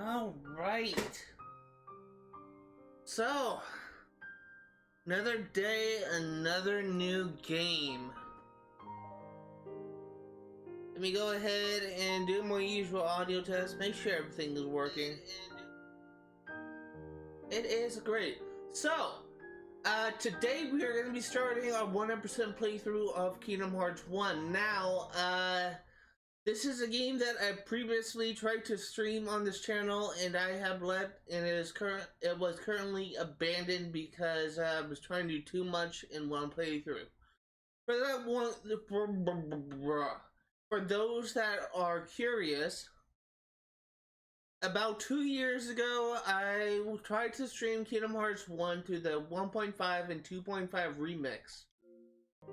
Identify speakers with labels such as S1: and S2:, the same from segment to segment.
S1: All right. So, another day, another new game. Let me go ahead and do my usual audio test, make sure everything is working. It is great. So, today we are going to be starting our 100% playthrough of Kingdom Hearts 1. Now, this is a game that I previously tried to stream on this channel, and I have and it was currently abandoned because I was trying to do too much in one playthrough. For that one, for those that are curious, about 2 years ago, I tried to stream Kingdom Hearts 1 to the 1.5 and 2.5 remix,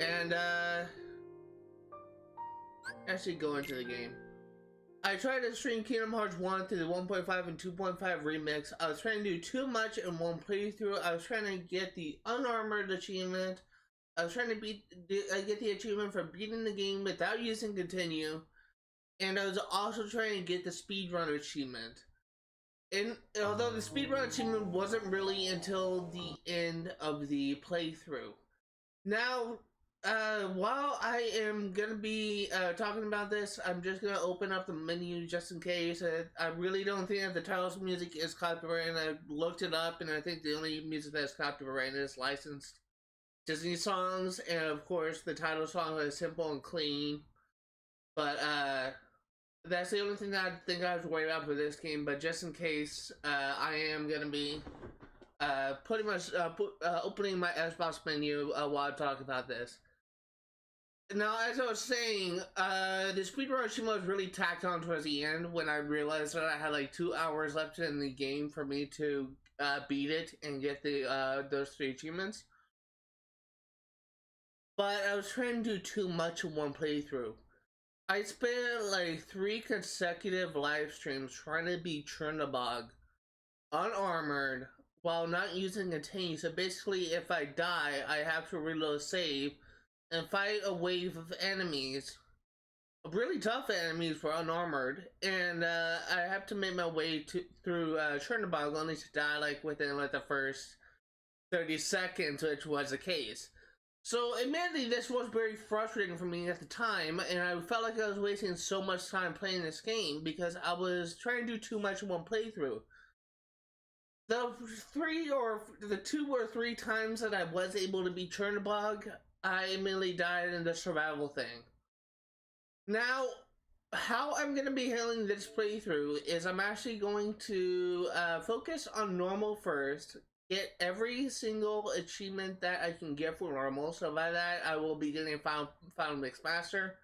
S1: and actually go into the game. I tried to stream Kingdom Hearts 1 to the 1.5 and 2.5 remix. I was trying to do too much in one playthrough. I was trying to get the unarmored achievement. I was trying to get the achievement for beating the game without using continue. And I was also trying to get the speedrun achievement. And although the speedrun achievement wasn't really until the end of the playthrough. Now, while I am going to be talking about this, I'm just going to open up the menu just in case. I really don't think that the title's music is copyrighted. I looked it up, and I think the only music that's copyrighted is licensed Disney songs, and of course the title song is simple and clean. But that's the only thing that I think I have to worry about for this game. But just in case, I am going to be pretty much opening my Xbox menu while I talk about this. Now, as I was saying, the speedrun achievement was really tacked on towards the end when I realized that I had like 2 hours left in the game for me to beat it and get the those 3 achievements. But I was trying to do too much in one playthrough. I spent like 3 consecutive live streams trying to beat Trinity unarmored while not using a tank. So basically, if I die, I have to reload save and fight a wave of enemies, really tough enemies for unarmored, and I have to make my way through Trinity only to die like within like the first 30 seconds, which was the case. So admittedly, this was very frustrating for me at the time, and I felt like I was wasting so much time playing this game because I was trying to do too much in one playthrough. The 2 or 3 times that I was able to beat Chernobog, I immediately died in the survival thing. Now, how I'm going to be handling this playthrough is I'm actually going to focus on normal first, get every single achievement that I can get for normal. So by that, I will be getting Final Mix Master.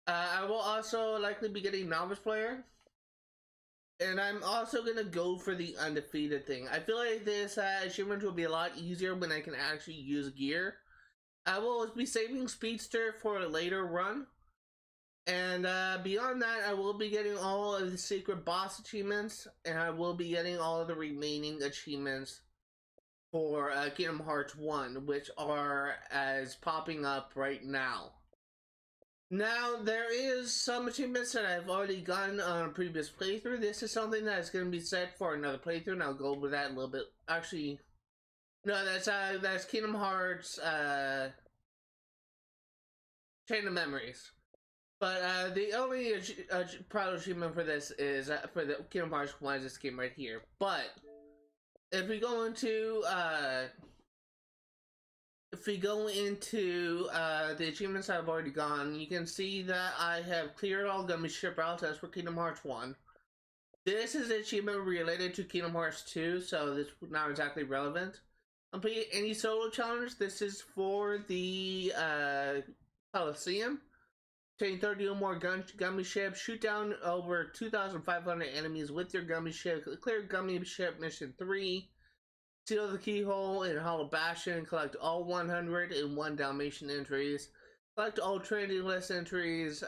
S1: I will also likely be getting Novice Player. And I'm also going to go for the undefeated thing. I feel like this achievement will be a lot easier when I can actually use gear. I will be saving Speedster for a later run. And beyond that, I will be getting all of the secret boss achievements. And I will be getting all of the remaining achievements for Kingdom Hearts 1, which are as popping up right now. Now, there is some achievements that I've already gotten on a previous playthrough. This is something that's going to be set for another playthrough, and I'll go over that a little bit. Actually, no, that's Kingdom Hearts Chain of Memories. But the only proud achievement for this is for the Kingdom Hearts 1 is this game right here. But if we go into the achievements that I've already gone, you can see that I have cleared all gummy ship routes. That's for Kingdom Hearts 1. This is an achievement related to Kingdom Hearts 2, so this is not exactly relevant. Complete any solo challenge. This is for the Coliseum. Obtain 30 or more gummy ships. Shoot down over 2,500 enemies with your gummy ship. Clear gummy ship mission 3. Seal the keyhole in Hollow Bastion. Collect all 101 Dalmatian entries. Collect all Trinity list entries.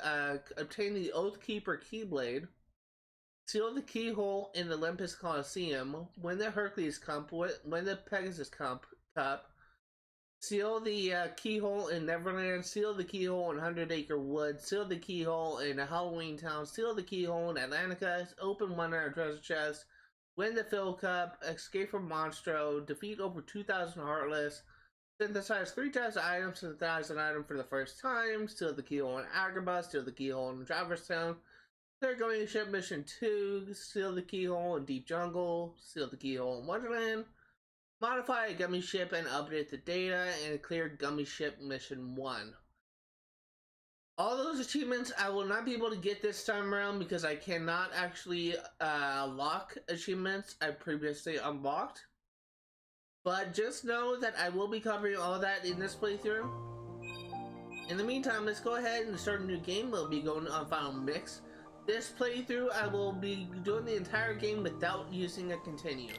S1: Obtain the Oathkeeper keyblade. Seal the keyhole in the Olympus Coliseum. Win the Hercules Cup. Win the Pegasus Cup. Seal the keyhole in Neverland, seal the keyhole in 100 Acre Wood, seal the keyhole in a Halloween Town, seal the keyhole in Atlantica, open one of our treasure chests, win the Fill Cup, escape from Monstro, defeat over 2,000 Heartless, synthesize 3 types of items, synthesize an item for the first time, seal the keyhole in Agrabah, seal the keyhole in Traverse Town, clear going ship mission 2, seal the keyhole in Deep Jungle, seal the keyhole in Wonderland, modify a gummy ship and update the data, and clear gummy ship mission 1. All those achievements I will not be able to get this time around because I cannot actually lock achievements I previously unlocked. But just know that I will be covering all that in this playthrough. In the meantime, let's go ahead and start a new game. We'll be going on Final Mix. This playthrough, I will be doing the entire game without using a continue.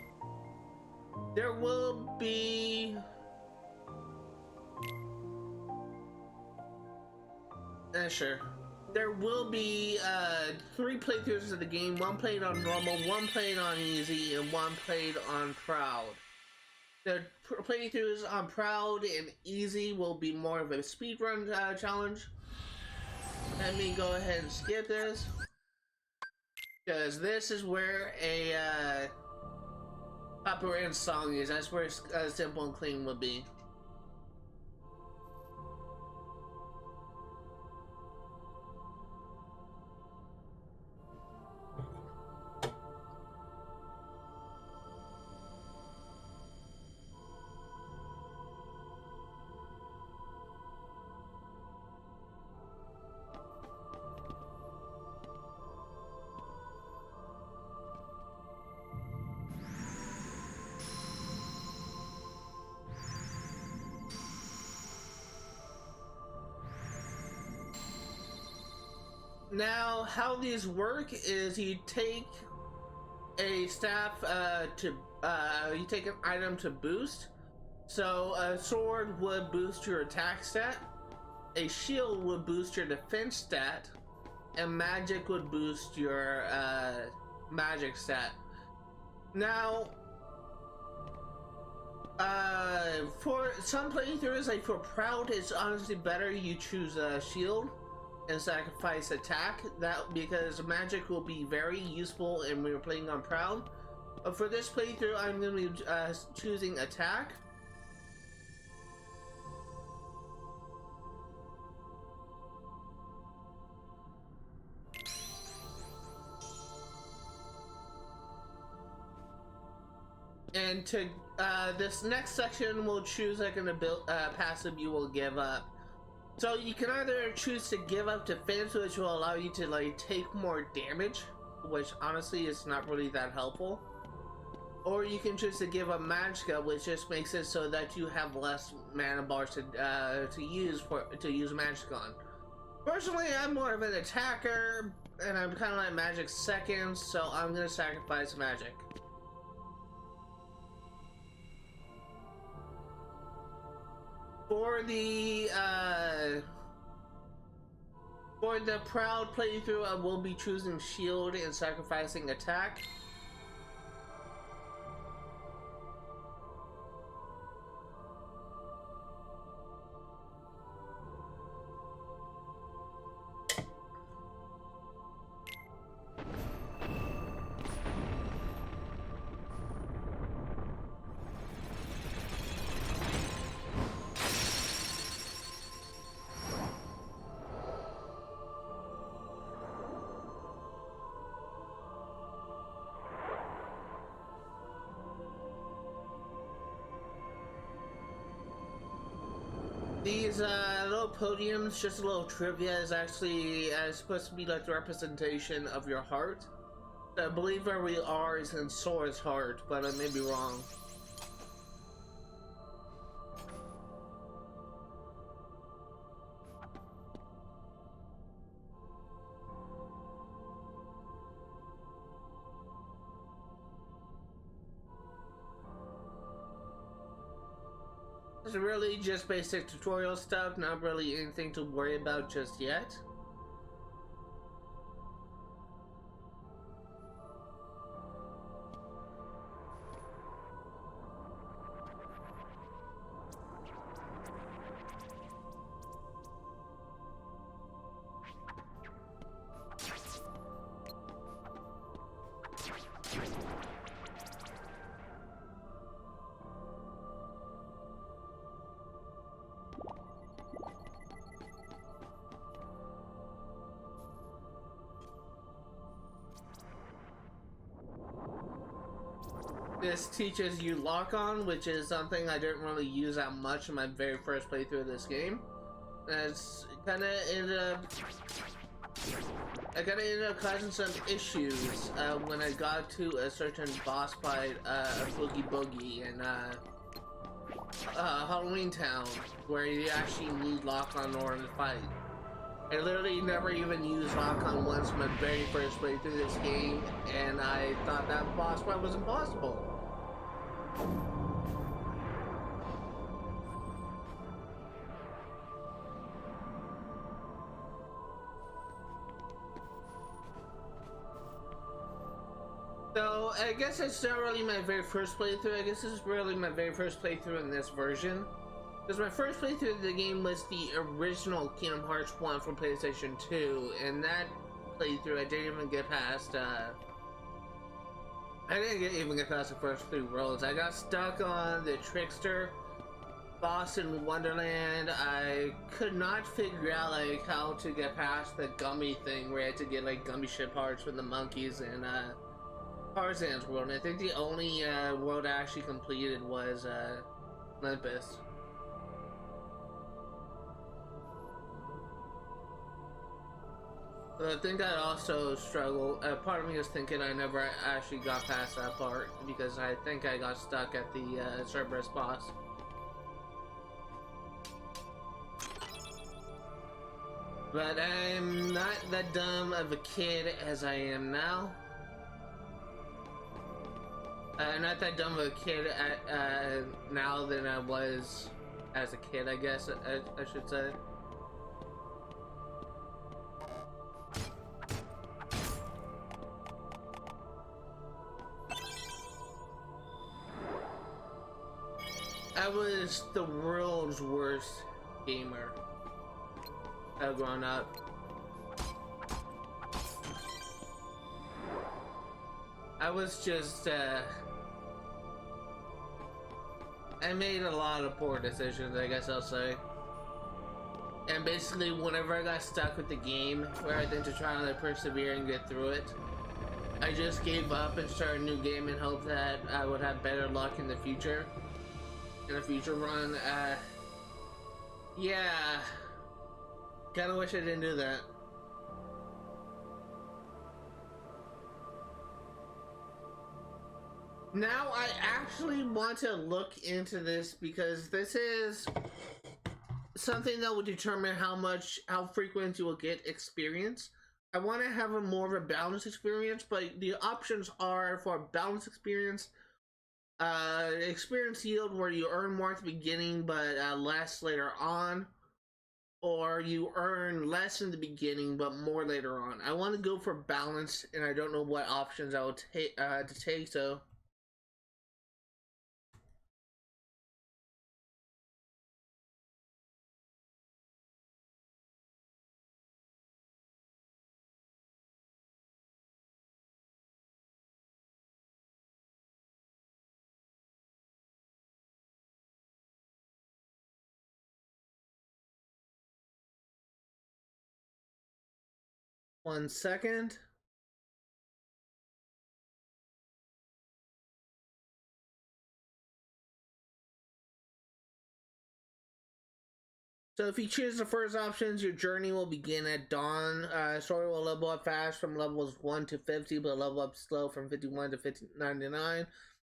S1: There will be... sure. There will be 3 playthroughs of the game. 1 played on normal, 1 played on easy, and 1 played on proud. The playthroughs on proud and easy will be more of a speedrun challenge. Let me go ahead and skip this, because this is where a copyrighted song is. That's where simple and clean would be. Now, how these work is you take a staff you take an item to boost. So a sword would boost your attack stat, a shield would boost your defense stat, and magic would boost your magic stat. Now, for some playthroughs, like for proud, it's honestly better you choose a shield and sacrifice attack, that because magic will be very useful when we're playing on proud. But for this playthrough, I'm going to be choosing attack. And to this next section, we'll choose like an passive you will give up. So you can either choose to give up defense, which will allow you to like take more damage, which honestly is not really that helpful. Or you can choose to give up magicka, which just makes it so that you have less mana bars to use magic on. Personally, I'm more of an attacker, and I'm kind of like magic second, so I'm gonna sacrifice magic. For the proud playthrough, I will be choosing shield and sacrificing attack. These little podiums, just a little trivia, is actually supposed to be like the representation of your heart. I believe where we are is in Sora's heart, but I may be wrong. It's really just basic tutorial stuff, not really anything to worry about just yet. This teaches you lock on, which is something I didn't really use that much in my very first playthrough of this game. It's kind of ended up, I kind of ended up causing some issues when I got to a certain boss fight, Boogie Boogie in Halloween Town, where you actually need lock on in order to fight. I literally never even used lock on once in my very first playthrough of this game, and I thought that boss fight was impossible. So, I guess it's not really my very first playthrough. I guess this is really my very first playthrough in this version. Because my first playthrough of the game was the original Kingdom Hearts 1 for PlayStation 2. And that playthrough, I didn't even get past, I didn't even get past the first 3 worlds. I got stuck on the Trickster boss in Wonderland. I could not figure out, like, how to get past the gummy thing where I had to get, like, gummy ship hearts from the monkeys and, Tarzan's world, and I think the only world I actually completed was Olympus. But I think I also struggled. Part of me is thinking I never actually got past that part because I think I got stuck at the Cerberus boss. But I'm not that dumb of a kid as I am now. Not that dumb of a kid now than I was as a kid, I guess I should say. I was the world's worst gamer growing up. I was just, I made a lot of poor decisions, I guess I'll say. And basically, whenever I got stuck with the game, rather than to try to persevere and get through it, I just gave up and started a new game in hope that I would have better luck in the future. In a future run, yeah. Kinda wish I didn't do that. Now I actually want to look into this because this is something that will determine how frequent you will get experience. I want to have a more of a balanced experience, but the options are for balanced experience, experience yield where you earn more at the beginning but less later on, or you earn less in the beginning but more later on. I want to go for balance, and I don't know what options I will take to take. So. One second. So if you choose the first options, your journey will begin at dawn. Story will level up fast from levels 1 to 50, but level up slow from 51 to 99.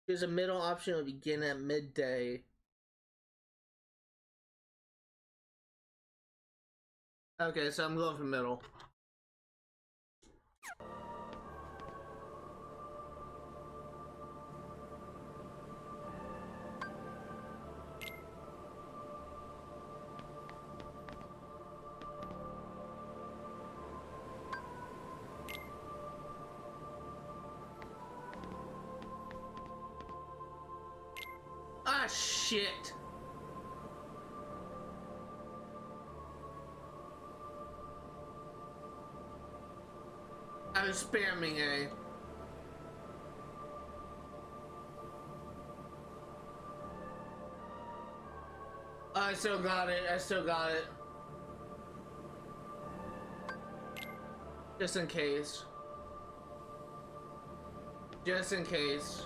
S1: Choose a middle option, will begin at midday. Okay, so I'm going for middle. Ah, shit. I was spamming, eh? I still got it. I still got it. Just in case. Just in case.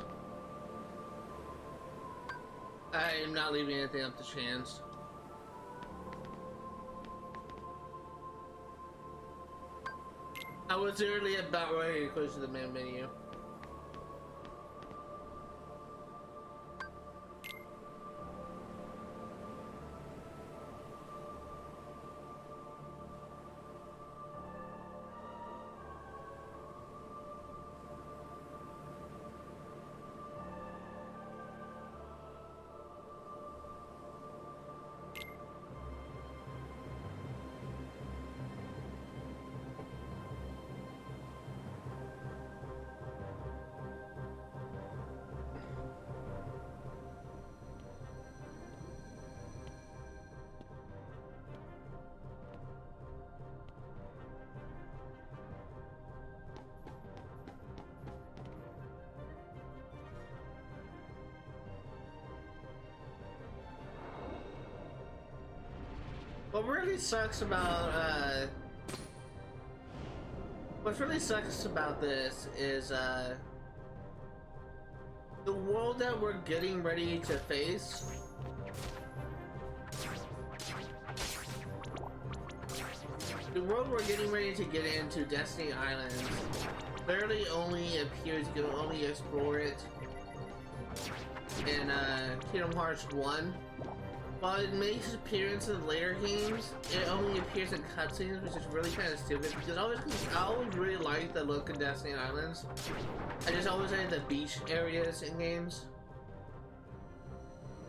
S1: I am not leaving anything up to chance. I was literally about ready to close to the main menu. What really sucks about this is the world that we're getting ready to face. The world we're getting ready to get into, Destiny Islands, clearly only appears you can only explore it in Kingdom Hearts 1. While it makes appearance in later games, it only appears in cutscenes, which is really kind of stupid because I always really like the look of Destiny Islands. I just always like the beach areas in games.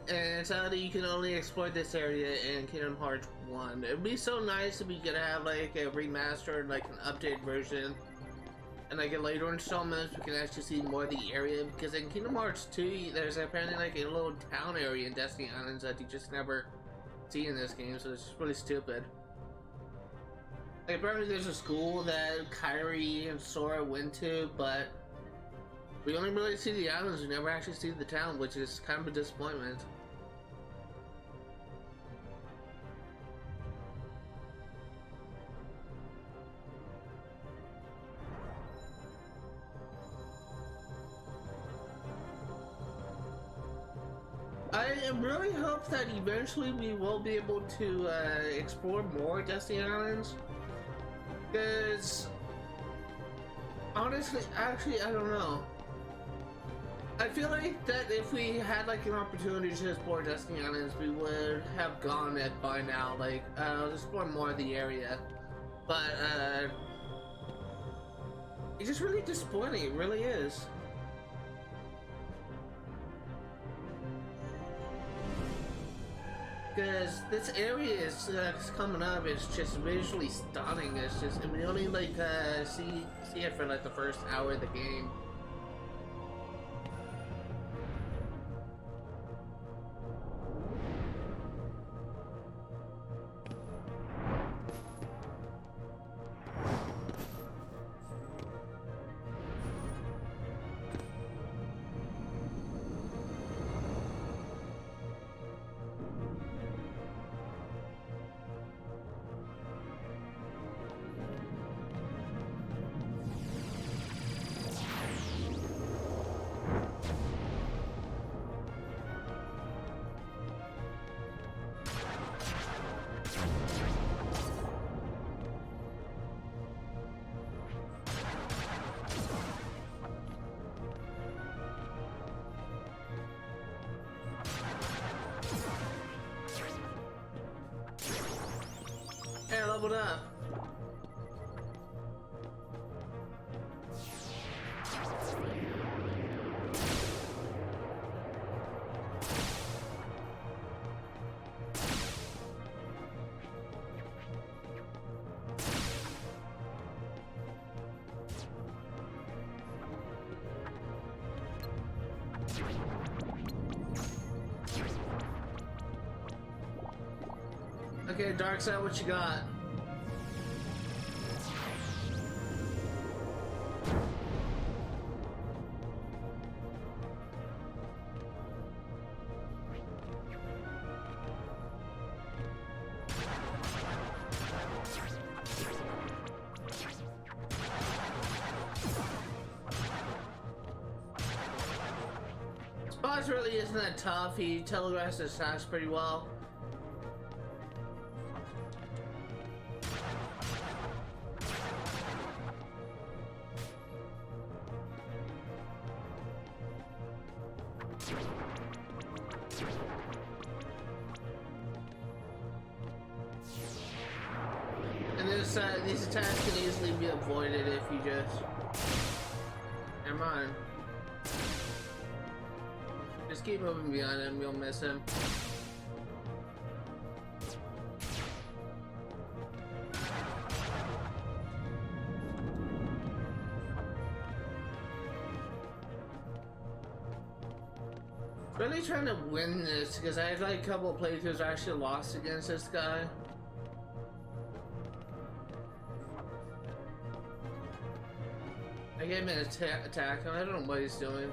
S1: And sadly, you can only explore this area in Kingdom Hearts 1. It'd be so nice if we could have like a remastered, like an updated version. And like in later installments, we can actually see more of the area, because in Kingdom Hearts 2, there's apparently like a little town area in Destiny Islands that you just never see in this game, so it's just really stupid. Like apparently there's a school that Kairi and Sora went to, but we only really see the islands, we never actually see the town, which is kind of a disappointment. I really hope that eventually we will be able to explore more Destiny Islands, because honestly, actually, I don't know. I feel like that if we had like an opportunity to explore Destiny Islands, we would have gone it by now, like explore more of the area. But it's just really disappointing, it really is. Because this area is coming up, it's just visually stunning. It's just, and we only like see it for like the first hour of the game. Hey, I leveled up. Okay, Darkside, what you got? boss really isn't that tough. He telegraphs his attacks pretty well. And these attacks can easily be avoided if you just... Never mind. Just keep moving beyond him, you'll miss him. Really trying to win this because I had like a couple of playthroughs I actually lost against this guy. I gave him an attack and I don't know what he's doing.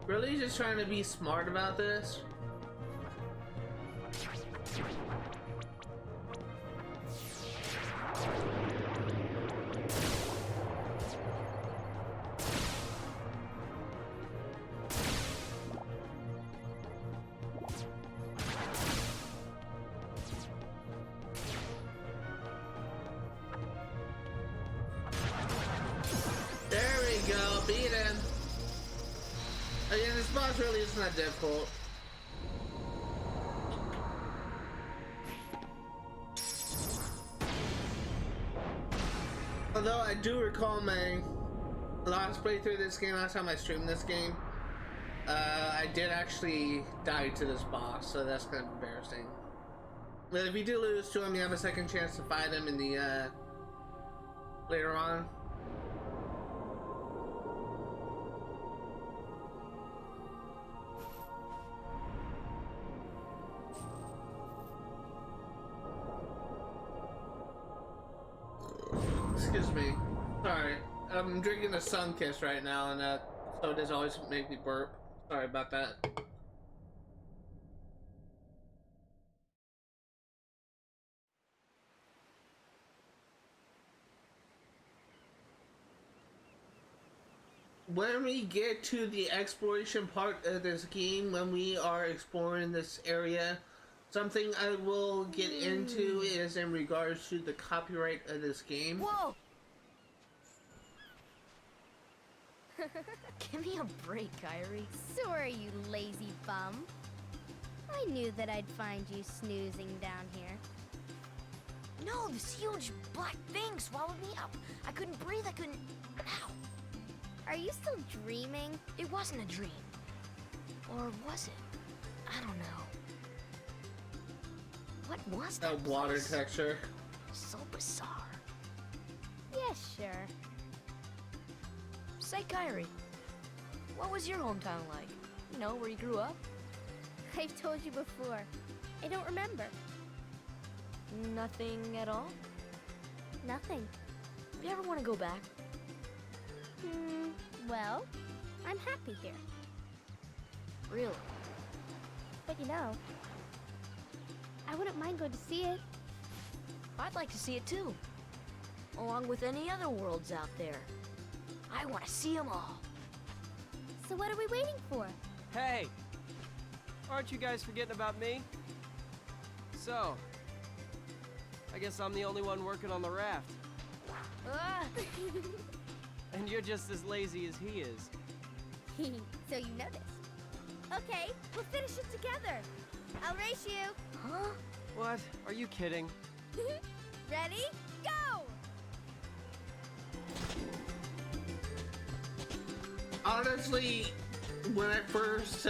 S1: Really just trying to be smart about this? There we go, beat him. Again, this boss really isn't that difficult. Although I do recall my last playthrough of this game, last time I streamed this game, I did actually die to this boss, so that's kind of embarrassing. But if you do lose to him, you have a second chance to fight him in the, later on. Excuse me. Sorry. I'm drinking a sun kiss right now, and so it does always make me burp. Sorry about that. When we get to the exploration part of this game, when we are exploring this area, something I will get into is in regards to the copyright of this game.
S2: Whoa! Give me a break, Kyrie.
S3: Sorry, you lazy bum. I knew that I'd find you snoozing down here.
S2: No, this huge black thing swallowed me up. I couldn't breathe, I couldn't... Ow!
S3: Are you still dreaming?
S2: It wasn't a dream. Or was it? I don't know. What was that
S1: Water
S2: place?
S1: texture.
S2: So bizarre.
S3: Yeah, sure.
S2: Say, Kyrie, what was your hometown like? You know, where you grew up?
S3: I've told you before. I don't remember.
S2: Nothing at all?
S3: Nothing.
S2: You ever want to go back?
S3: Well, I'm happy here.
S2: Really?
S3: But you know, I wouldn't mind going to see it.
S2: I'd like to see it too. Along with any other worlds out there. I want to see them all.
S3: So what are we waiting for?
S4: Hey! Aren't you guys forgetting about me? So, I guess I'm the only one working on the raft.
S2: Ah!
S4: And you're just as lazy as he is.
S3: So you know this. Okay, we'll finish it together. I'll race you.
S2: Huh?
S4: What? Are you kidding?
S3: Ready? Go!
S1: Honestly, when I first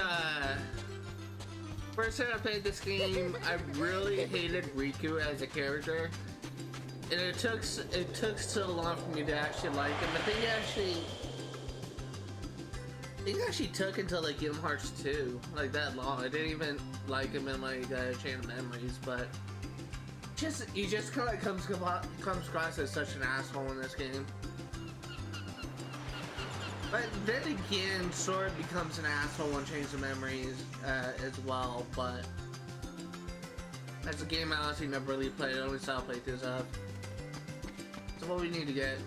S1: First time I played this game, I really hated Riku as a character. And it took so long for me to actually like him. But they actually took until like Kingdom Hearts 2, like that long. I didn't even like him in like Chain of Memories, but he just kind of comes across as such an asshole in this game. But then again, Sword becomes an asshole in Chains of Memories as well. But that's a game I honestly never really played. I only saw playthroughs of. So what we need to get.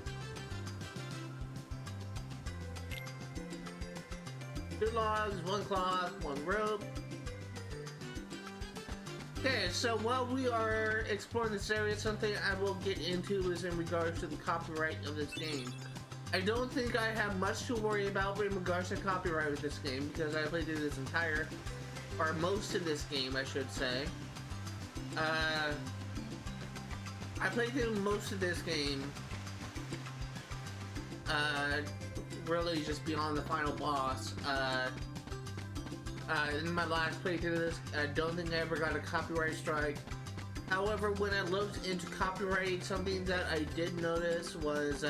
S1: 2 logs, 1 cloth, 1 rope. Okay, so while we are exploring this area, something I will get into is in regards to the copyright of this game. I don't think I have much to worry about in regards to copyright with this game because I played through this entire, or most of this game, I should say. I played through most of this game, really just beyond the final boss. In my last playthrough of this, I don't think I ever got a copyright strike. However, when I looked into copyright, something that I did notice was,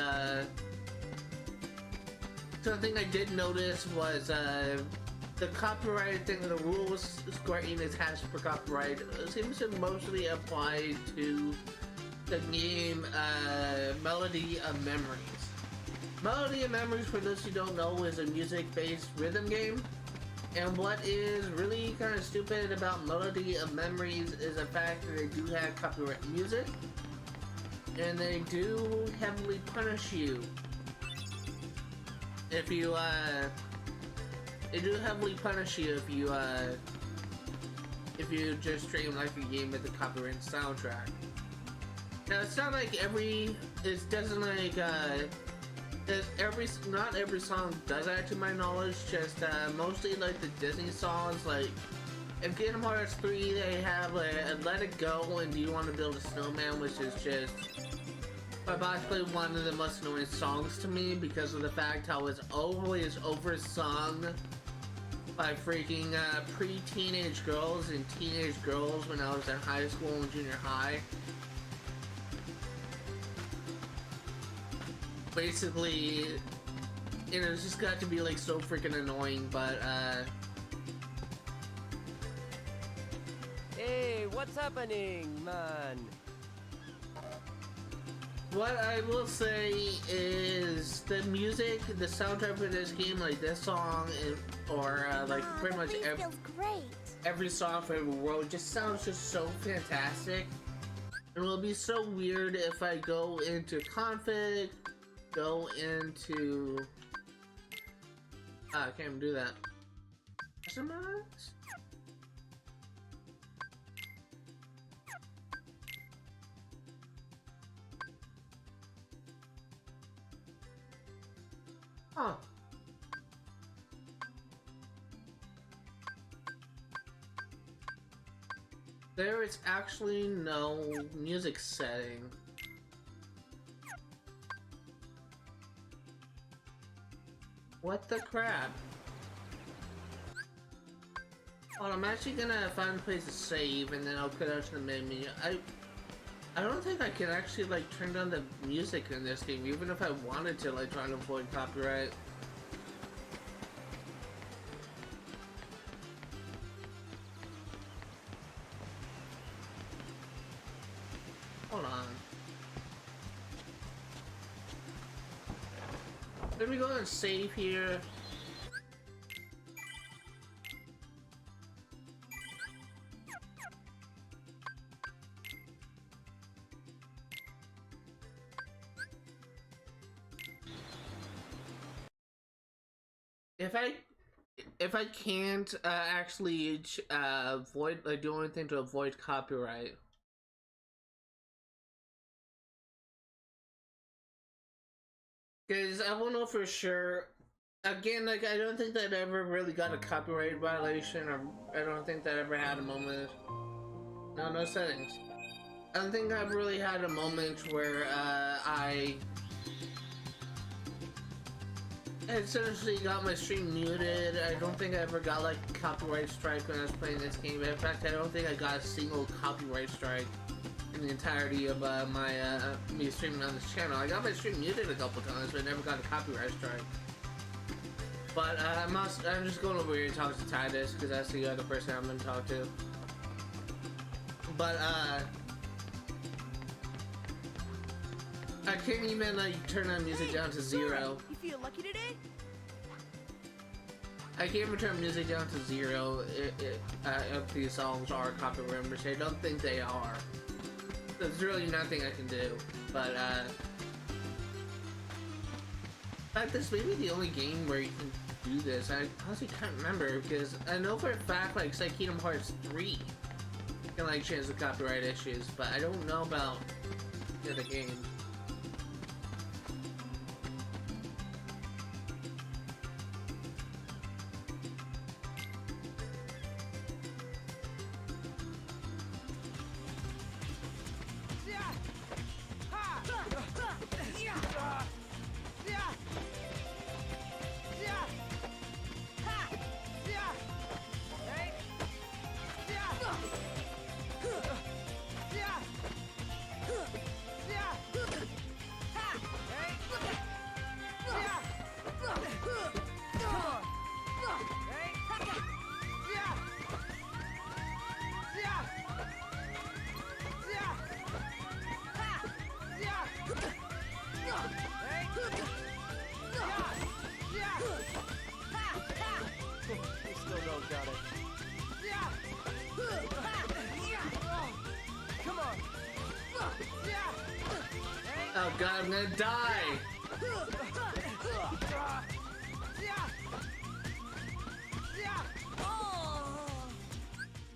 S1: the copyright thing, the rules Square Enix has for copyright seems to mostly apply to the game Melody of Memories. Melody of Memories, for those who don't know, is a music-based rhythm game. And what is really kind of stupid about Melody of Memories is the fact that they do have copyright music. And they do heavily punish you if you, they do heavily punish you if you just stream like a game with a copyright soundtrack. Now it's not like it doesn't like, not every song does that to my knowledge, just mostly like the Disney songs, like in Kingdom Hearts 3 they have Let It Go and Do You Want to Build a Snowman, which is just possibly one of the most annoying songs to me because of the fact how it's always oversung by freaking pre-teenage girls and teenage girls when I was in high school and junior high. Basically, you know, it's just got to be like so freaking annoying, but
S4: Hey, what's happening, man?
S1: what I will say is the music, the soundtrack for this game, like this song, or like pretty much every song for every world, just sounds just so fantastic. It will be so weird if I go into config, go into... I can't even do that. Customize? Huh. There is actually no music setting. What the crap? Well, I'm actually gonna find a place to save and then I'll put out to the menu. I don't think I can actually like turn down the music in this game, even if I wanted to, like trying to avoid copyright. Hold on. Let me go and save here. If I can't actually avoid, like, do anything to avoid copyright. Because I won't know for sure. Again, like, I don't think that I ever really got a copyright violation, or I don't think that I ever had a moment. No settings. I don't think I've really had a moment where I essentially got my stream muted. I don't think I ever got like a copyright strike when I was playing this game. In fact, I don't think I got a single copyright strike in the entirety of me streaming on this channel. I got my stream muted a couple times, but I never got a copyright strike. But I'm just going over here to talk to Titus because that's the other person I'm going to talk to. But I can't even like turn the music down to 0.
S5: You feel lucky today?
S1: I can't even turn music down to 0 if these songs are copyright, which I don't think they are. There's really nothing I can do. But in fact, this may be the only game where you can do this. I honestly can't remember because I know for a fact, like, say Kingdom Hearts 3 can like change the copyright issues, but I don't know about the other games. Oh god, I'm gonna die!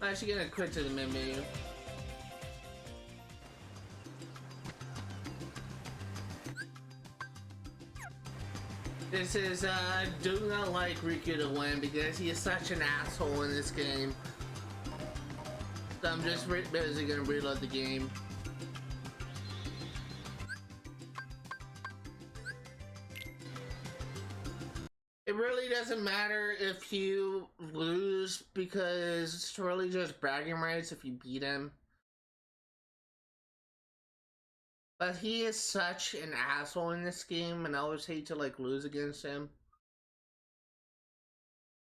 S1: I'm actually gonna quit to the main menu. This is, do not like Riku to win because he is such an asshole in this game. So I'm just busy gonna reload the game. It really doesn't matter if you lose because it's really just bragging rights if you beat him. But he is such an asshole in this game, and I always hate to like lose against him.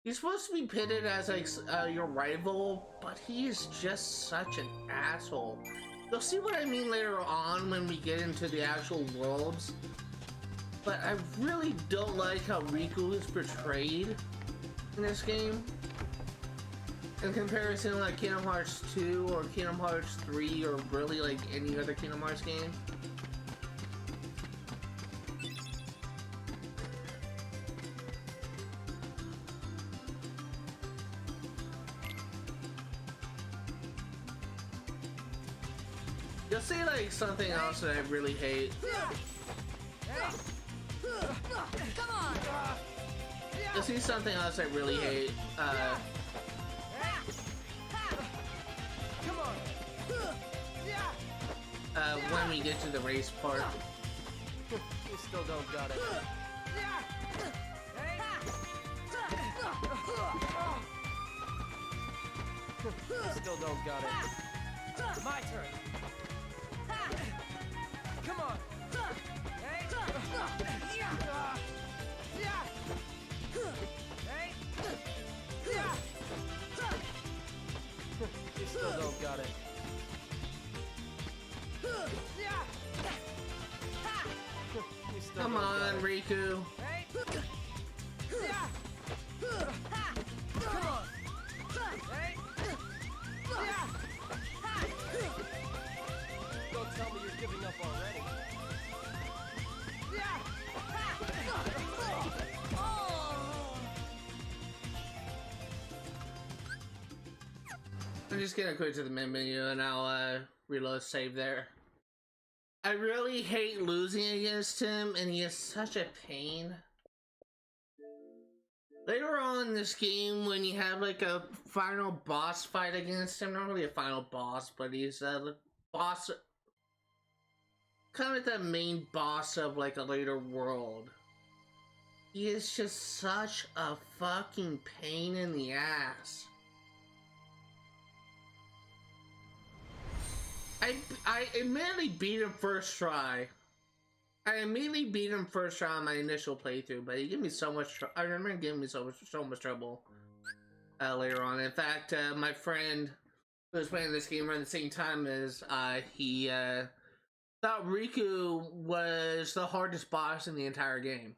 S1: He's supposed to be pitted as like your rival, but he is just such an asshole. You'll see what I mean later on when we get into the actual worlds. But I really don't like how Riku is portrayed in this game. In comparison to like Kingdom Hearts 2 or Kingdom Hearts 3 or really like any other Kingdom Hearts game. You'll see like something else that I really hate.
S5: Come on!
S1: You'll see something else I really hate. When we get to the race part.
S4: You still don't got it. You still don't got it. My turn. Come on. You still don't got it. You still
S1: Come
S4: don't
S1: on,
S4: got it.
S1: Riku.
S4: Come on. Don't tell me you're giving up already.
S1: I'm just gonna quit to the main menu and I'll reload save there. I really hate losing against him and he is such a pain. Later on in this game when you have like a final boss fight against him, not really a final boss, but he's a boss, kind of the main boss of like a later world. He is just such a fucking pain in the ass. I immediately beat him first try. I immediately beat him first try on my initial playthrough, but he gave me so much trouble. I remember giving me so much trouble later on. In fact, my friend who was playing this game around the same time as he thought Riku was the hardest boss in the entire game.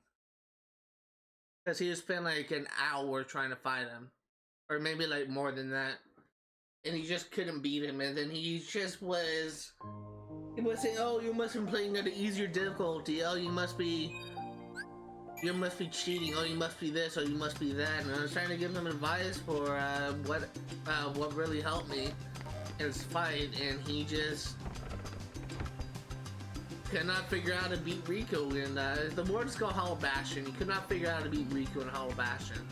S1: Because he spent like an hour trying to fight him. Or maybe like more than that. And he just couldn't beat him. And then he just was... He was saying, oh, you must be playing at an easier difficulty. Oh, you must be cheating. Oh, you must be this. Oh, you must be that. And I was trying to give him advice for what really helped me in his fight. And he just... could not figure out how to beat Riku in the word is called Hollow Bastion. He could not figure out how to beat Riku in Hollow Bastion.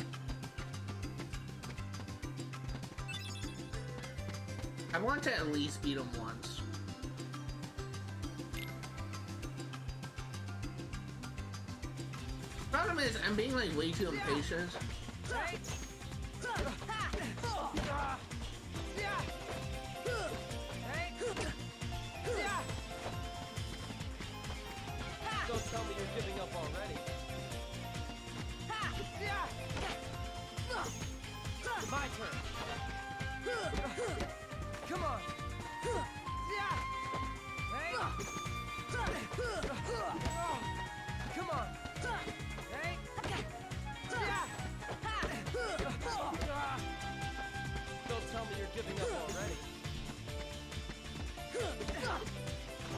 S1: I want to at least beat him once. Problem is, I'm being like way too impatient.
S4: Don't tell me you're giving up already. My turn. Come on. Hey. Come on. Hey. Don't tell me you're giving up already.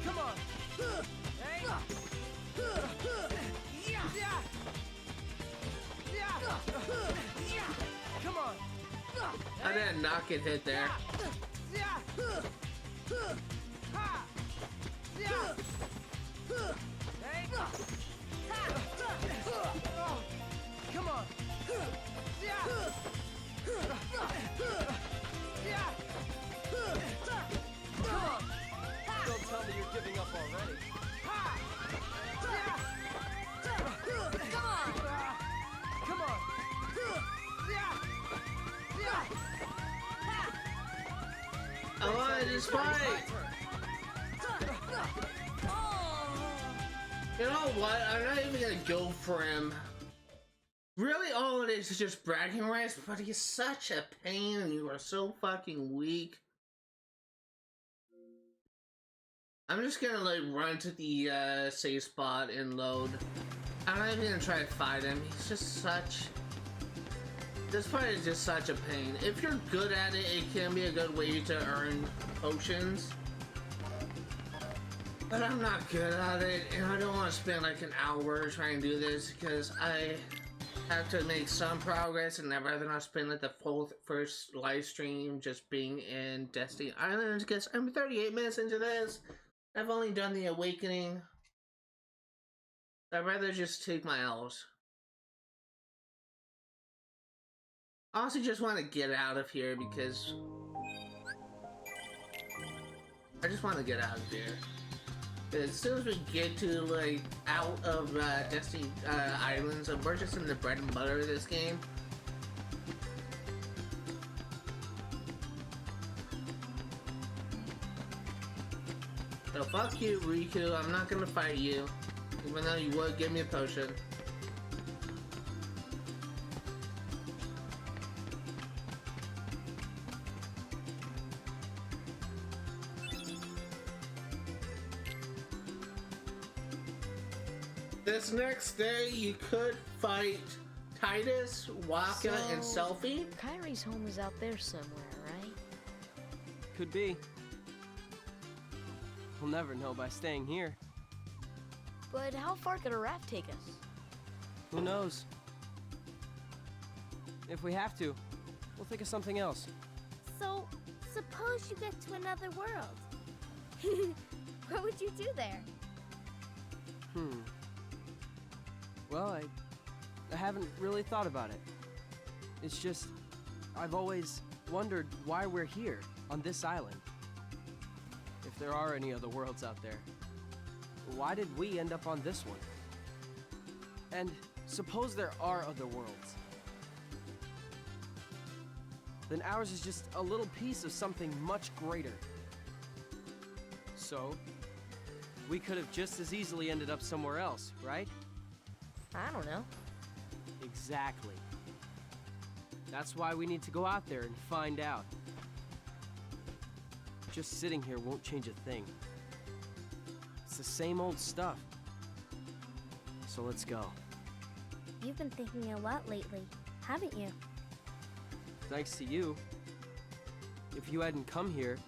S4: Come on. Hey. Come on.
S1: I did not get hit there.
S4: Come on. Don't tell me you're giving up already. Come on.
S1: I want to just fight. You know what? I'm not even gonna go for him. Really, all it is just bragging rights, but he's such a pain and you are so fucking weak. I'm just gonna like run to the save spot and load. I'm not even gonna try to fight him. He's just such... This part is just such a pain. If you're good at it, it can be a good way to earn potions. But I'm not good at it, and I don't want to spend like an hour trying to do this because I have to make some progress, and I'd rather not spend like the full first live stream just being in Destiny Islands because I'm 38 minutes into this. I've only done the awakening. I'd rather just take my L's. I also just want to get out of here because I just want to get out of here. As soon as we get to like out of Destiny Islands, we're just in the bread and butter of this game. So fuck you, Riku. I'm not gonna fight you, even though you would give me a potion. This next day, you could fight Titus, Waka, and Selfie.
S2: Kyrie's home is out there somewhere, right?
S4: Could be. We'll never know by staying here.
S2: But how far could a raft take us?
S4: Who knows? If we have to, we'll think of something else.
S3: So, suppose you get to another world. What would you do there?
S4: Well, I haven't really thought about it. It's just, I've always wondered why we're here, on this island. If there are any other worlds out there, why did we end up on this one? And suppose there are other worlds. Then ours is just a little piece of something much greater. So, we could have just as easily ended up somewhere else, right?
S2: I don't know.
S4: Exactly. That's why we need to go out there and find out. Just sitting here won't change a thing. It's the same old stuff. So let's go.
S3: You've been thinking a lot lately, haven't you?
S4: Thanks to you. If you hadn't come here,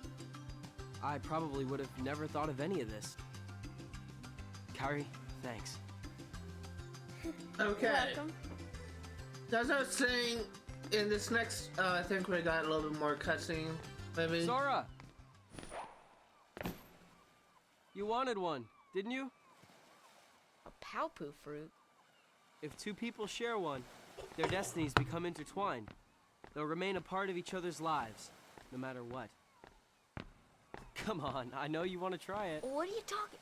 S4: I probably would have never thought of any of this. Kari, thanks.
S1: Okay.
S3: You're welcome.
S1: As I was saying, in this next, I think we got a little bit more cutscene, maybe.
S4: Sora! You wanted one, didn't you?
S2: A Palpu fruit?
S4: If two people share one, their destinies become intertwined. They'll remain a part of each other's lives, no matter what. Come on, I know you want to try it.
S2: What are you talking?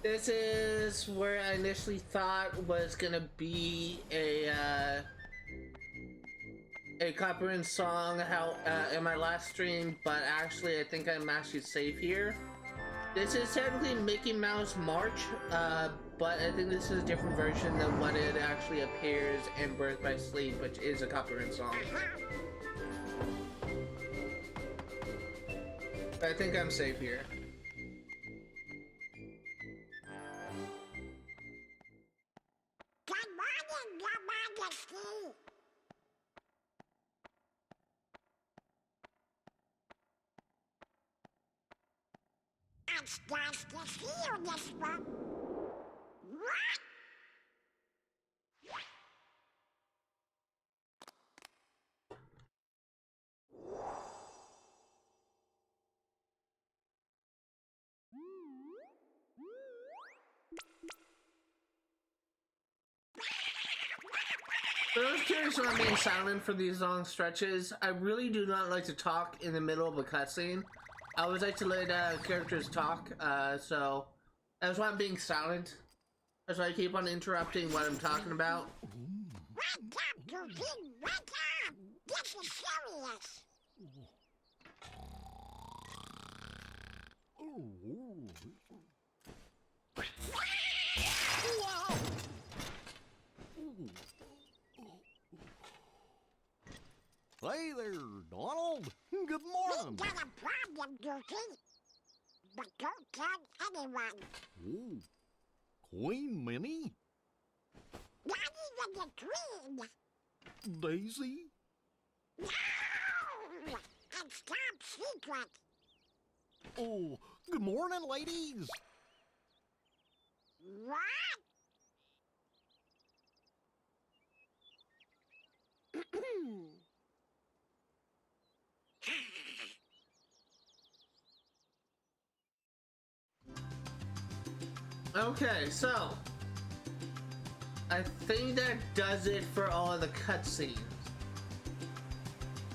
S1: This is where I initially thought was gonna be a copyright song in my last stream, but actually I think I'm actually safe here. This is technically Mickey Mouse March, but I think this is a different version than what it actually appears in Birth by Sleep, which is a copyright song. But I think I'm safe here.
S6: It's nice to see you this one. What?
S1: I was curious when I'm being silent for these long stretches. I really do not like to talk in the middle of a cutscene. I always like to let characters talk, so that's why I'm being silent. That's why I keep on interrupting what I'm talking about.
S6: Wake up, Goofy! Wake up! This is serious!
S7: Hey there, Donald. Good
S6: We
S7: morning.
S6: got a problem, Goofy. But don't tell anyone.
S7: Oh, Queen Minnie?
S6: Not even the Queen.
S7: Daisy?
S6: No! It's top secret.
S7: Oh, good morning, ladies.
S6: What?
S1: Okay, so I think that does it for all of the cutscenes.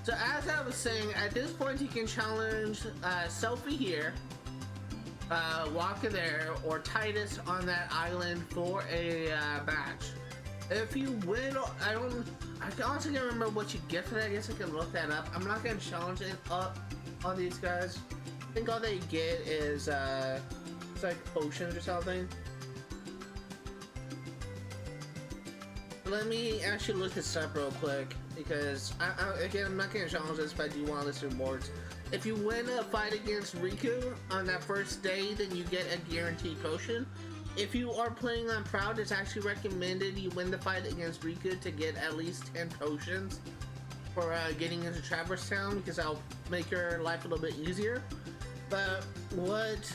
S1: So as I was saying, at this point you can challenge Selfie here, Waka there, or Titus on that island for a match. If you win, I honestly can't remember what you get for that. I guess I can look that up. I'm not gonna challenge it up on these guys. I think all they get is it's like potions or something. Let me actually look this up real quick because again, I'm not gonna challenge this, but I do want to listen to rewards. If you win a fight against Riku on that first day, then you get a guaranteed potion. If you are playing on Proud, it's actually recommended you win the fight against Riku to get at least 10 potions for getting into Traverse Town, because that'll make your life a little bit easier. But what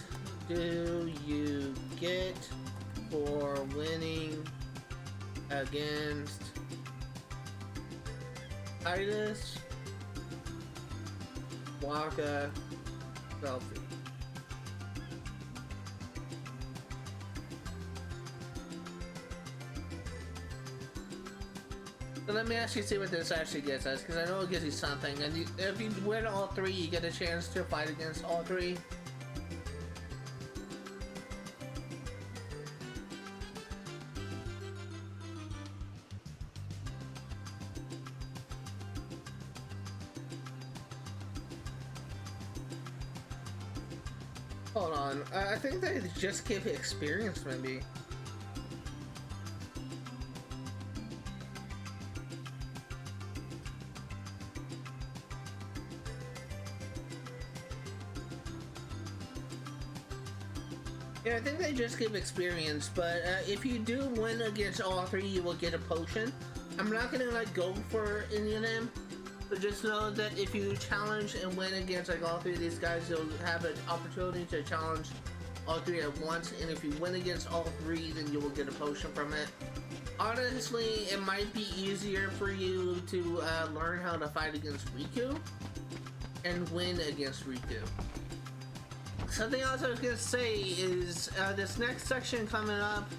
S1: do you get for winning against Titus, Waka, Selfie? But let me actually see what this actually gets us, because I know it gives you something. And if you win all three, you get a chance to fight against all three. Hold on, I think they just give experience, maybe. Yeah, I think they just give experience, but if you do win against all three, you will get a potion. I'm not gonna like go for any of them, but just know that if you challenge and win against like all three of these guys, you'll have an opportunity to challenge all three at once, and if you win against all three, then you will get a potion from it. Honestly, it might be easier for you to learn how to fight against Riku and win against Riku. Something else I was gonna say is this next section coming up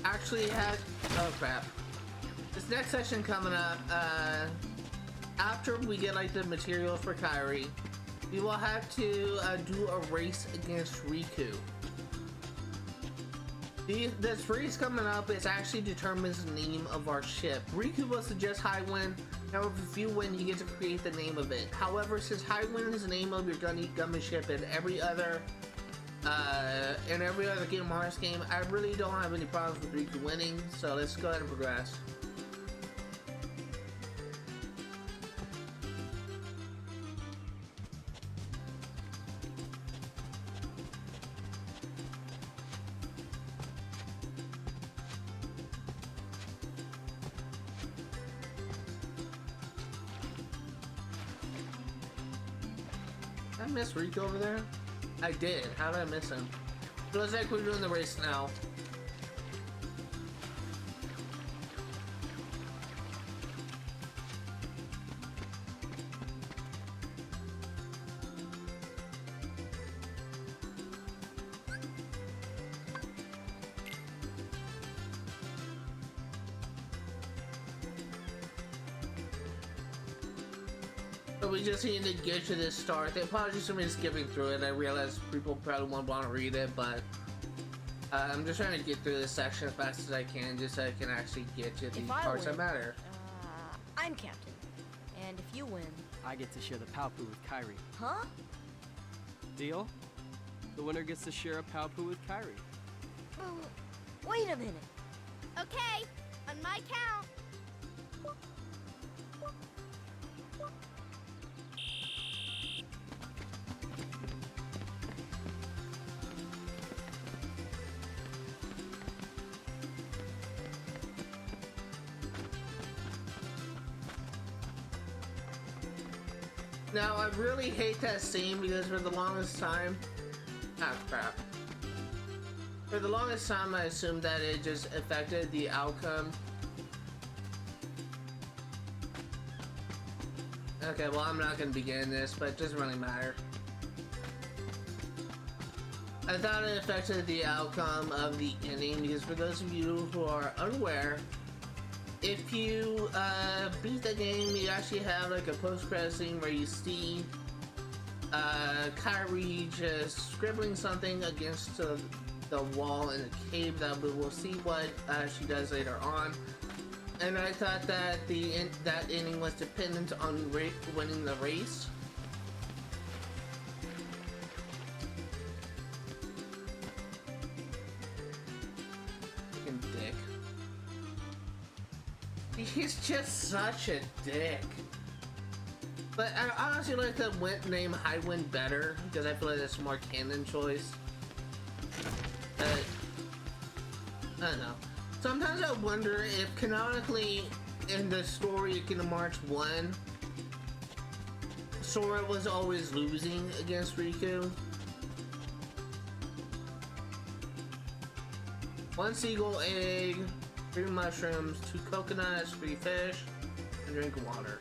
S1: actually has, oh crap. This next section coming up, after we get like the materials for Kairi, we will have to do a race against Riku. This race coming up is actually determines the name of our ship. Riku will suggest Highwind. However, if you win, you get to create the name of it. However, since Highwind is the name of your gummi ship in every other Game Hearts game, I really don't have any problems with Riku winning. So let's go ahead and progress. Did I miss Riku over there? I did. How did I miss him? It looks like we're doing the race now. But we just need to get to this start. Apologies for me skipping through it. I realize people probably won't want to read it, but I'm just trying to get through this section as fast as I can, just so I can actually get to the parts that matter.
S2: I'm captain, and if you win,
S4: I get to share the Palpu with Kairi.
S2: huh?
S4: Deal? The winner gets to share a Palpu with Kairi.
S2: Wait a minute.
S3: Okay, on my count.
S1: Now, I really hate that scene because for the longest time... Ah, crap. For the longest time, I assumed that it just affected the outcome. Okay, well, I'm not going to begin this, but it doesn't really matter. I thought it affected the outcome of the ending because for those of you who are unaware, if you beat the game, you actually have like a post-credit scene where you see Kairi just scribbling something against the wall in a cave that we will see what she does later on. And I thought that that ending was dependent on winning the race. Fucking dick. He's just such a dick. But I honestly like the name Highwind better because I feel like that's a more canon choice. I don't know. Sometimes I wonder if canonically in the story of Kingdom Hearts 1, Sora was always losing against Riku. 1 seagull egg, 3 mushrooms, 2 coconuts, 3 fish, and drink water.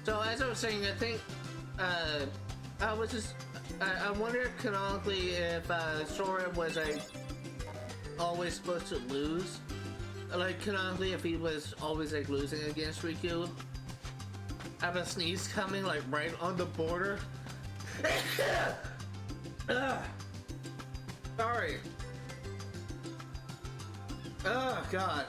S1: So as I was saying, I think I wonder if canonically if Sora was always supposed to lose like canonically, if he was always like losing against Riku, I have a sneeze coming like right on the border. Sorry. Oh God.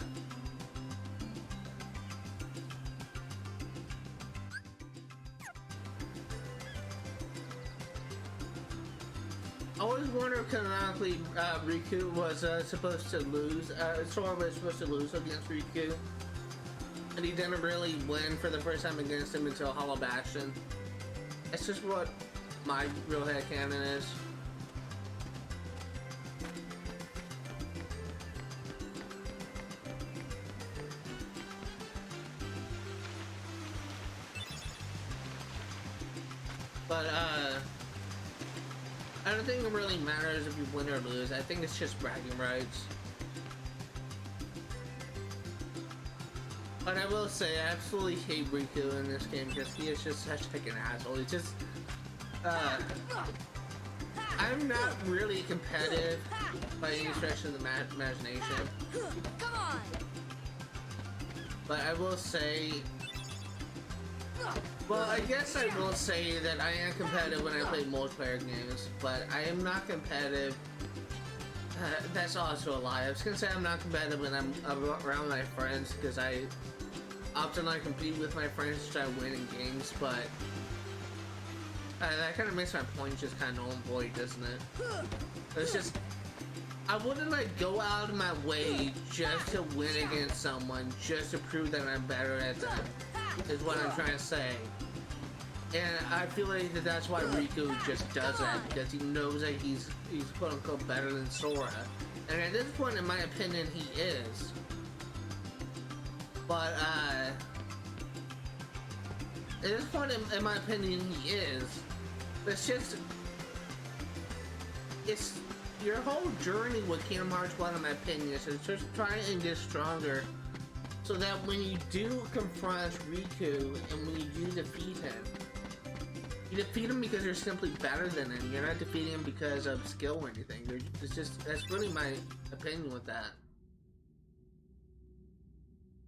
S1: I always wonder if canonically Riku was supposed to lose. Sora was supposed to lose against Riku, and he didn't really win for the first time against him until Hollow Bastion. That's just what my real headcanon is. But I don't think it really matters if you win or lose. I think it's just bragging rights. But I will say, I absolutely hate Riku in this game because he is just such like an asshole. He's just, I'm not really competitive by any stretch of the imagination.
S5: Come on!
S1: But I will say, well, I guess I will say that I am competitive when I play multiplayer games, but I am not competitive. That's also a lie. I was gonna say I'm not competitive when I'm around my friends because I often like compete with my friends to try to win in games, but that kind of makes my point just kind of null and void, doesn't it? It's just, I wouldn't like go out of my way just to win against someone just to prove that I'm better at them, is what I'm trying to say. And I feel like that's why Riku just does that, because he knows that he's quote unquote better than Sora. And at this point, in my opinion, he is. But at this point, in my opinion, he is. It's just, it's your whole journey with Kingdom Hearts 1, in my opinion, is just trying to get stronger, so that when you do confront Riku and when you do defeat him, you defeat him because you're simply better than him. You're not defeating him because of skill or anything. It's just, that's really my opinion with that.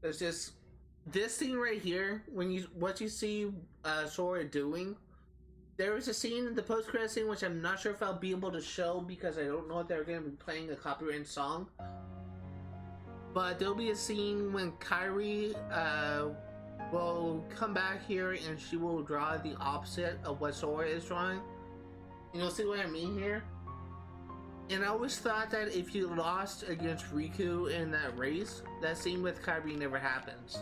S1: It's just, this scene right here, what you see Sora doing, there was a scene in the post-credit scene which I'm not sure if I'll be able to show because I don't know if they're going to be playing a copyrighted song. But there'll be a scene when Kairi will come back here and she will draw the opposite of what Sora is drawing. And you'll see what I mean here. And I always thought that if you lost against Riku in that race, that scene with Kairi never happens.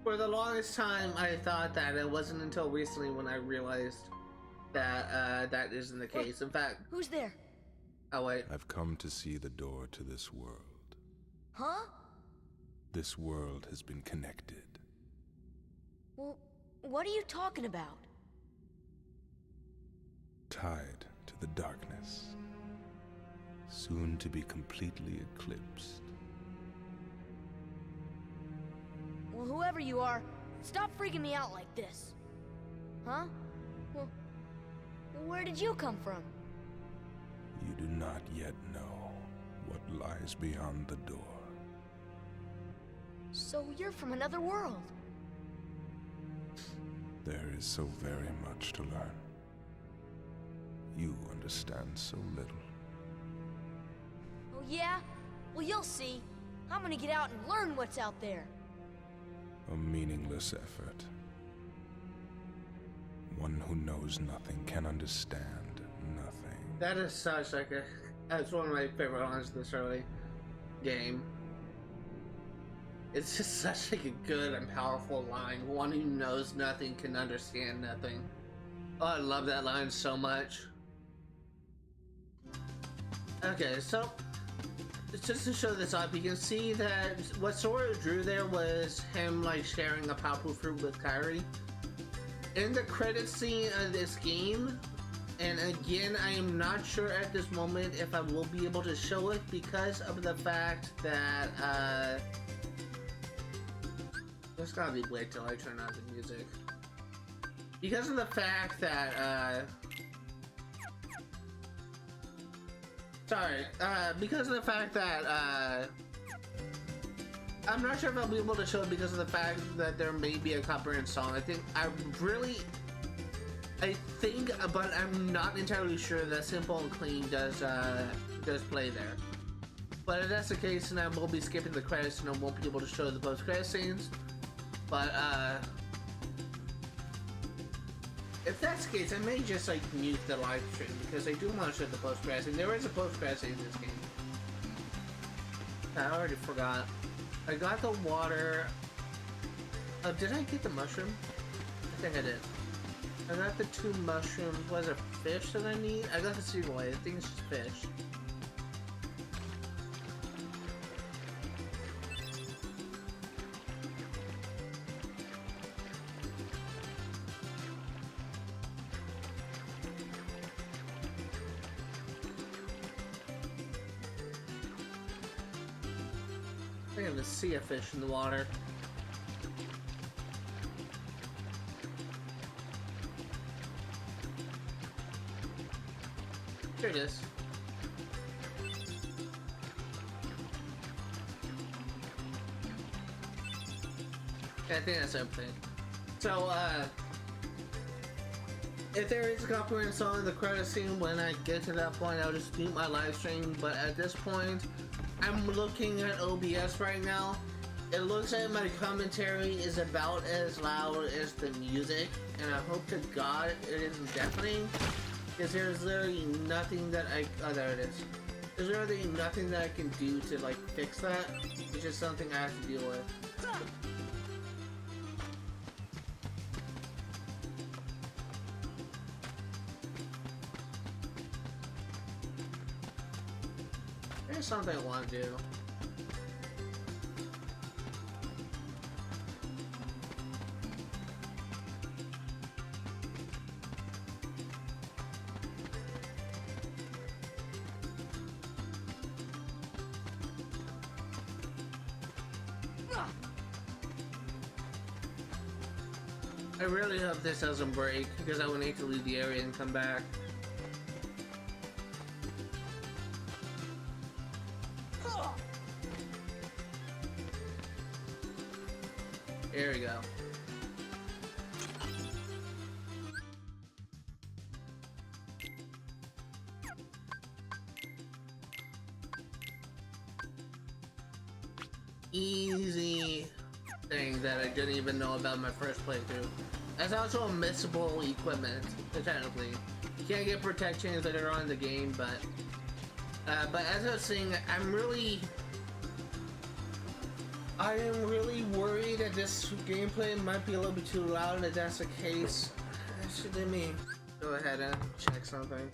S1: For the longest time, I thought that. It wasn't until recently when I realized that that isn't the case. In fact,
S2: Who's there?
S1: oh wait.
S8: I've come to see the door to this world.
S2: Huh?
S8: This world has been connected.
S2: Well, what are you talking about?
S8: Tied to the darkness. Soon to be completely eclipsed.
S2: Well, whoever you are, stop freaking me out like this. Huh? Well, where did you come from?
S8: You do not yet know what lies beyond the door.
S2: So you're from another world.
S8: There is so very much to learn. You understand so little.
S2: Oh yeah? Well, you'll see. I'm gonna get out and learn what's out there.
S8: A meaningless effort. One who knows nothing can understand nothing.
S1: That is such like a, that's one of my favorite lines of this early game. It's just such like a good and powerful line. One who knows nothing can understand nothing. Oh, I love that line so much. Okay, so just to show this up, you can see that what Sora drew there was him like sharing a powerful fruit with Kairi. In the credit scene of this game, and again, I am not sure at this moment if I will be able to show it because of the fact that it's gotta be wait till I turn on the music. Because of the fact that Sorry, because of the fact that, I'm not sure if I'll be able to show it because of the fact that there may be a copyright song. I think, but I'm not entirely sure that Simple and Clean does play there. But if that's the case, then I will be skipping the credits and I won't be able to show the post-credit scenes. But, if that's the case, I may just, like, mute the live stream because I do want to show the post-credit scene. There is a post-credit scene in this game. I already forgot. I got the water. Oh, did I get the mushroom? I think I did. I got the 2 mushrooms. Was it fish that I need? I got the seagull. I think it's just fish. I have to see a fish in the water. Here it is. Yeah, I think that's everything. So, if there is a copyright song in the credit scene, when I get to that point, I'll just mute my live stream. But at this point, I'm looking at OBS right now. It looks like my commentary is about as loud as the music, and I hope to God it isn't deafening, because there's literally nothing that oh, there it is. There's literally nothing that I can do to, like, fix that. It's just something I have to deal with. There's something I want to do. I really hope this doesn't break, because I will need to leave the area and come back. There we go. Easy thing that I didn't even know about my first playthrough. That's also a missable equipment, technically. You can't get protections later on in the game, but as I was saying, I am really worried that this gameplay might be a little bit too loud, and if that's the case, let me go ahead and check something.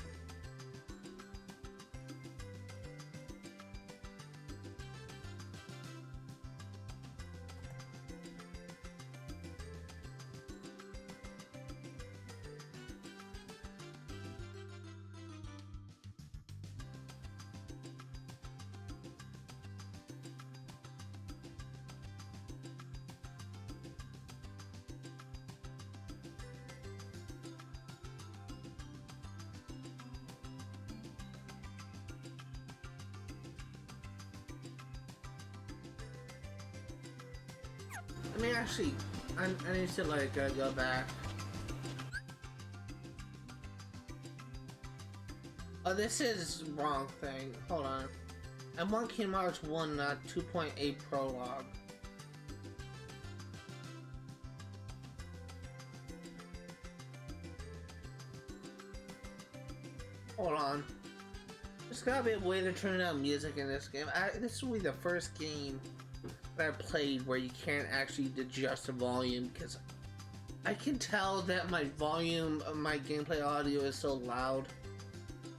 S1: I mean, actually, I need to, like, go back. Oh, this is wrong thing. Hold on. I want Kingdom Hearts 1, not 2.8 prologue. Hold on. There's gotta be a way to turn down music in this game. This will be the first game that I played where you can't actually adjust the volume, because I can tell that my volume of my gameplay audio is so loud.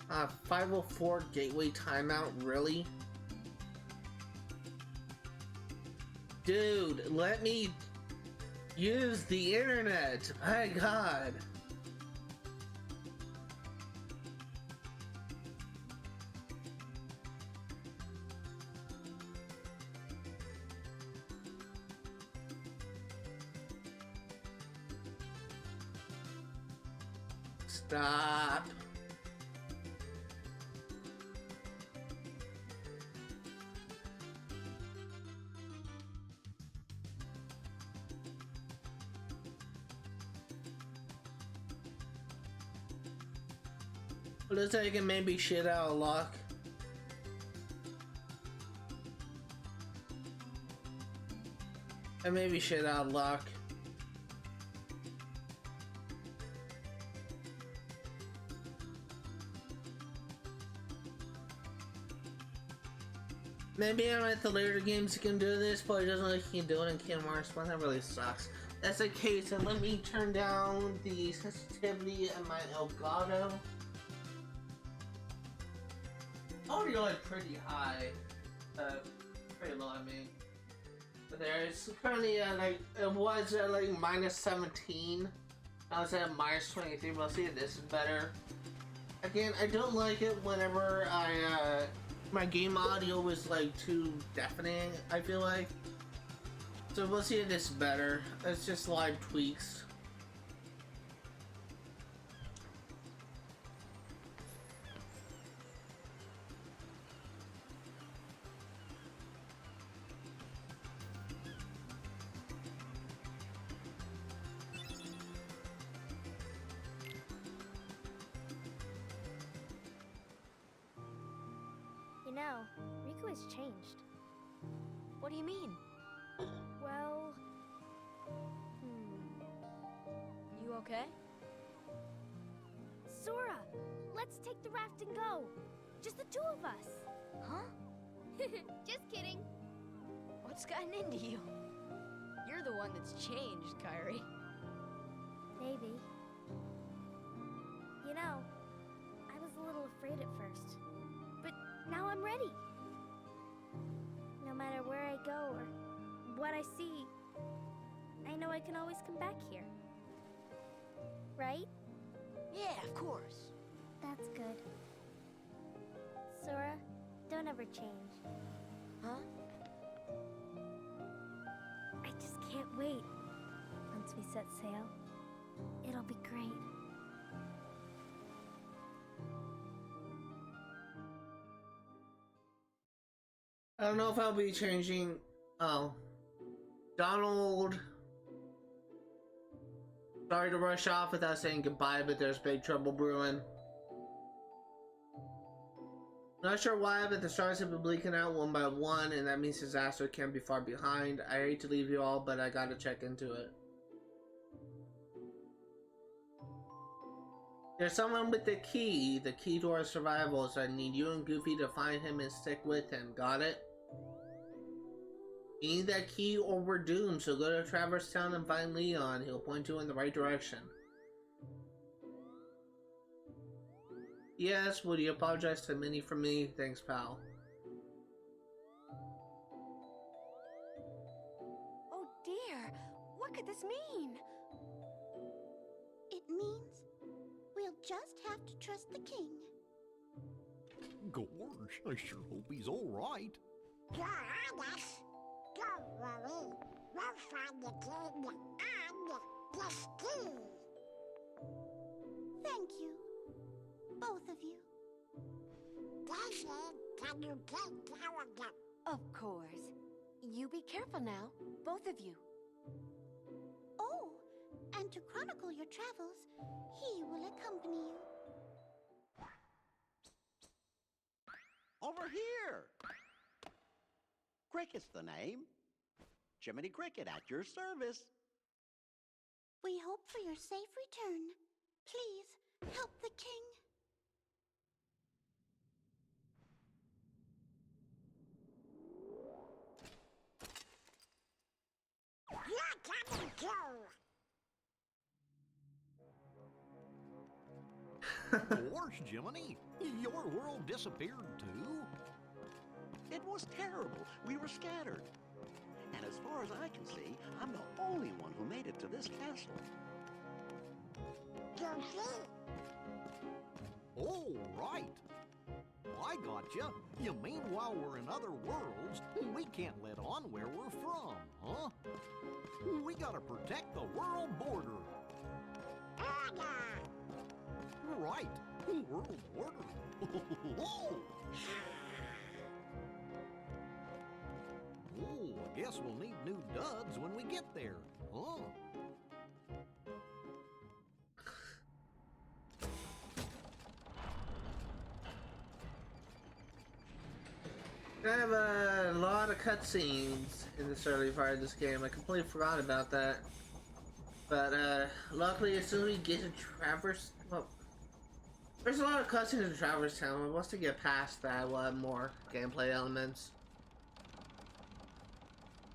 S1: 504 gateway timeout, really? Dude, let me use the internet, my god. Stop. Looks like it may be shit out of luck. It may be shit out of luck. Maybe at the later games he can do this, but it doesn't look like he can do it in Kingdom Hearts 1. That really sucks. That's the case, and let me turn down the sensitivity of my Elgato. Audio like pretty high, pretty low I mean. But it's currently at like, it was at like -17. I was at -23, but I'll see if this is better. Again, I don't like it whenever my game audio is like too deafening, I feel like. So we'll see if this is better. It's just live tweaks.
S3: You know, Riku has changed.
S2: What do you mean?
S3: Well,
S2: You okay?
S3: Sora, let's take the raft and go. Just the two of us.
S2: Huh?
S3: Just kidding.
S2: What's gotten into you? You're the one that's changed, Kairi.
S3: Maybe. You know, I was a little afraid at first, but now I'm ready. No matter where I go or what I see, I know I can always come back here. Right?
S2: Yeah, of course.
S3: That's good. Sora, don't ever change.
S2: Huh?
S3: I just can't wait. Once we set sail, it'll be great.
S1: I don't know if I'll be changing. Oh. Donald. Sorry to rush off without saying goodbye, but there's big trouble brewing. Not sure why, but the stars have been blinking out one by one, and that means disaster can't be far behind. I hate to leave you all, but I gotta check into it. There's someone with the key to our survival, so I need you and Goofy to find him and stick with him. Got it? You need that key or we're doomed, so go to Traverse Town and find Leon. He'll point you in the right direction. Yes, would you apologize to Minnie for me? Thanks, pal.
S5: Oh dear, what could this mean?
S6: It means we'll just have to trust the king.
S7: Gorge, I sure hope he's all right.
S6: You're on us. Don't worry. We'll find the king and this key. Thank you. Both of you. Daisy, can you take care of them?
S5: Of course. You be careful now, both of you.
S6: Oh, and to chronicle your travels, he will accompany you.
S9: Over here! Cricket's the name. Jiminy Cricket at your service.
S6: We hope for your safe return. Please, help the king. You're coming too.
S7: Gorge, Jiminy, your world disappeared too?
S9: It was terrible. We were scattered. And as far as I can see, I'm the only one who made it to this castle.
S6: Goofy?
S7: Oh, right. I gotcha. You mean while we're in other worlds, we can't let on where we're from, huh? We gotta protect the world border.
S6: Order!
S7: Right. World border. Oh, I guess we'll need new duds when we get there, huh?
S1: I have a lot of cutscenes in this early part of this game. I completely forgot about that. But luckily, as soon as we get to Traverse, well, there's a lot of cutscenes in Traverse Town. Once we get past that, we'll have more gameplay elements.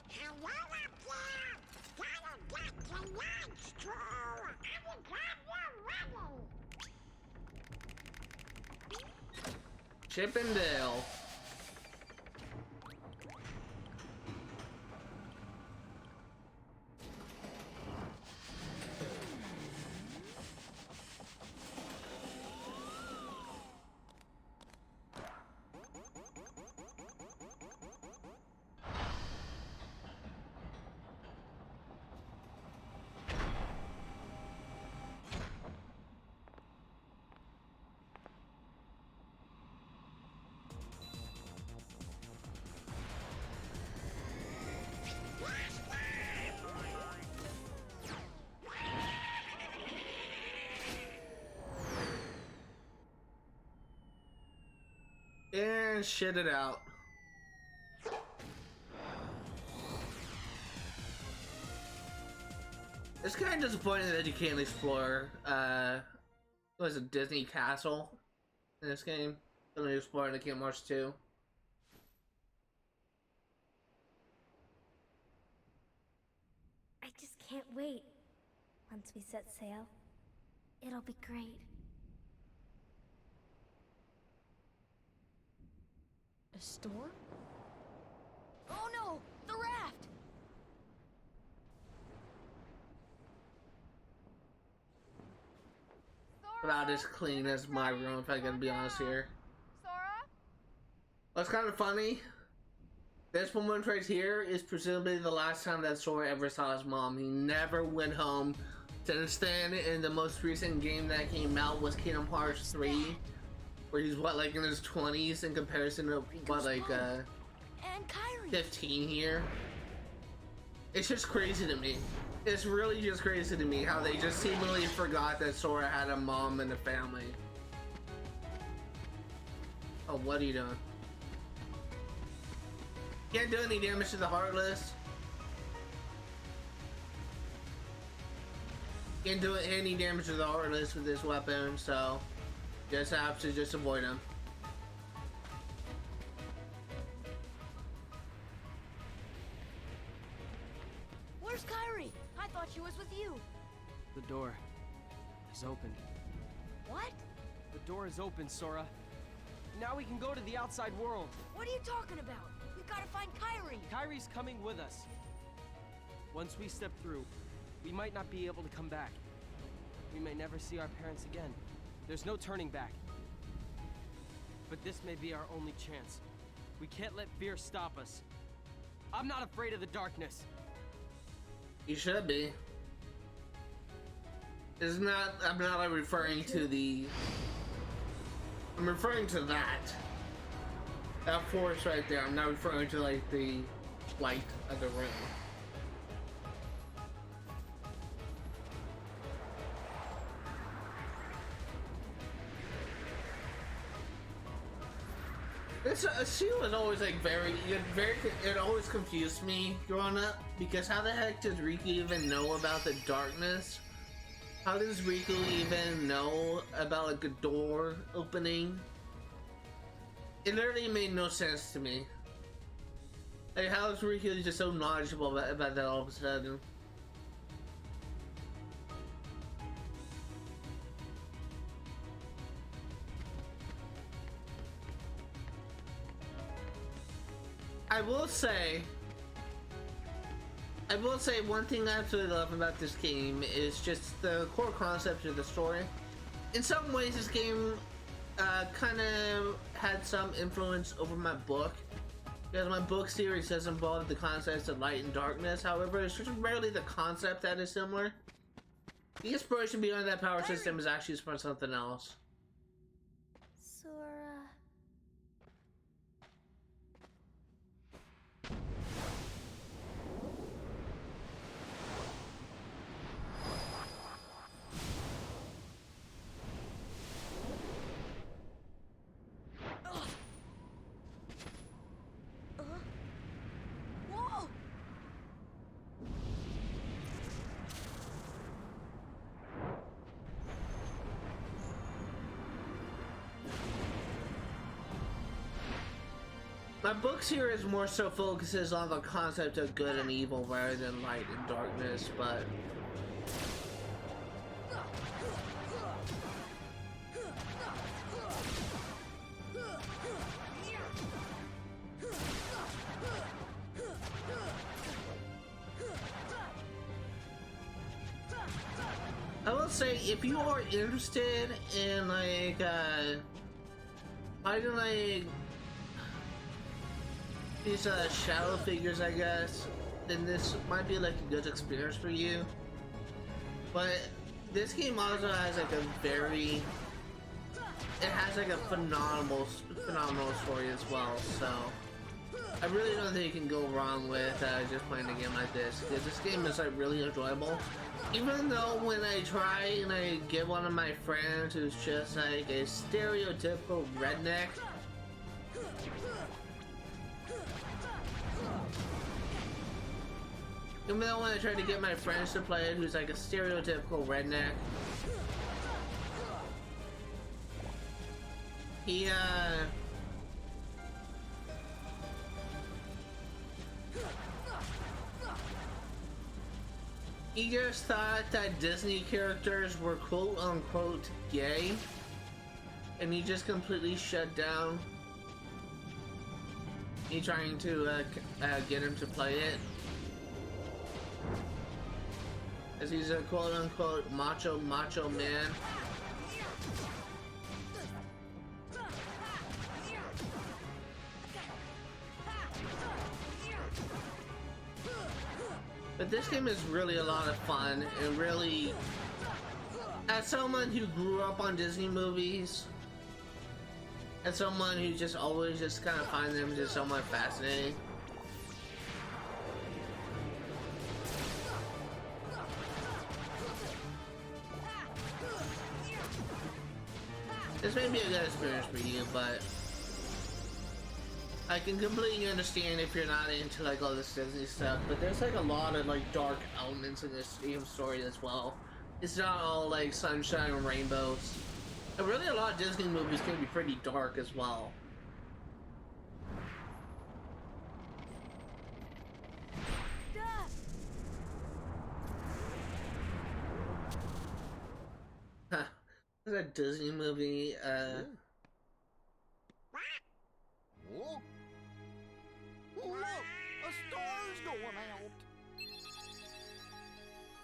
S6: Hello up there! Gotta get to lunch, too! I'm glad you're ready!
S1: Chippendale. And shit it out. It's kind of disappointing that you can't explore, what was it, Disney Castle in this game? Only exploring the Kingdom Hearts 2.
S3: I just can't wait. Once we set sail, it'll be great.
S2: A storm? Oh no! The raft!
S1: About as clean as my room, if I can be honest here.
S2: Sora?
S1: What's kind of funny, this moment right here is presumably the last time that Sora ever saw his mom. He never went home. Since then, in the most recent game that came out was Kingdom Hearts 3, where he's what, like in his 20s in comparison to what, like
S2: And Kyrie.
S1: 15 here. It's just crazy to me. It's really just crazy to me how they just seemingly forgot that Sora had a mom and a family. Oh, what are you doing? Can't do any damage to the Heartless. Can't do any damage to the Heartless with this weapon, so just have to just avoid him.
S2: Where's Kyrie? I thought she was with you.
S4: The door is open.
S2: What?
S4: The door is open, Sora. Now we can go to the outside world.
S2: What are you talking about? We gotta find Kyrie.
S4: Kyrie's coming with us. Once we step through, we might not be able to come back. We may never see our parents again. There's no turning back. But this may be our only chance. We can't let fear stop us. I'm not afraid of the darkness.
S1: You should be. It's not, I'm not like referring to the, I'm referring to that. That force right there. I'm not referring to like the light of the room. This she was always like it always confused me growing up, because how the heck does Riku even know about the darkness? How does Riku even know about like a door opening? It literally made no sense to me. Like, how is Riku just so knowledgeable about that all of a sudden? I will say one thing I absolutely love about this game is just the core concept of the story. In some ways, this game kind of had some influence over my book, because my book series does involve the concepts of light and darkness. However, it's just rarely the concept that is similar. The inspiration behind that power system is actually from something else.
S3: Sora.
S1: My book series more so focuses on the concept of good and evil rather than light and darkness, but I will say, if you are interested in like fighting like these shadow figures, I guess, then this might be like a good experience for you. But this game also has like a very, it has like a phenomenal story as well. So I really don't think you can go wrong with just playing a game like this, because this game is like really enjoyable. Even though when I try and I get one of my friends who's just like a stereotypical redneck, even though when I try to get my friends to play it who's like a stereotypical redneck, he just thought that Disney characters were quote unquote gay, and he just completely shut down me trying to get him to play it, as he's a quote unquote macho man. But this game is really a lot of fun, and really, as someone who grew up on Disney movies, as someone who just always just kind of finds them just somewhat fascinating, this may be a good experience for you, but I can completely understand if you're not into like all this Disney stuff. But there's like a lot of like dark elements in this game story as well. It's not all like sunshine and rainbows. And really a lot of Disney movies can be pretty dark as well. Huh. There's a Disney movie,
S7: Oh. Look, a star's going out.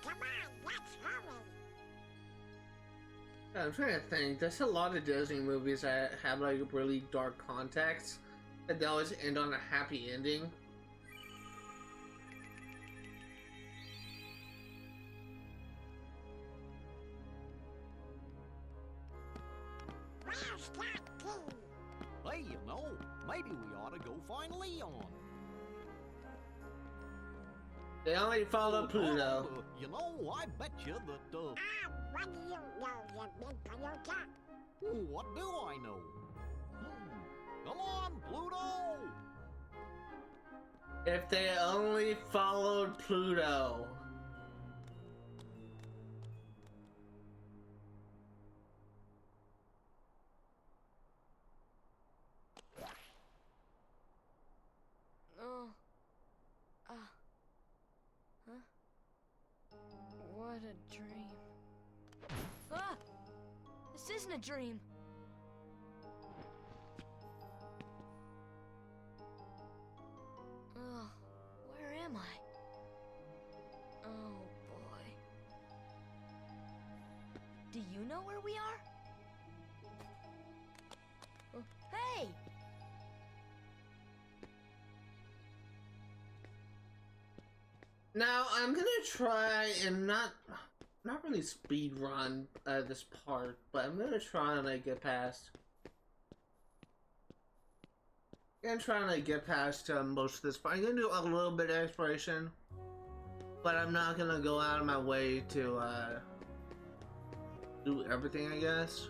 S6: Come on, let's hurry.
S1: I'm trying to think. There's a lot of Disney movies that have like really dark context, but they always end on a happy ending.
S6: Where's that key?
S7: Hey, you know, maybe we ought to go find Leon.
S1: They only follow Pluto.
S7: You know, I bet you that,
S6: What do you know, you big Toyota?
S7: What do I know? Come on, Pluto!
S1: If they only followed Pluto.
S2: What a dream. Ah! This isn't a dream. Oh, where am I? Oh boy. Do you know where we are? Oh, hey!
S1: Now I'm gonna try and not really speed run this part, but I'm gonna try and like get past. I'm trying to like, get past most of this part. I'm gonna do a little bit of exploration, but I'm not gonna go out of my way to do everything, I guess.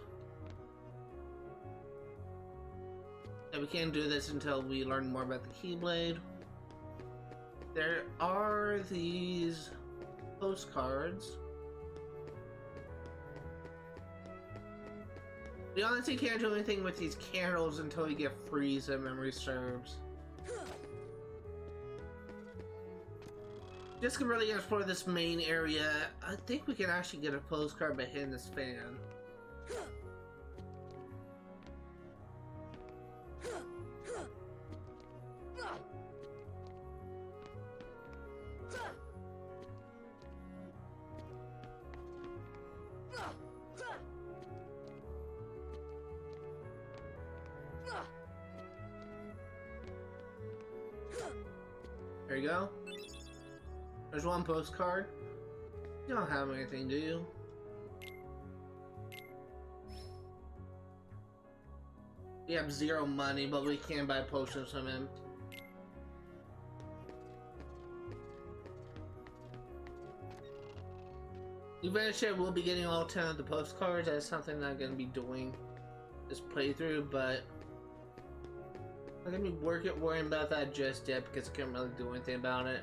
S1: And we can't do this until we learn more about the Keyblade. There are these postcards. We honestly can't do anything with these candles until we get freeze and memory serves. just to really explore this main area, I think we can actually get a postcard by hitting this fan. There you go. There's one postcard. You don't have anything, do you? We have 0 money, but we can buy potions from him. Eventually, we'll be getting all 10 of the postcards. That's something I'm going to be doing this playthrough, but I'm going to be worrying about that just yet because I can't really do anything about it.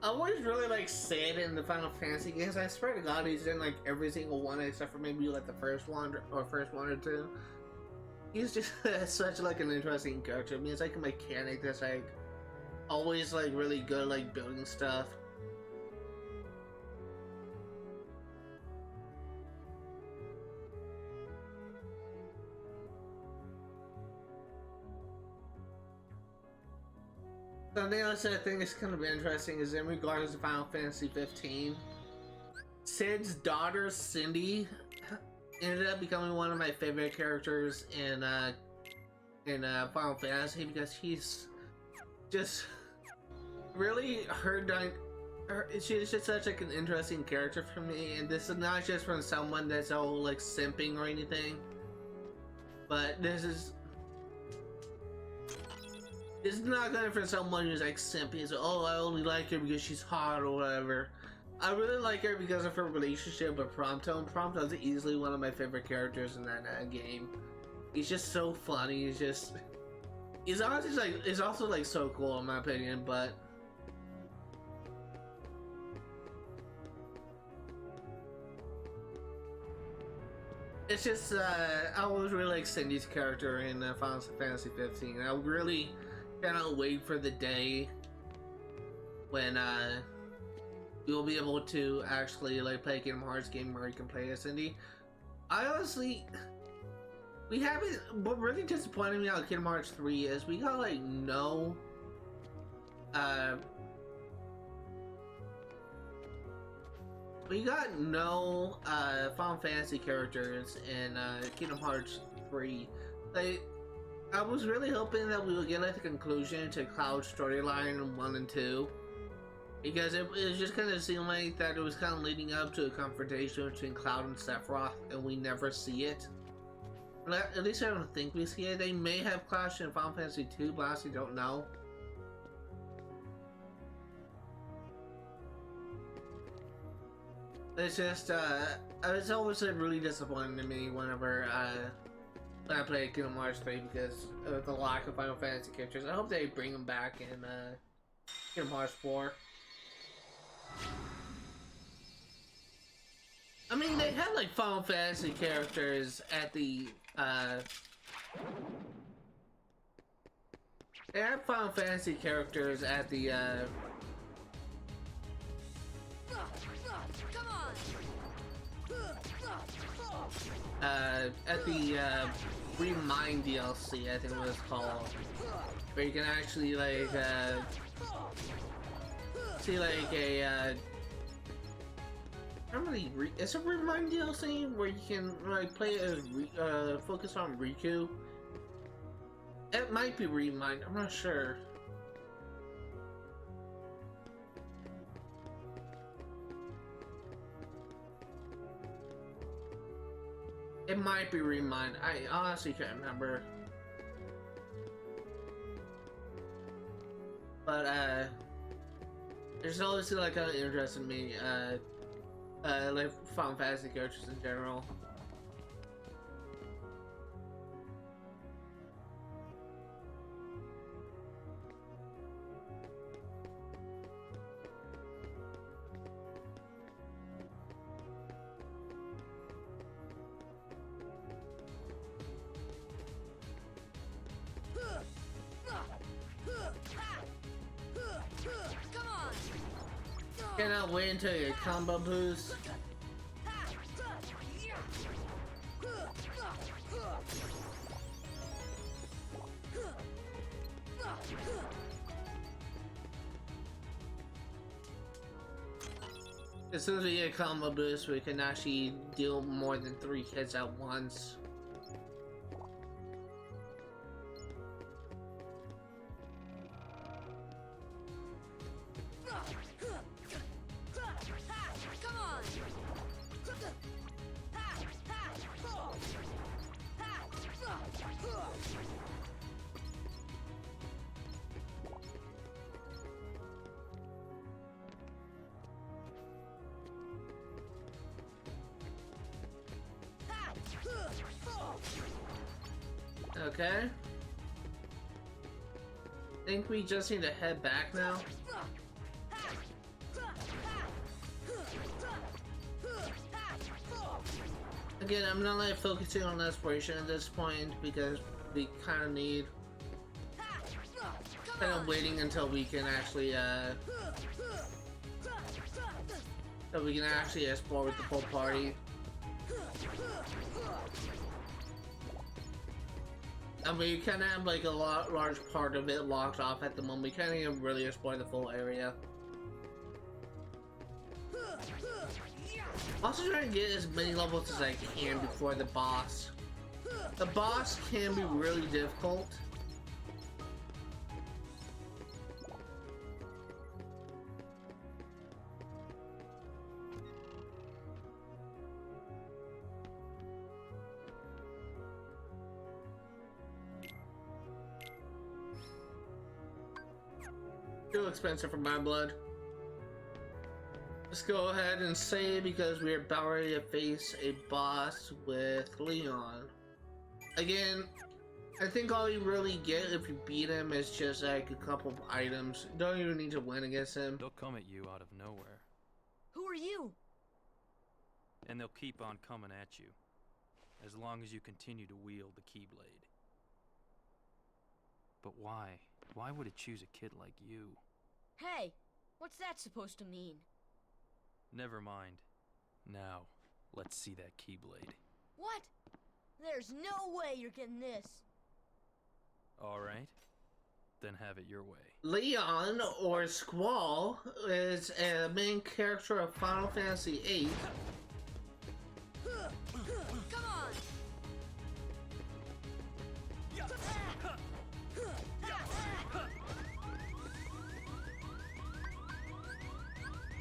S1: I always really like Sid in the Final Fantasy games. I swear to God, he's in like every single one except for maybe like the first one or two. He's just such like an interesting character. I mean, it's like a mechanic that's like always like really good at like building stuff. Something else that I think is kind of interesting is in regards to Final Fantasy 15. Sid's daughter, Cindy, ended up becoming one of my favorite characters in Final Fantasy because he's just really she's just such like an interesting character for me, and this is not just from someone that's all like simping or anything, but this is not good for someone who's like simping. So, oh, I only like her because she's hot or whatever. I really like her because of her relationship with Prompto. Prompto's easily one of my favorite characters in that game. He's just so funny. He's also like so cool in my opinion, but it's just I always really like Cindy's character in Final Fantasy 15. I really cannot wait for the day when you'll be able to actually like play a Kingdom Hearts game where you can play as Cindy. I honestly, what really disappointed me about Kingdom Hearts 3 is we got like no Final Fantasy characters in Kingdom Hearts 3. Like, I was really hoping that we would get like the conclusion to Cloud's storyline in 1 and 2. Because it just kind of seemed like that it was kind of leading up to a confrontation between Cloud and Sephiroth, and we never see it. At least I don't think we see it. They may have clashed in Final Fantasy 2, but I honestly don't know. It's just, it's always really disappointing to me whenever when I play Kingdom Hearts 3 because of the lack of Final Fantasy characters. I hope they bring them back in Kingdom Hearts 4. I mean, they had like Final Fantasy characters at the they had Final Fantasy characters at the Remind DLC, I think it was called, where you can actually like see like a it's a Remind DLC where you can like play as focus on Riku. It might be Remind, I'm not sure. It might be Remind. I honestly can't remember. But there's always like kind of interested in me like Final Fantasy characters in general. Cannot wait until your combo boost. As soon as we get a combo boost, we can actually deal more than 3 hits at once. Okay. I think we just need to head back now. Again, I'm not like focusing on exploration at this point because we kind of need waiting until we can actually so we can actually explore with the full party. I mean, we kind of have like a large part of it locked off at the moment. We can't even really explore the full area. Also trying to get as many levels as I can before the boss. The boss can be really difficult. Too expensive for my blood. Let's go ahead and save because we're about ready to face a boss with Leon. Again, I think all you really get if you beat him is just like a couple of items. You don't even need to win against him.
S10: They'll come at you out of nowhere.
S2: Who are you?
S10: And they'll keep on coming at you. As long as you continue to wield the keyblade. But why? Why would it choose a kid like you?
S2: Hey, what's that supposed to mean?
S10: Never mind. Now, let's see that keyblade.
S2: What? There's no way you're getting this.
S10: Alright. Then have it your way.
S1: Leon, or Squall, is a main character of Final Fantasy VIII.
S2: Come on!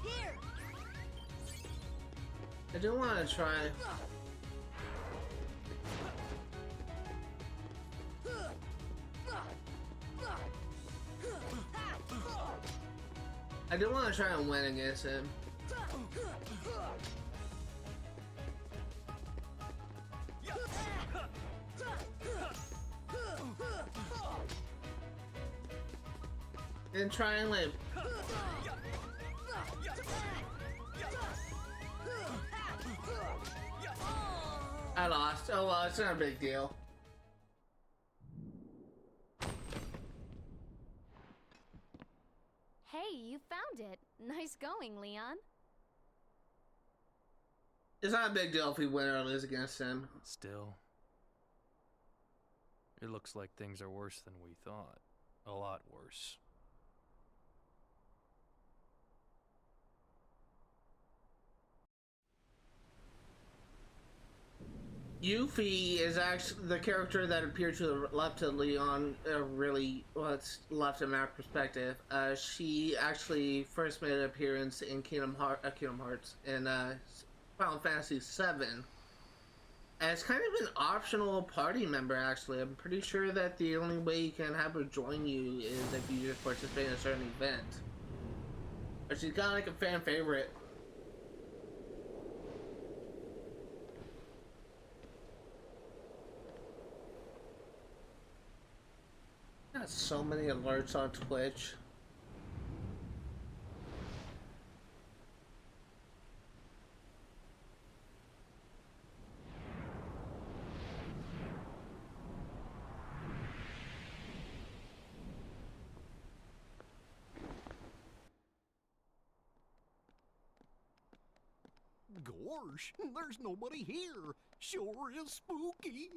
S2: Here!
S1: I do want to try. I do want to try and win against him. And try and like. I lost. Oh well, it's not a big deal.
S3: Hey, you found it. Nice going, Leon.
S1: It's not a big deal if we win or lose against him.
S10: Still, it looks like things are worse than we thought. A lot worse.
S1: Yuffie is actually the character that appeared to the left of Leon. Really, what's left in our perspective. She actually first made an appearance in Kingdom Hearts in Final Fantasy VII. As kind of an optional party member, actually. I'm pretty sure that the only way you can have her join you is if you just participate in a certain event. But she's kind of like a fan favorite. Got so many alerts on Twitch.
S7: Gosh, there's nobody here. Sure is spooky.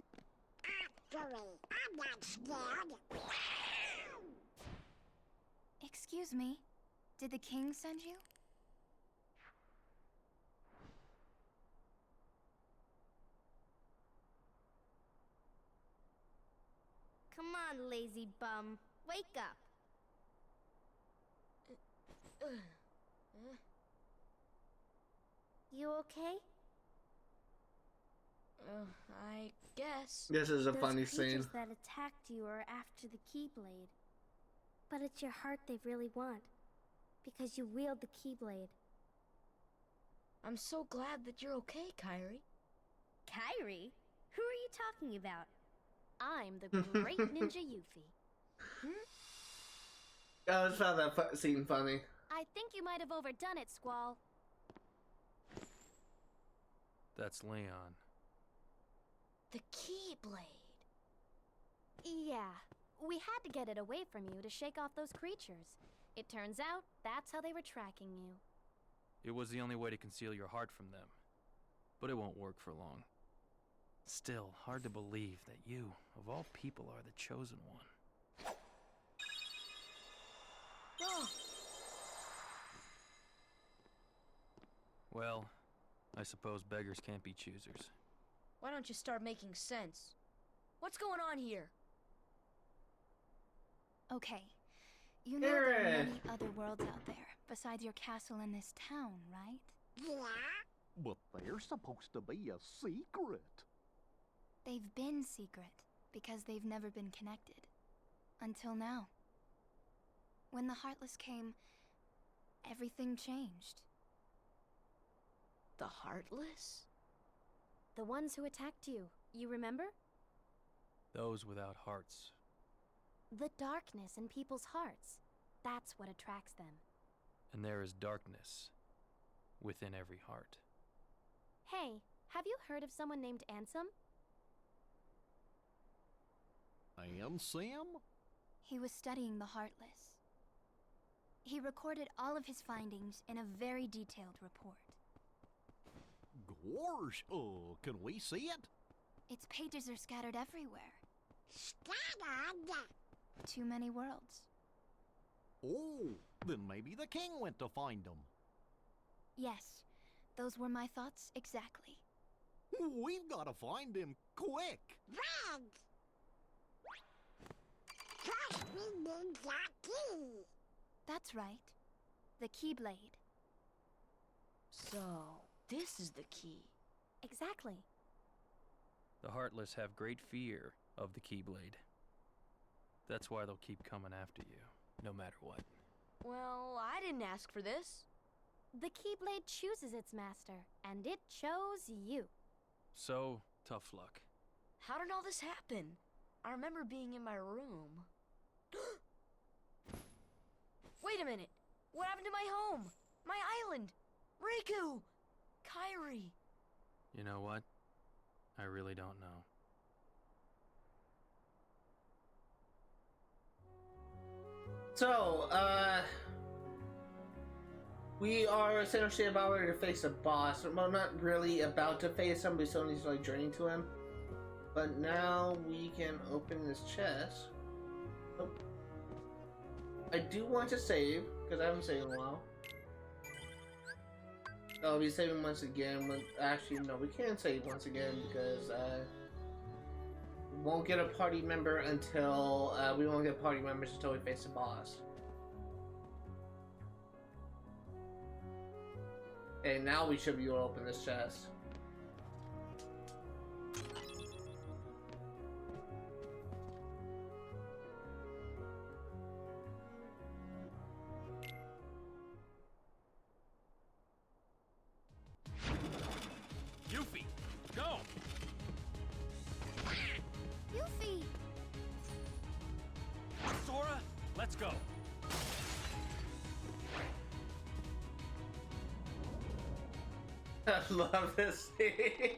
S6: Actually, I'm not scared.
S11: Excuse me, did the king send you?
S3: Come on, lazy bum. Wake up. You okay?
S2: I guess.
S1: This is a
S3: Those
S1: funny
S3: creatures
S1: scene.
S3: that attacked you are after the Keyblade. But it's your heart they really want. Because you wield the Keyblade.
S2: I'm so glad that you're okay, Kyrie.
S3: Kyrie? Who are you talking about? I'm the great ninja Yuffie.
S1: I always found that scene funny.
S3: I think you might have overdone it, Squall.
S10: That's Leon.
S2: The Keyblade.
S3: Yeah, we had to get it away from you to shake off those creatures. It turns out that's how they were tracking you.
S10: It was the only way to conceal your heart from them. But it won't work for long. Still, hard to believe that you, of all people, are the chosen one.
S2: Oh.
S10: Well, I suppose beggars can't be choosers.
S2: Why don't you start making sense? What's going on here?
S11: Okay, you know there are
S1: Aaron.
S11: many other worlds out there besides your castle and this town, right?
S6: Yeah?
S7: But they're supposed to be a secret.
S11: They've been secret because they've never been connected. Until now. When the Heartless came, everything changed.
S2: The Heartless?
S3: The ones who attacked you, you remember?
S10: Those without hearts.
S3: The darkness in people's hearts. That's what attracts them.
S10: And there is darkness within every heart.
S3: Hey, have you heard of someone named Ansem?
S7: And Sam?
S11: He was studying the Heartless. He recorded all of his findings in a very detailed report.
S7: Gosh, can we see it?
S11: Its pages are scattered everywhere.
S6: Scattered?
S11: Too many worlds.
S7: Oh, then maybe the king went to find them.
S11: Yes, those were my thoughts exactly.
S7: We've got to find him quick.
S6: Red! First we need that key.
S11: That's right. The Keyblade.
S2: So, this is the key.
S3: Exactly.
S10: The Heartless have great fear of the Keyblade. That's why they'll keep coming after you, no matter what.
S2: Well, I didn't ask for this.
S3: The Keyblade chooses its master, and it chose you.
S10: So, tough luck.
S2: How did all this happen? I remember being in my room. Wait a minute! What happened to my home? My island? Riku! Kyrie!
S10: You know what? I really don't know.
S1: So, we are essentially about ready to face a boss. Well, not really about to face him, we still need to like journey to him. But now we can open this chest. Oh. I do want to save, because I haven't saved in a while. I'll be saving once again. When, actually, no, we can't save once again because we won't get a party member until we won't get party members until we face the boss. Okay, now we should be able to open this chest.
S10: Yuffie, go!
S11: Yuffie!
S10: Sora, let's go!
S1: I love this scene.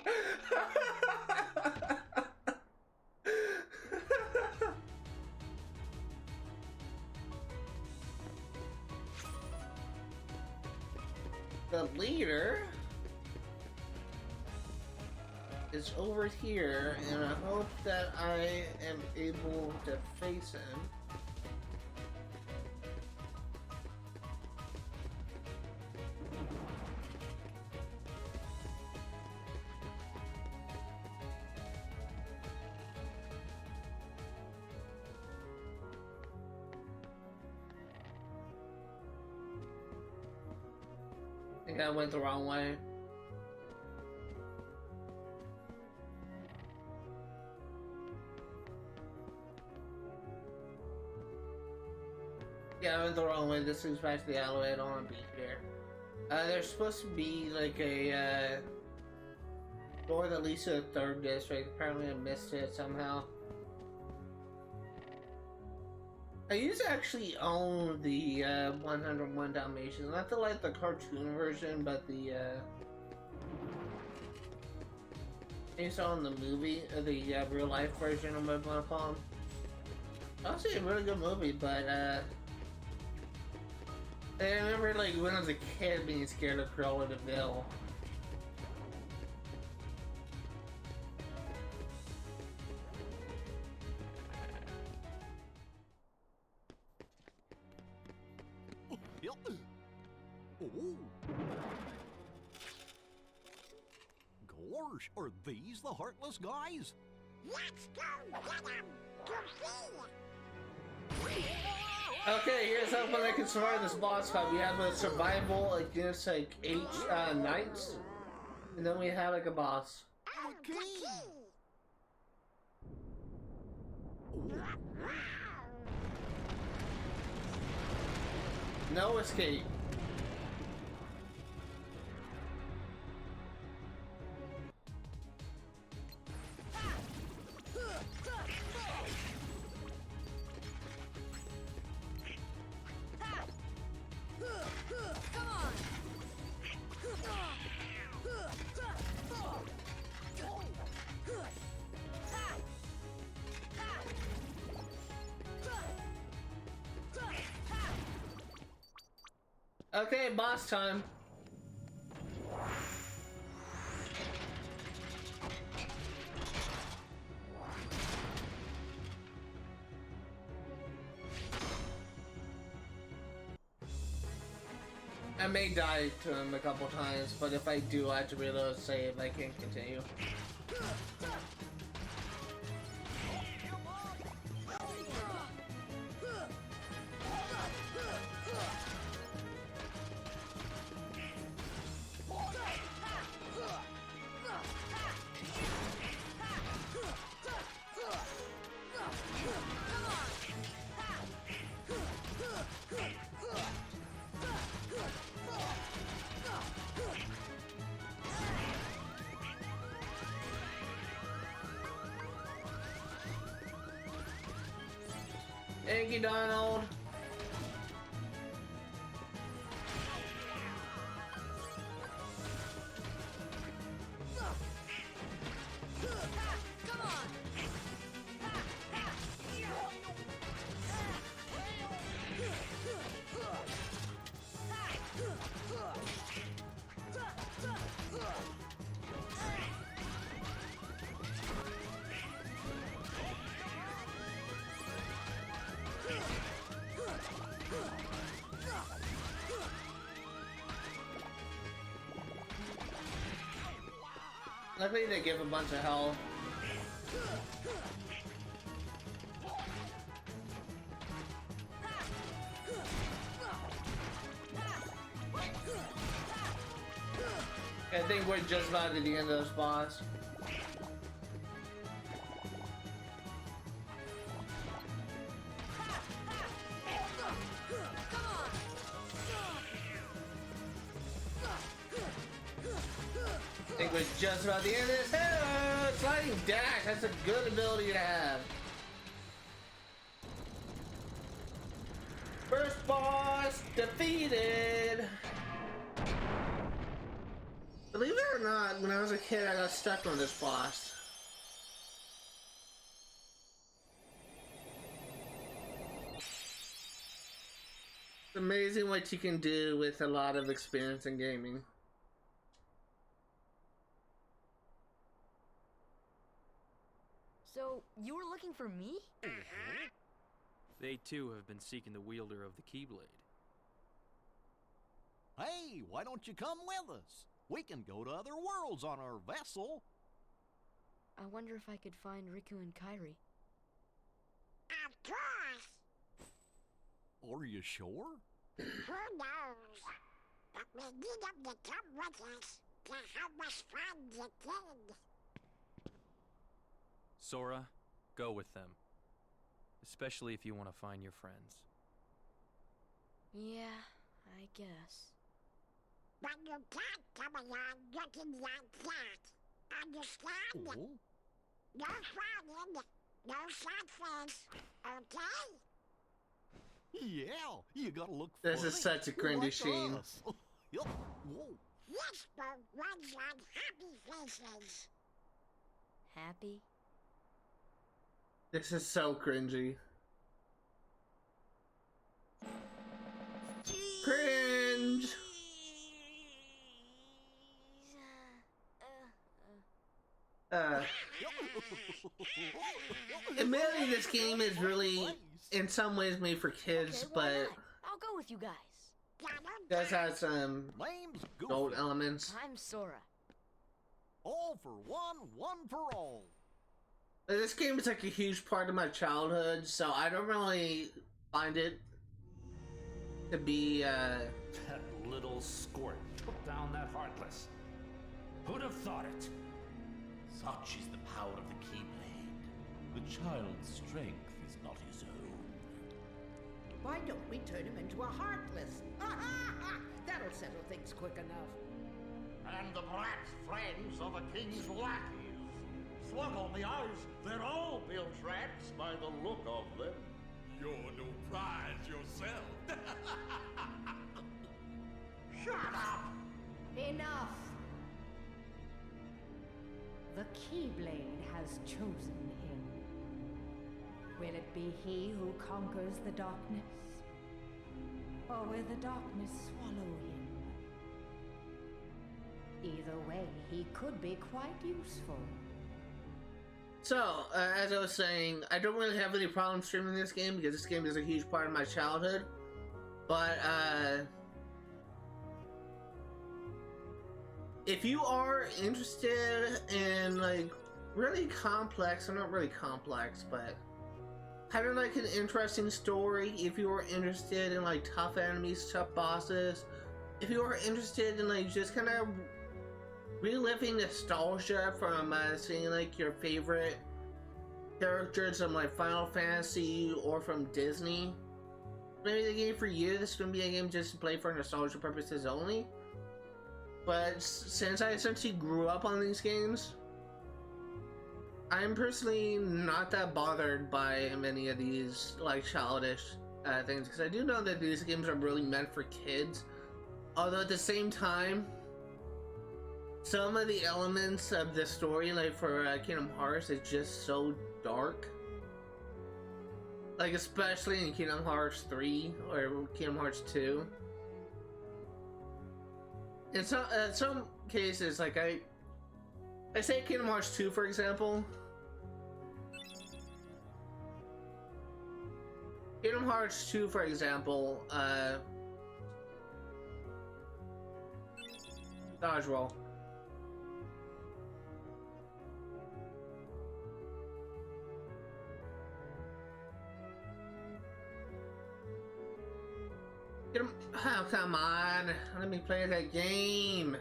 S1: The leader? is over here, and I hope that I am able to face him. I think I went the wrong way. Yeah, I went the wrong way. This is back to the alleyway. I don't want to be here. There's supposed to be like a door that leads to the third district. Apparently I missed it somehow. I used to actually own the 101 Dalmatians. Not the like the cartoon version, but the I used to own the movie, the real life version of my phone. Honestly, a really good movie, but I remember like when I was a kid being scared of Cruella de Vil.
S7: Gosh, are these the Heartless guys?
S6: Let's go get them to see.
S1: Okay, here's hoping I can survive this boss fight. We have a survival against like 8 knights, and then we have like a boss.
S7: Okay.
S1: No escape. Okay, boss time. I may die to him a couple times, but if I do, I have to reload save. I can't continue. Thank you, Donald. Luckily they give a bunch of health. I think we're just about at the end of this boss. I think we're just about the end of this. Hey, sliding dash, that's a good ability to have. First boss defeated. Believe it or not, when I was a kid, I got stuck on this boss. It's amazing what you can do with a lot of experience in gaming.
S2: So, you were looking for me?
S10: They too have been seeking the wielder of the keyblade.
S7: Hey, why don't you come with us? We can go to other worlds on our vessel.
S2: I wonder if I could find Riku and Kairi.
S6: Of course.
S7: Are you sure?
S6: Who knows? But we need them to come with us to help us find the kid.
S10: Sora, go with them. Especially if you want to find your friends.
S2: Yeah, I guess.
S6: But you can't come along looking like that. Understand?
S7: Oh?
S6: No frowning, no sad face, okay?
S7: Yeah, you gotta look
S1: This
S7: funny.
S1: is such a cringy
S7: like
S1: scene.
S7: us. Yup. Whoa.
S6: Whisper runs on happy faces.
S2: Happy?
S1: This is so cringy. Cringe! Admittedly, this game is really, in some ways, made for kids,
S2: Okay, why
S1: but
S2: not? I'll go with you guys.
S1: it does have some
S7: Name's
S1: gold
S7: Goofy.
S1: elements.
S2: I'm Sora.
S7: All for one for all.
S1: This game is like a huge part of my childhood, so I don't really find it to be,
S12: That little squirt took down that Heartless. Who'd have thought it?
S13: Such is the power of the keyblade. The child's strength is not his own.
S14: Why don't we turn him into a Heartless? That'll settle things quick enough.
S15: And the brat's friends are the king's lackeys. Slug on the eyes, they're all bilge rats by the look of them.
S13: You're no prize yourself.
S15: Shut up!
S16: Enough! The Keyblade has chosen him. Will it be he who conquers the darkness? Or will the darkness swallow him? Either way, he could be quite useful.
S1: So, as I was saying, I don't really have any problem streaming this game because this game is a huge part of my childhood. But, if you are interested in, like, really complex, or not really complex, but having, like, an interesting story, if you are interested in, like, tough enemies, tough bosses, if you are interested in, like, just kind of reliving nostalgia from seeing like your favorite characters from like Final Fantasy or from Disney, maybe the game for you. This is gonna be a game just to play for nostalgia purposes only. But since I essentially grew up on these games, I'm personally not that bothered by many of these like childish things, because I do know that these games are really meant for kids. Although at the same time, some of the elements of the story, like for Kingdom Hearts, is just so dark. Like especially in Kingdom Hearts 3 or Kingdom Hearts 2. In some cases, like I say Kingdom Hearts 2 for example. Kingdom Hearts 2 for example, dodge roll. Oh, come on. Let me play that game.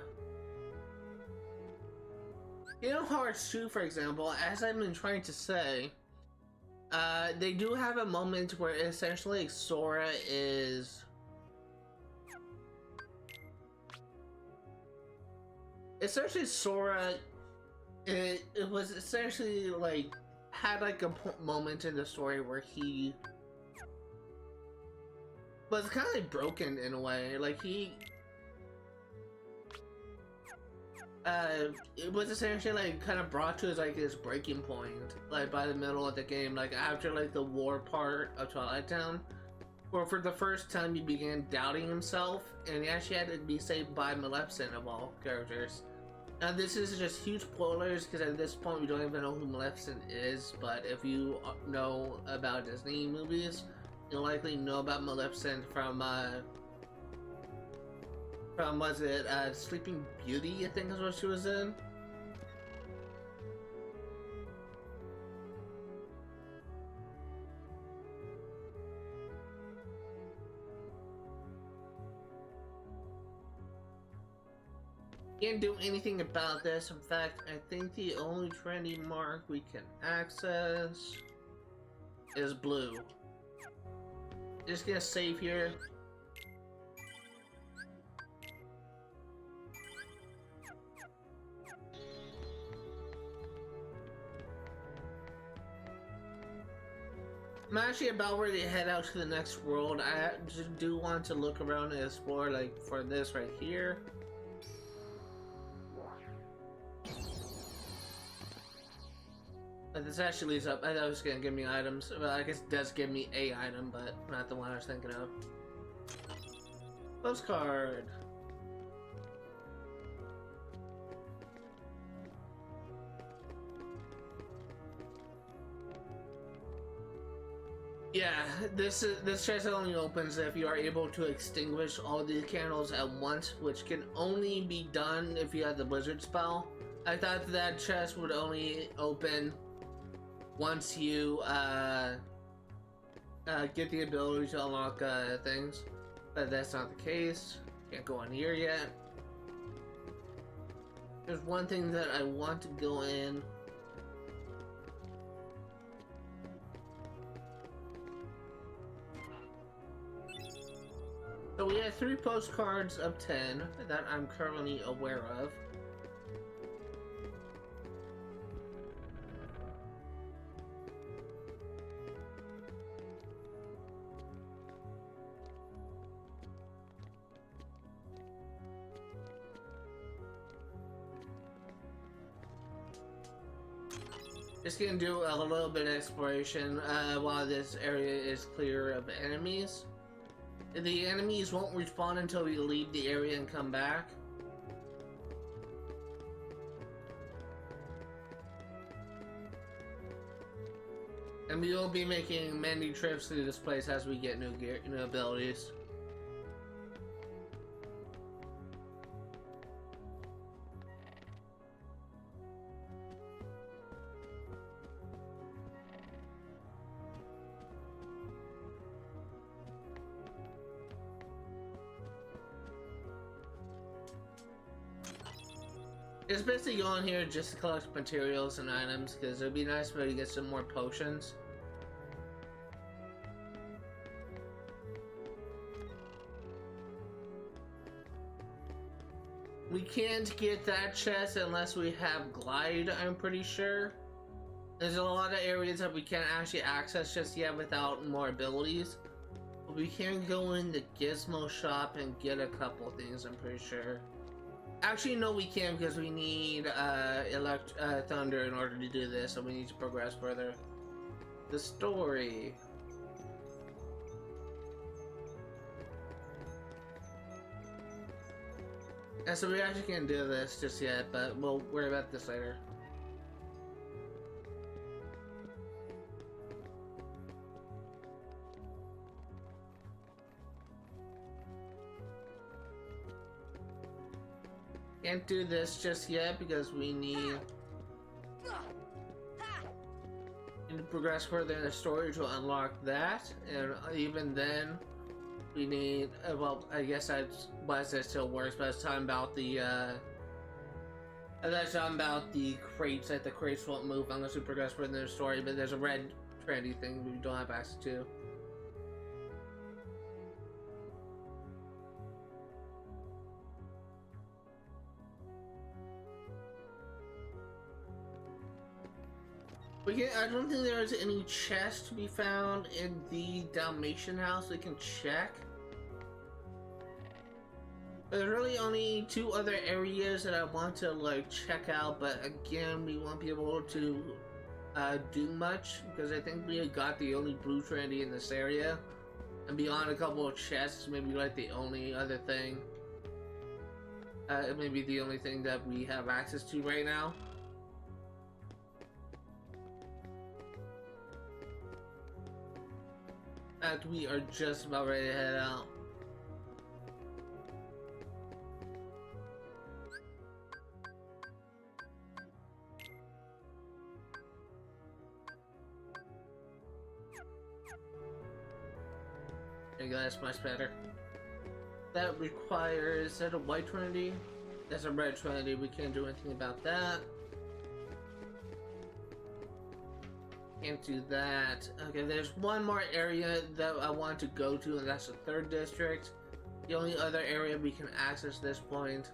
S1: Kingdom Hearts 2, for example, as I've been trying to say, they do have a moment where essentially Sora is... Essentially Sora, it was essentially like, had like a moment in the story where he was kind of like broken in a way. Like he it was essentially like kind of brought to his like his breaking point, like by the middle of the game, like after like the war part of Twilight Town, where for the first time he began doubting himself, and he actually had to be saved by Maleficent of all characters. Now this is just huge spoilers because at this point we don't even know who Maleficent is, but if you know about Disney movies, you'll likely know about Maleficent from was it Sleeping Beauty, I think is what she was in. Can't do anything about this. In fact, I think the only Trinity mark we can access is blue. Just gonna save here. I'm actually about ready to head out to the next world. I just do want to look around and explore, like for this right here. But this actually leads up. I thought it was gonna give me items. Well, I guess it does give me a item, but not the one I was thinking of. Postcard. Yeah, this chest only opens if you are able to extinguish all the candles at once, which can only be done if you have the blizzard spell. I thought that chest would only open once you get the ability to unlock things, but that's not the case. Can't go in here yet. There's one thing that I want to go in. So we have 3 postcards of 10 that I'm currently aware of. Just gonna do a little bit of exploration while this area is clear of enemies. The enemies won't respawn until we leave the area and come back. And we will be making many trips through this place as we get new gear, new abilities. It's basically going here just to collect materials and items, because it would be nice if we get some more potions. We can't get that chest unless we have Glide, I'm pretty sure. There's a lot of areas that we can't actually access just yet without more abilities. But we can go in the Gizmo shop and get a couple things, I'm pretty sure. Actually, no, we can't because we need Thunder in order to do this, so we need to progress further. The story. And so we actually can't do this just yet, but we'll worry about this later. Can't do this just yet because we need to progress further in the story to unlock that, and even then we need well, I guess that's why that still works, but I was talking about the crates, that the crates won't move unless we progress further in the story, but there's a red trendy thing we don't have access to. I don't think there is any chest to be found in the Dalmatian house we can check. There's really only 2 other areas that I want to like check out, but again, we won't be able to do much because I think we got the only blue Trinity in this area, and beyond a couple of chests, maybe like the only other thing It may be the only thing that we have access to right now. And we are just about ready to head out. There you go, that's much better. That requires, is that a white trinity? That's a red trinity, we can't do anything about that. Can't do that. Okay, there's one more area that I want to go to, and that's the 3rd district. The only other area we can access at this point.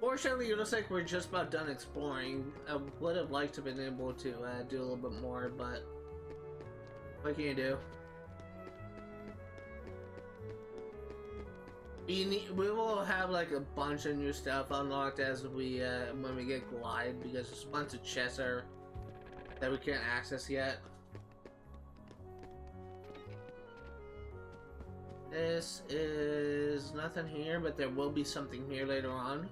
S1: Fortunately, it looks like we're just about done exploring. I would have liked to have been able to do a little bit more, but what can you do? We will have like a bunch of new stuff unlocked as we when we get Glide, because there's a bunch of chests that we can't access yet. This is nothing here, but there will be something here later on.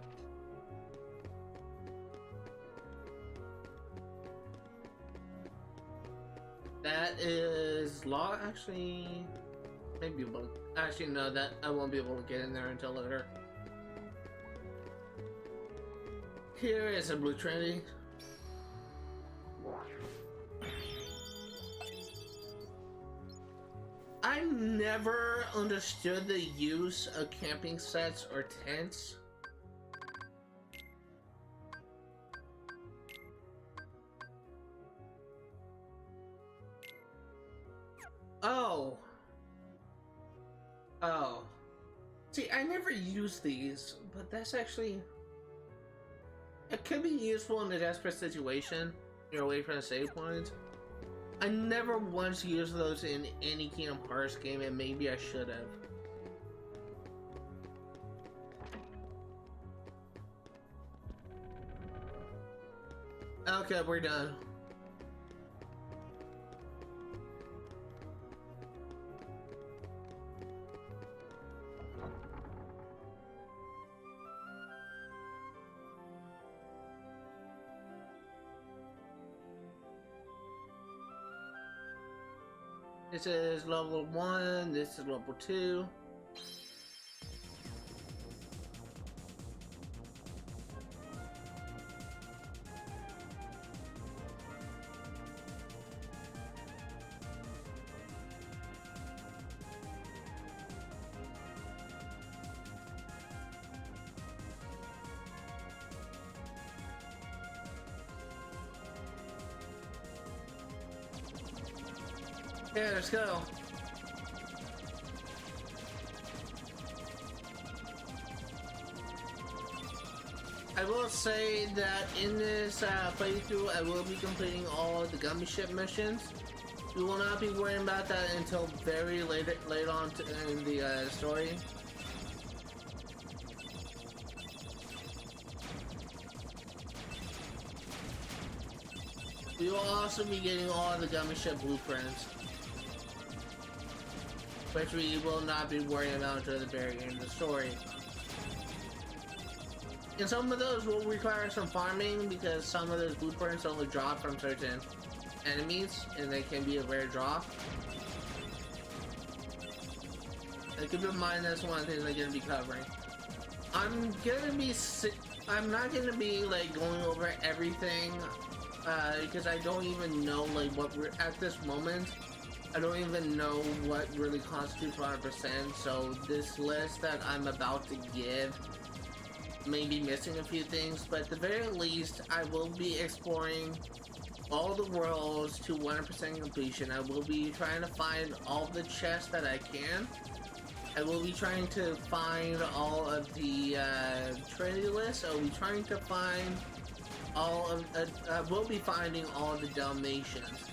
S1: That is law. Actually, maybe we'll. Actually, no. That I won't be able to get in there until later. Here is a blue trinity. I never understood the use of camping sets or tents. Oh. Oh. See, I never use these, but that's actually... It could be useful in a desperate situation. You're away from a save point. I never once used those in any Kingdom Hearts game, and maybe I should have. Okay, we're done. This is level 1, this is level 2. Yeah, let's go. I will say that in this playthrough, I will be completing all of the gummi ship missions. We will not be worrying about that until very late on in the story. We will also be getting all of the gummi ship blueprints, which we will not be worrying about until the very end of the story. And some of those will require some farming, because some of those blueprints only drop from certain enemies, and they can be a rare drop. And keep in mind, that's one of the things I'm going to be covering. I'm not going to be like going over everything, because I don't even know like what we're at this moment. I don't even know what really constitutes 100%, so this list that I'm about to give may be missing a few things, but at the very least, I will be exploring all the worlds to 100% completion. I will be trying to find all the chests that I can. I will be trying to find all of the Trinity lists. I will be trying to find all of, I will be finding all of the Dalmations.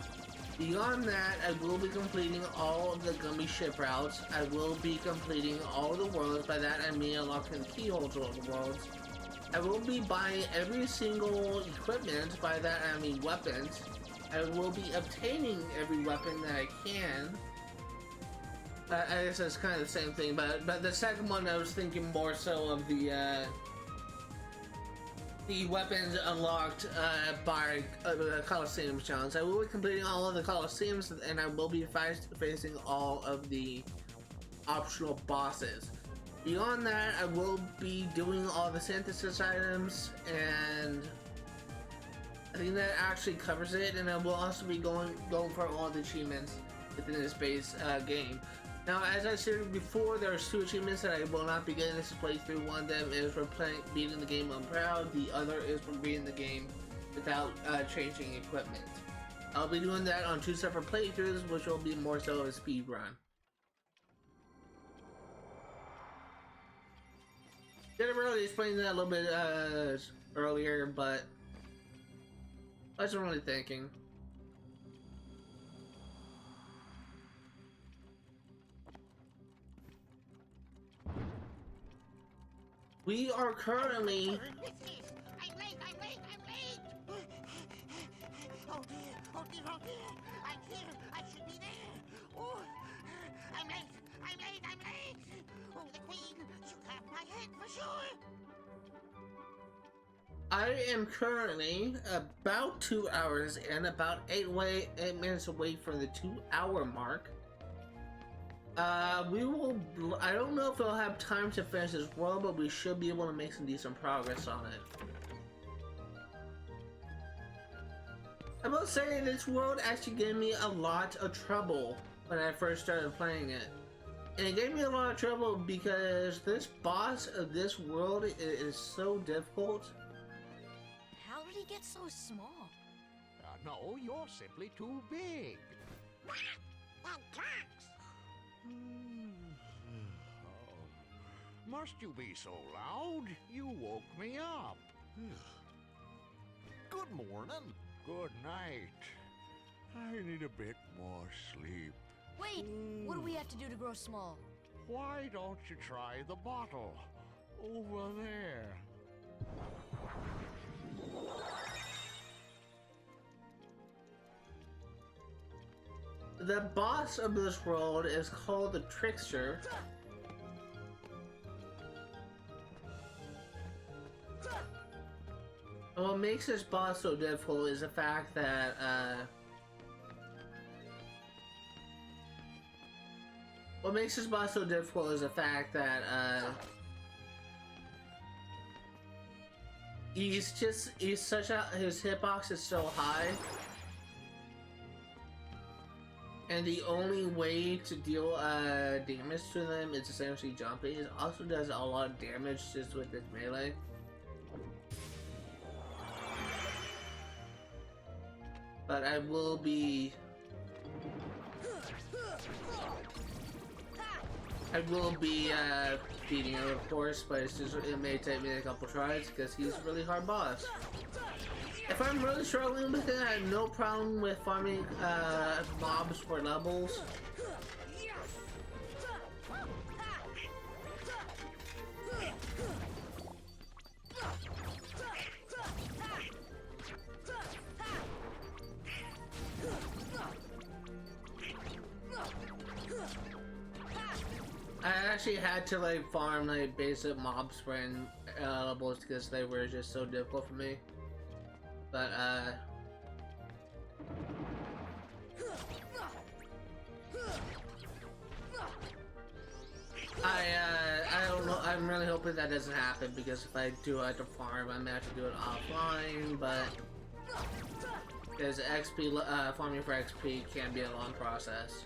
S1: Beyond that, I will be completing all of the gummi ship routes. I will be completing all of the worlds. By that I mean unlocking the keyholes of the worlds. I will be buying every single equipment. By that I mean weapons. I will be obtaining every weapon that I can. I guess it's kind of the same thing, but the second one I was thinking more so of the weapons unlocked by the Coliseum challenge. I will be completing all of the Coliseums, and I will be facing all of the optional bosses. Beyond that, I will be doing all the synthesis items, and I think that actually covers it. And I will also be going for all the achievements within this base game. Now, as I said before, there's 2 achievements that I will not be getting this playthrough. One of them is for beating the game on proud. The other is for beating the game without changing equipment. I'll be doing that on 2 separate playthroughs, which will be more so a speed run. Did already explain that a little bit earlier, but I wasn't really thinking. We are currently...
S6: I'm late! Oh dear, oh dear, oh dear! I'm here, I should be there! Oh, I'm late! Oh, the Queen should have my head for sure!
S1: I am currently about 2 hours and about 8 minutes away from the 2-hour mark. I don't know if we'll have time to finish this world, but we should be able to make some decent progress on it. I will say this world actually gave me a lot of trouble when I first started playing it. And it gave me a lot of trouble because this boss of this world is so difficult.
S2: How did he get so small?
S9: No, you're simply too big.
S6: That talks!
S9: Must you be so loud? You woke me up.
S7: Good morning.
S9: Good night. I need a bit more sleep.
S2: Wait, what do we have to do to grow small?
S9: Why don't you try the bottle over there?
S1: The boss of this world is called the Trickster. And what makes this boss so difficult is the fact that his hitbox is so high. And the only way to deal damage to them is essentially jumping. It also does a lot of damage just with this melee. But I will be beating him, of course, but it may take me a couple tries because he's a really hard boss. If I'm really struggling with it, I have no problem with farming mobs for levels. I actually had to like farm like basic mob sprint levels because they were just so difficult for me. But I don't know. I'm really hoping that doesn't happen because if I do have to farm, I'm gonna have to do it offline. But because XP farming for XP can be a long process.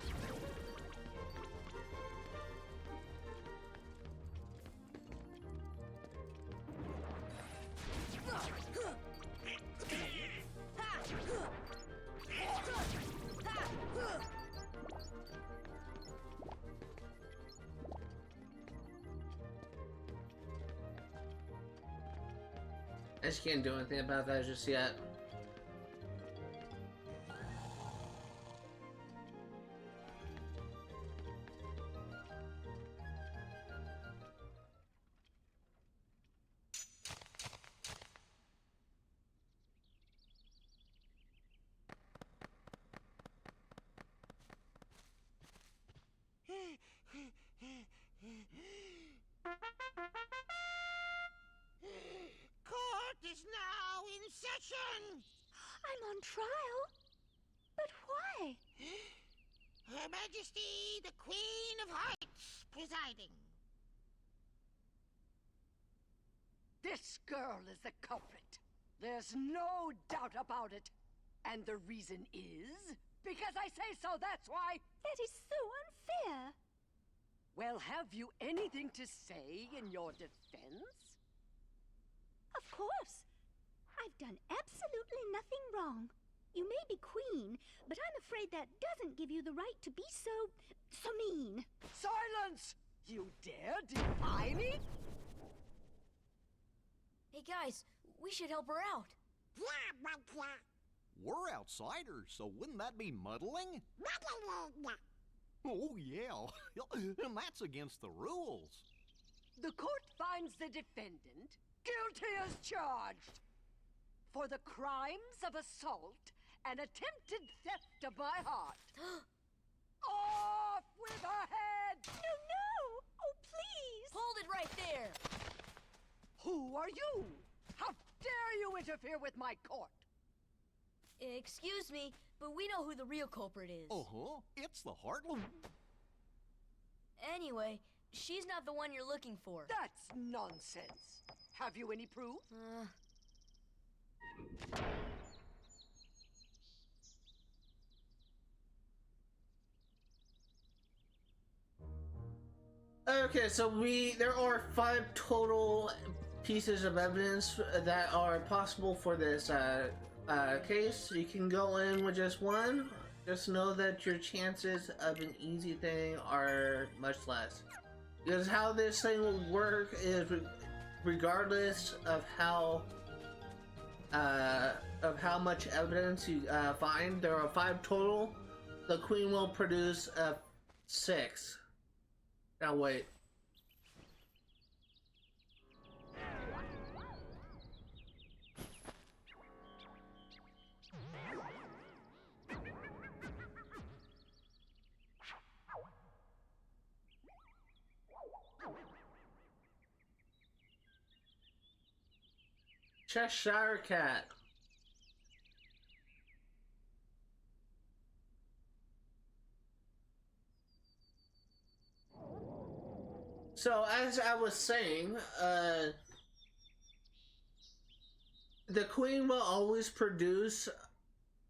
S1: I just can't do anything about that just yet.
S6: Objection!
S3: I'm on trial. But why?
S6: Her Majesty, the Queen of Hearts, presiding.
S17: This girl is the culprit. There's no doubt about it. And the reason is because I say so, that's why.
S3: That is so unfair.
S17: Well, have you anything to say in your defense?
S3: Of course. I've done absolutely nothing wrong. You may be queen, but I'm afraid that doesn't give you the right to be so mean.
S17: Silence! You dare defy me?
S2: Hey guys, we should help her out.
S7: We're outsiders, so wouldn't that be muddling? Oh, yeah. And that's against the rules.
S17: The court finds the defendant guilty as charged for the crimes of assault and attempted theft of my heart. Off with her head!
S3: No! Oh, please!
S2: Hold it right there!
S17: Who are you? How dare you interfere with my court?
S2: Excuse me, but we know who the real culprit is.
S7: Uh-huh. It's the Heartless.
S2: Anyway, she's not the one you're looking for.
S17: That's nonsense. Have you any proof?
S1: Okay, so there are 5 total pieces of evidence that are possible for this case. You can go in with just one. Just know that your chances of an easy thing are much less. Because how this thing will work is regardless of how much evidence you find, there are 5 total. The queen will produce 6. Now wait. Cheshire Cat. So as I was saying, the queen will always produce.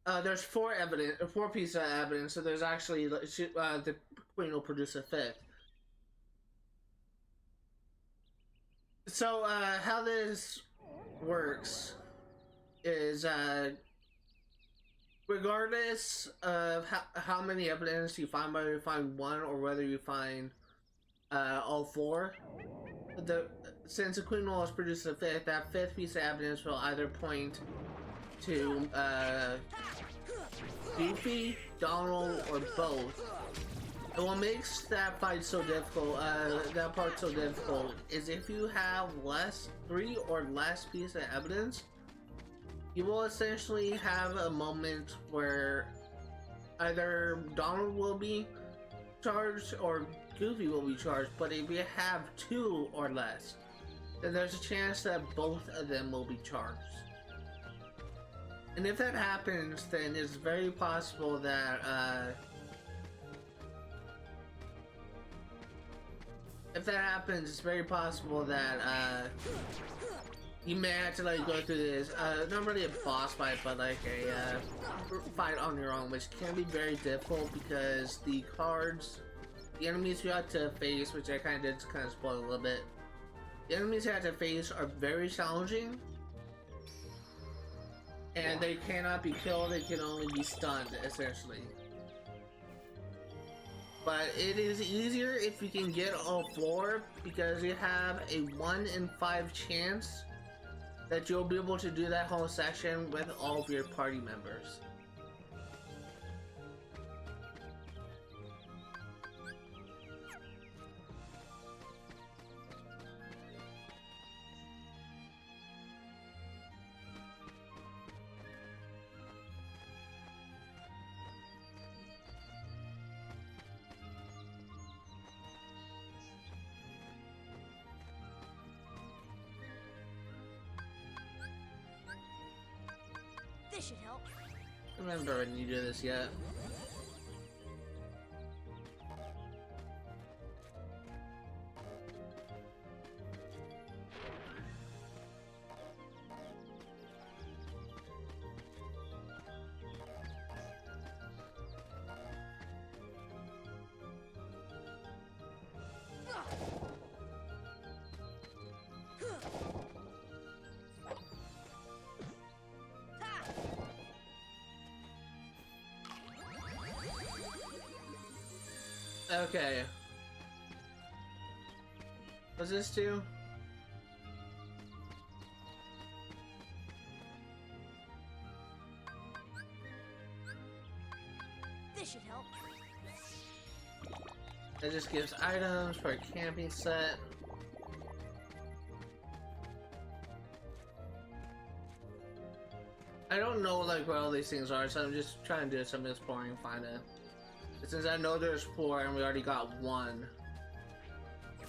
S1: There's 4 pieces of evidence. So there's actually the queen will produce a 5th. So how this works is regardless of how many evidence you find, whether you find 1 or whether you find all 4, since the queen will produce a 5th, that 5th piece of evidence will either point to Goofy, Donald, or both. And what makes that fight so difficult, that part so difficult, is if you have 3 or less pieces of evidence, you will essentially have a moment where either Donald will be charged or Goofy will be charged, but if you have 2 or less, then there's a chance that both of them will be charged. And if that happens, then it's very possible that you may have to go through this, not really a boss fight, but a fight on your own, which can be very difficult because the enemies you have to face, which I kind of spoil a little bit, the enemies you have to face are very challenging, and they cannot be killed, they can only be stunned, essentially. But it is easier if you can get all 4, because you have a 1 in 5 chance that you'll be able to do that whole section with all of your party members.
S2: This should help.
S1: I remember when you do this yet. Okay. What's this do?
S2: This should help.
S1: It just gives items for a camping set. I don't know like what all these things are, so I'm just trying to do some exploring, find it. Since I know there's 4 and we already got 1.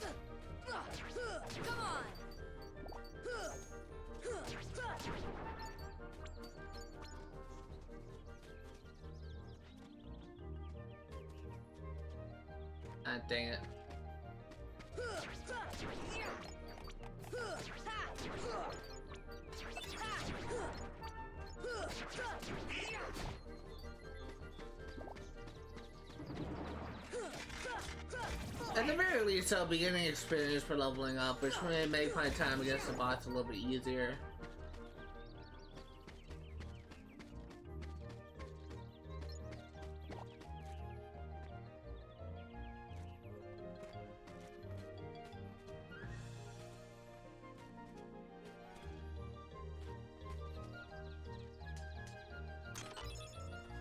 S2: Come on.
S1: Ah, dang it. At the very least, I'll be getting experience for leveling up, which may make my time against the bots a little bit easier.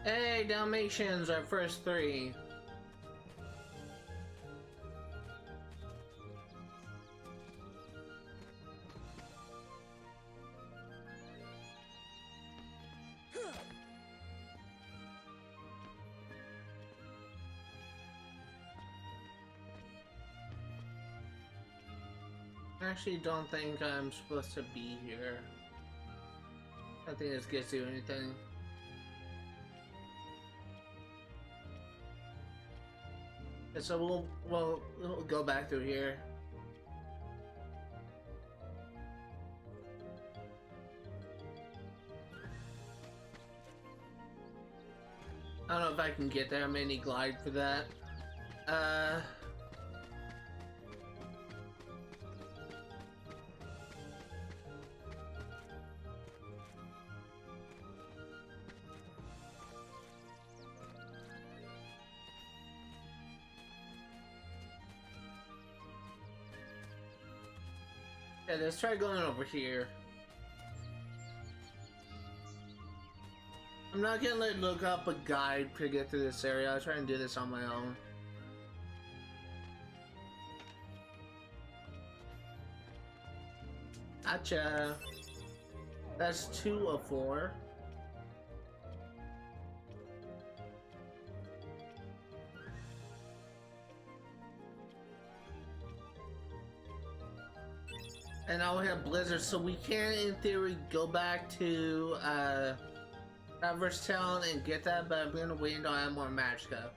S1: Hey, Dalmations, our first 3. I actually don't think I'm supposed to be here. I don't think this gets you anything. And so we'll go back through here. I don't know if I can get there. I may need glide for that. Yeah, let's try going over here. I'm not gonna look up a guide to get through this area. I'll try and do this on my own. Gotcha. That's 2 of 4. And now we have Blizzard, so we can, in theory, go back to Traverse Town and get that, but I'm gonna wait until I have more Magicka.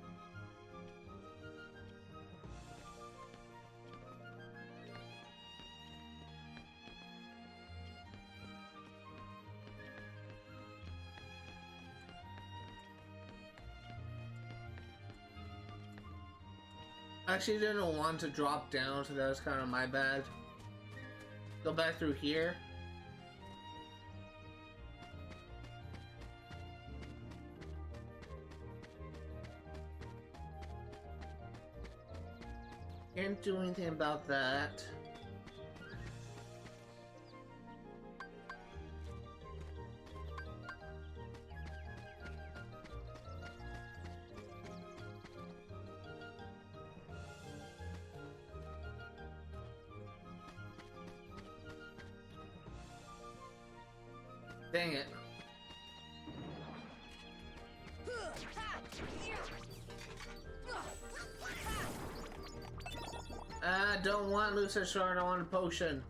S1: I actually didn't want to drop down, so that was kind of my bad. Go back through here. Can't do anything about that. Dang it. I don't want Lucid Shard, I want a potion.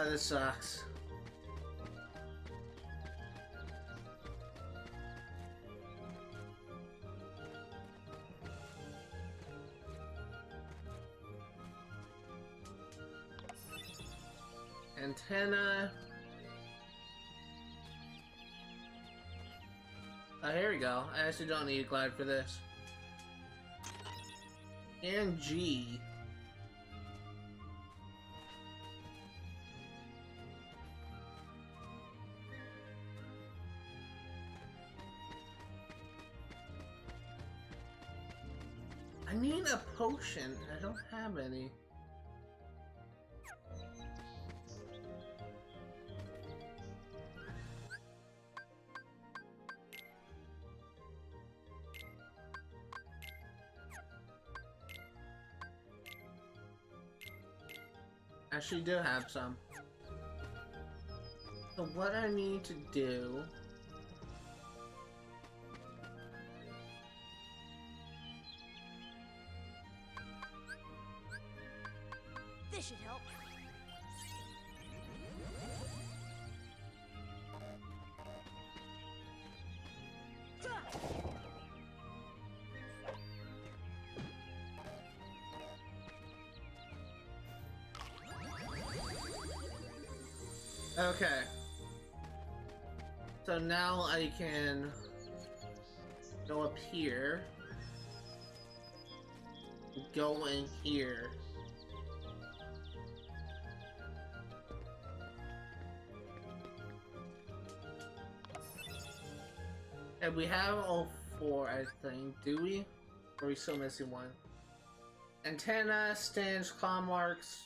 S1: This sucks. Antenna. Oh, here we go. I actually don't need a glide for this. And G. I need a potion. I don't have any. Actually do have some. So what I need to do...
S2: This should help.
S1: Okay. So now I can go up here. Go in here. And we have all four, I think. Do we? Or are we still missing one? Antenna, stands, claw marks,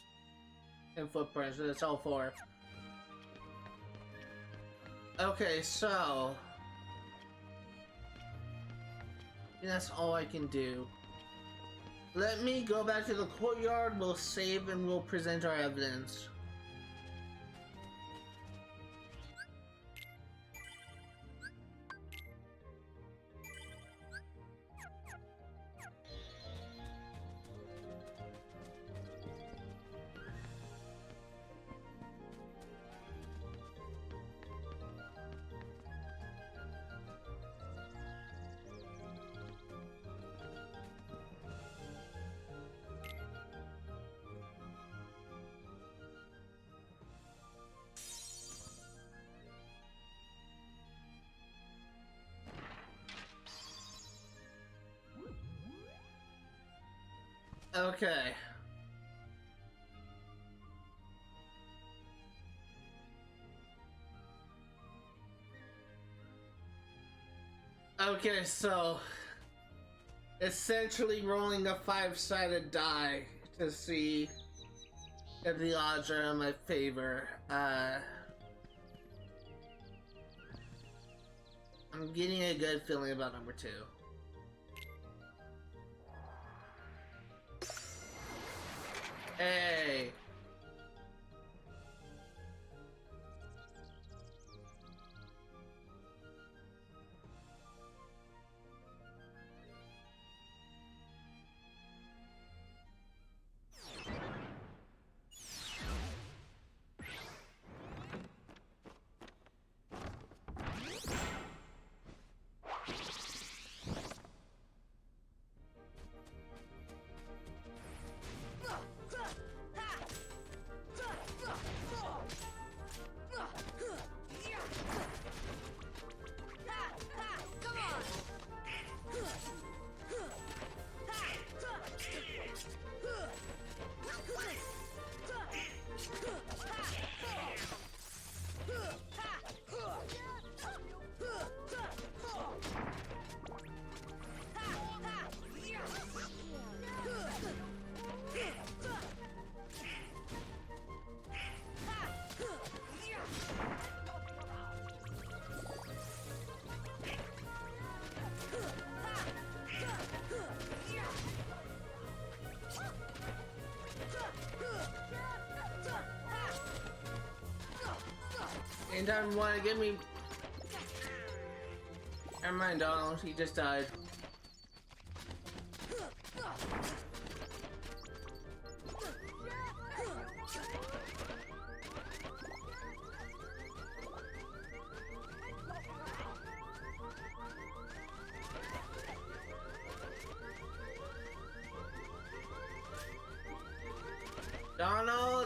S1: and footprints. So that's all four. Okay, so... that's all I can do. Let me go back to the courtyard, we'll save and we'll present our evidence. Okay. Okay, so essentially rolling a 5-sided die to see if the odds are in my favor. I'm getting a good feeling about number 2. Hey! And doesn't want to get me. Never mind, Donald. He just died.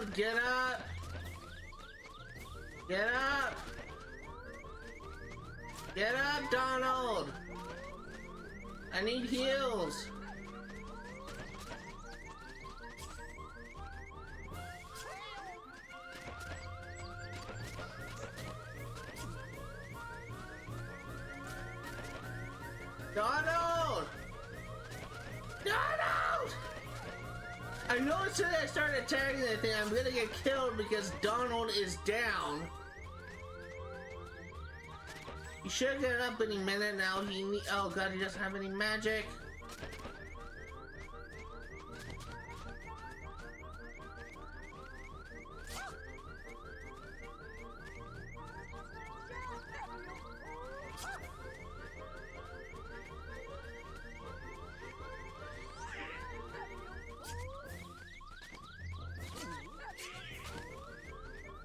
S1: Donald, get up! Get up! Get up, Donald! I need heals! Donald! Donald! I know as soon as I start attacking that thing, I'm gonna get killed because Donald is down. He should get up any minute now. Oh god, he doesn't have any magic.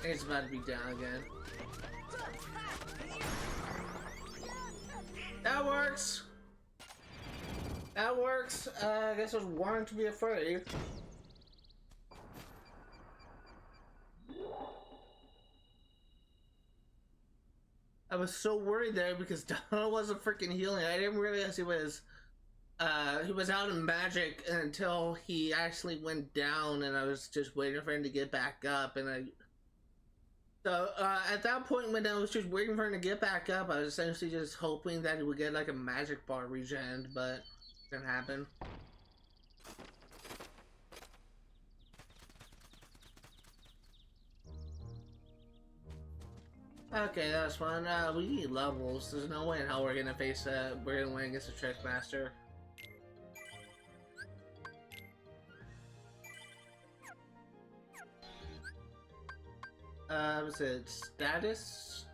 S1: It's about to be down again. That works! That works. I guess I was warned to be afraid. I was so worried there because Donald wasn't freaking healing. I didn't realize he was out of magic until he actually went down, and I was just waiting for him to get back up, and So, at that point when I was just waiting for him to get back up, I was essentially just hoping that he would get like a magic bar regen, but it didn't happen. Okay, that's fun. We need levels. There's no way in hell we're gonna win against a Trickmaster. Was it status?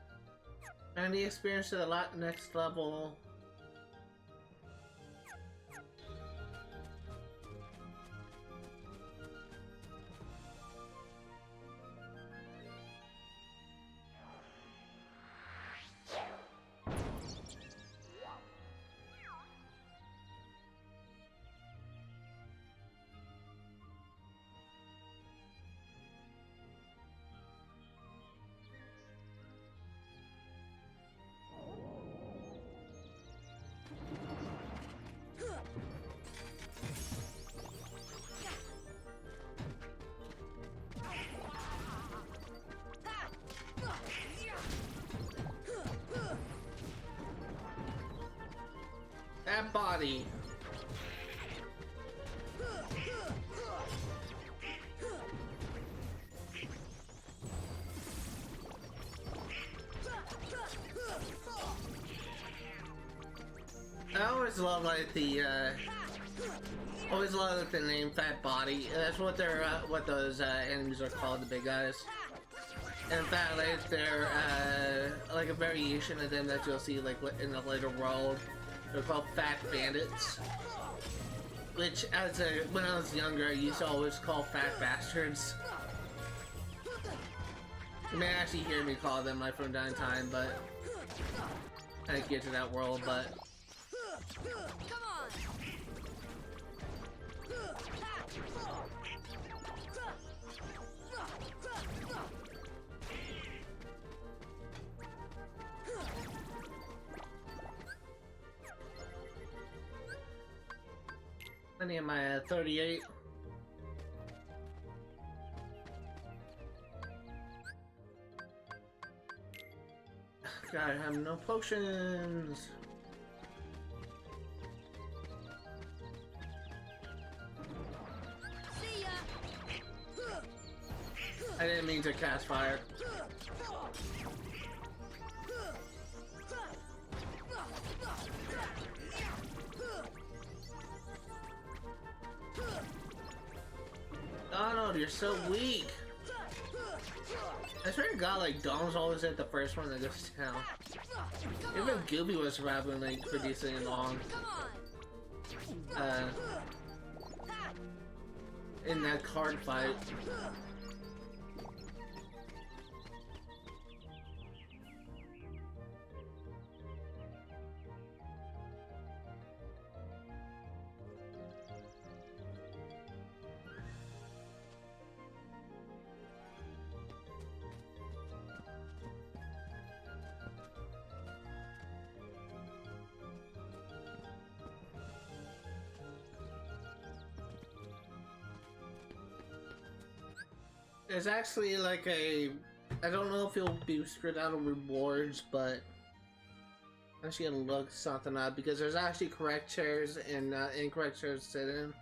S1: And the experience to the next level. That body. I always love like the always love the name Fat Body. That's what they're what those enemies are called, the big guys. In fact, like they're like a variation of them that you'll see like in the later world. They're called Fat Bandits, which when I was younger I used to always call Fat Bastards. You may actually hear me call them like from time to time, but I didn't get to that world, but I need my 38. God, I have no potions.
S2: See ya.
S1: I didn't mean to cast fire. Donald, you're so weak. I swear to God, like Donald's always at the first one that goes down. Even Gooby was surviving like for decently long. In that card fight. There's actually like a, I don't know if it'll be screwed out of rewards, but I'm actually gonna look something up because there's actually correct chairs and incorrect chairs to sit in.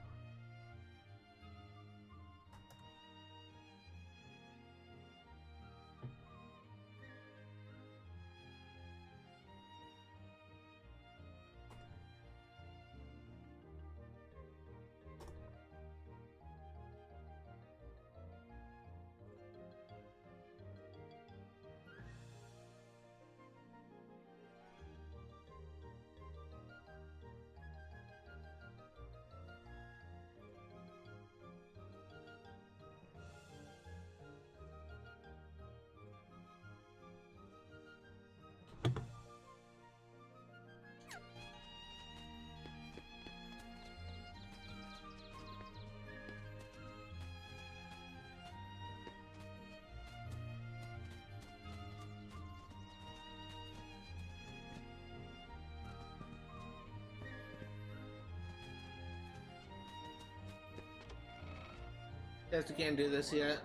S1: Guess we can't do this yet.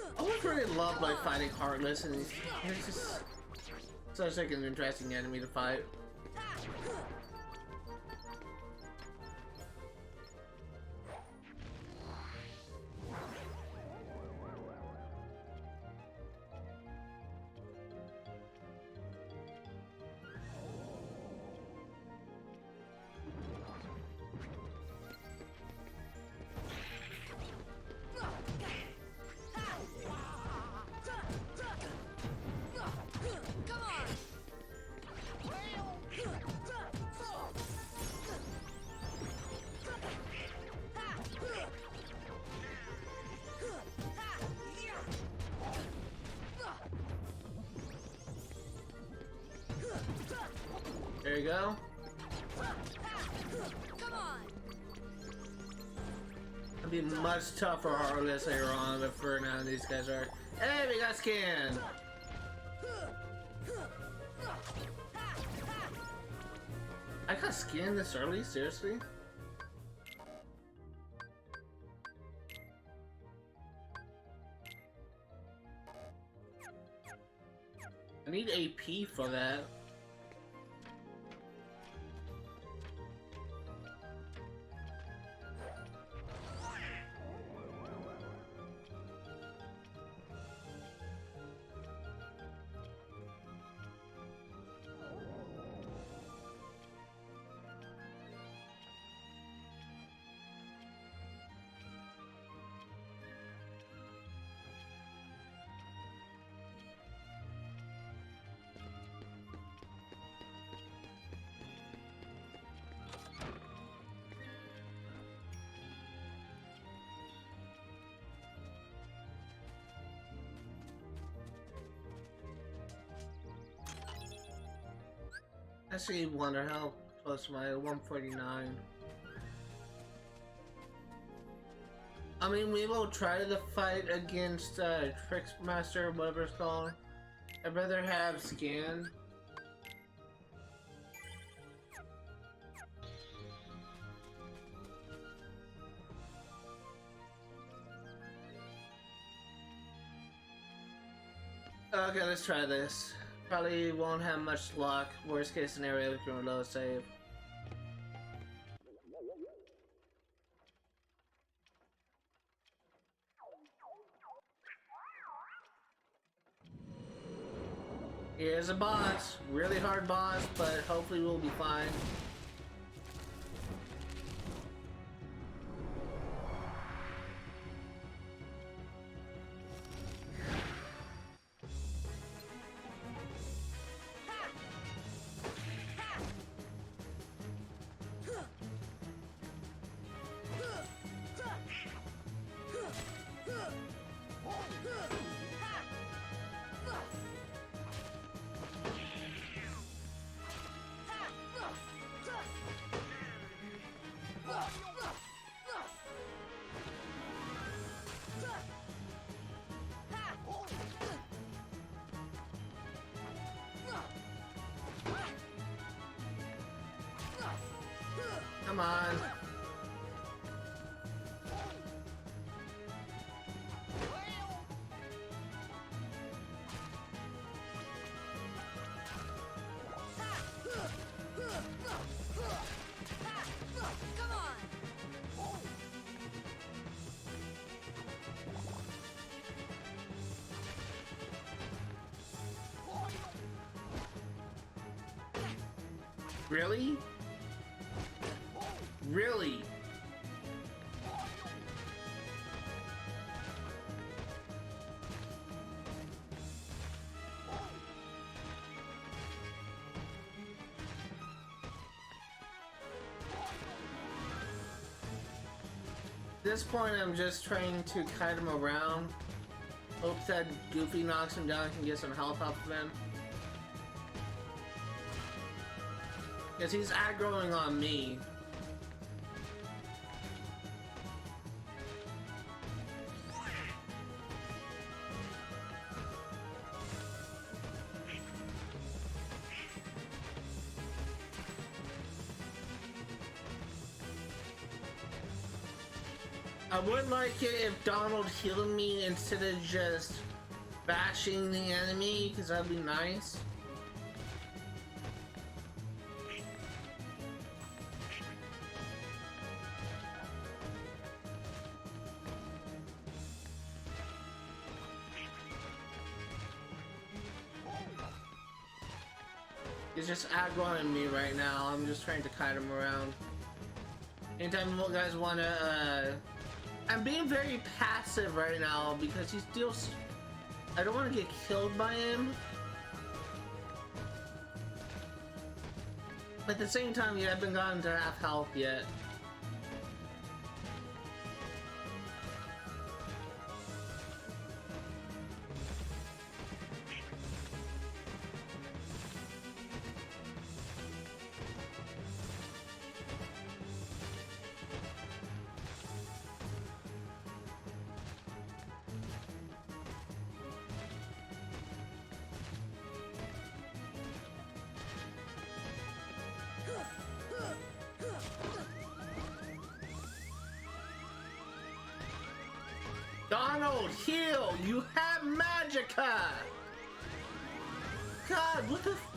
S1: I always really love like fighting Heartless, and it's just such like an interesting enemy to fight. There you go. It'll be much tougher Heartless later on, but for now these guys are. Hey, we got skin! I got skin this early? Seriously? I need AP for that. I actually wonder how close my 149. I mean, we will try the fight against Trickmaster, whatever it's called. I'd rather have skin. Okay, let's try this. Probably won't have much luck. Worst case scenario, we can reload save. Here's a boss. Really hard boss, but hopefully we'll be fine. Come on.
S2: Come on.
S1: Really? Really? At this point, I'm just trying to kite him around. Hope that Goofy knocks him down and can get some health off of him. Because he's aggroing on me. I would like it if Donald healed me instead of just bashing the enemy, because that'd be nice. He's just aggroing me right now. I'm just trying to kite him around. Anytime you guys wanna, I'm being very passive right now because he steals. I don't want to get killed by him. But at the same time, yeah, I haven't gotten to half health yet. Donald, heal! You have magicka! God, what the f—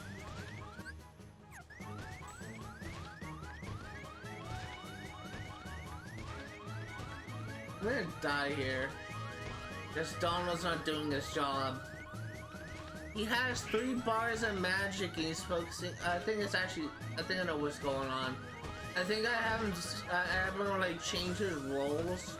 S1: I'm gonna die here. Just Donald's not doing his job. He has 3 bars of magic and he's focusing— I think I know what's going on. I think I haven't like changed his roles.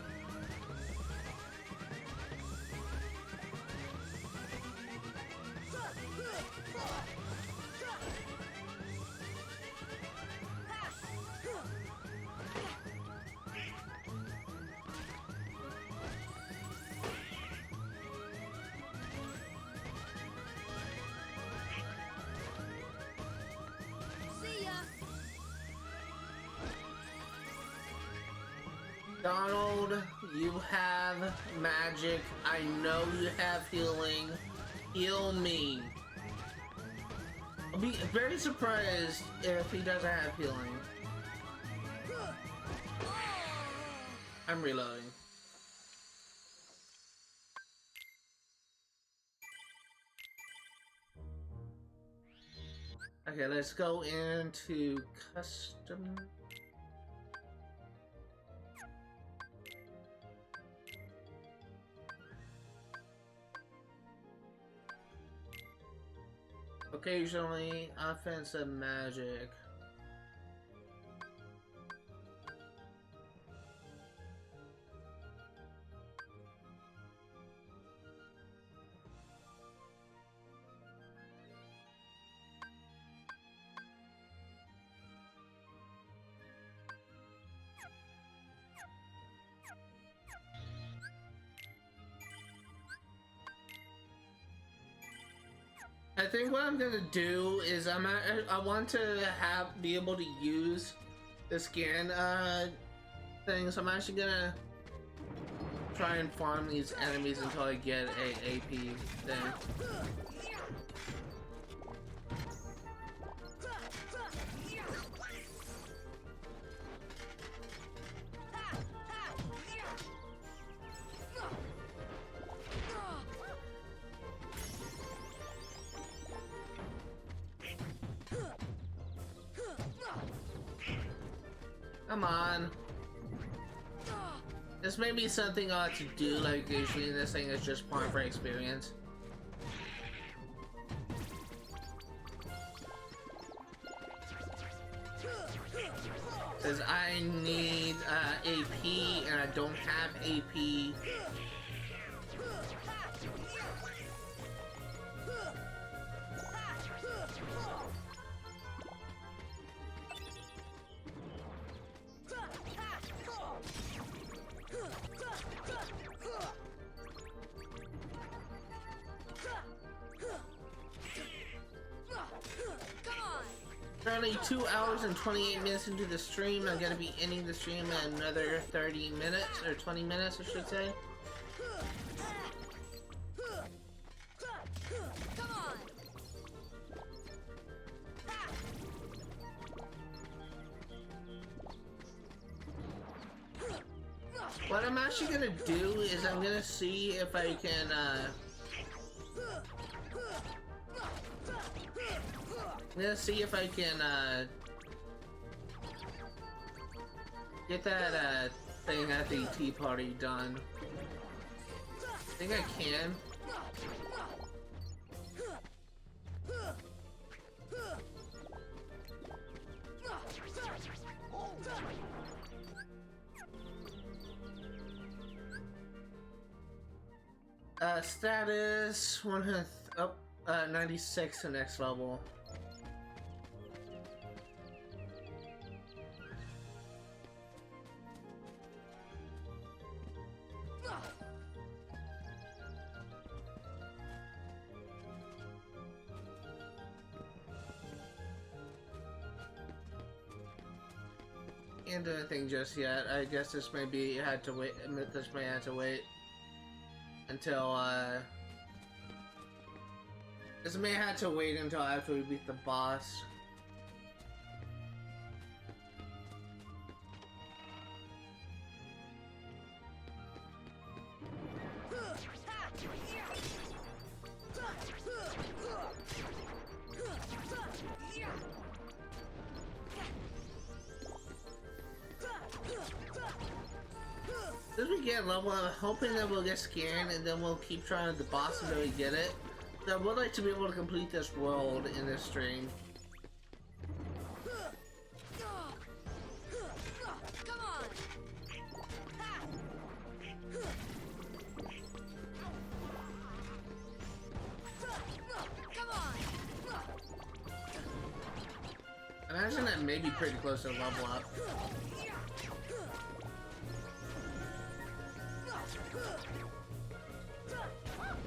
S1: Donald, you have magic. I know you have healing. Heal me. I'll be very surprised if he doesn't have healing. I'm reloading. Okay, let's go into custom. Occasionally, offensive magic. I think what I'm gonna do is I want to be able to use the scan thing, so I'm actually gonna try and farm these enemies until I get a AP thing. Come on. This may be something I ought to do, like usually this thing is just part for experience. Because I need AP and I don't have AP. Currently 2 hours and 28 minutes into the stream. I'm gonna be ending the stream in another 30 minutes, or 20 minutes I should say. What I'm actually gonna do is I'm gonna see if I can I'm gonna see if I can get that thing at the tea party done. I think I can. Status 100 up 96 to next level. Can't do anything just yet. I guess this may be had to wait. This may have to wait until this may have to wait until after we beat the boss. As we get level, I'm hoping that we'll get scanned and then we'll keep trying the boss until we get it. I would like to be able to complete this world in this stream. I imagine that may be pretty close to level up.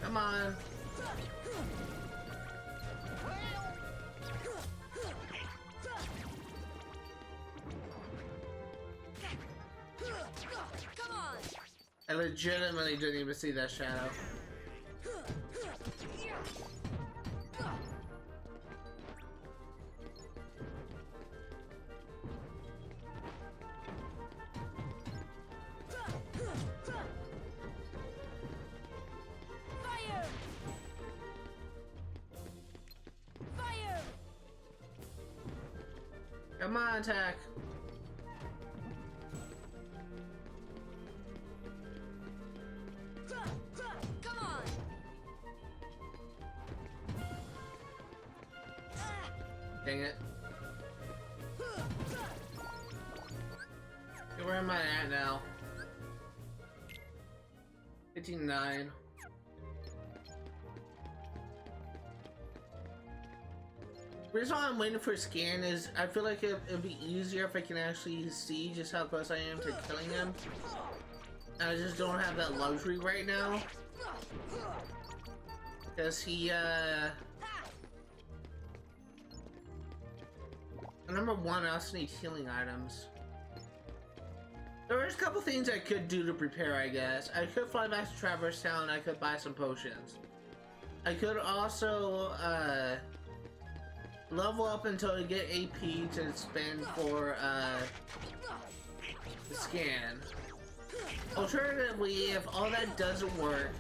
S1: Come on. I legitimately didn't even see that shadow. Come on, attack.
S2: Come on.
S1: Dang it. Okay, where am I at now? 59. The reason why I'm waiting for a scan is I feel like it'd be easier if I can actually see just how close I am to killing him. And I just don't have that luxury right now. Because he, number one, I also need healing items. There's a couple things I could do to prepare, I guess. I could fly back to Traverse Town and I could buy some potions. I could also, level up until I get AP to spend for the scan. Alternatively, if all that doesn't work,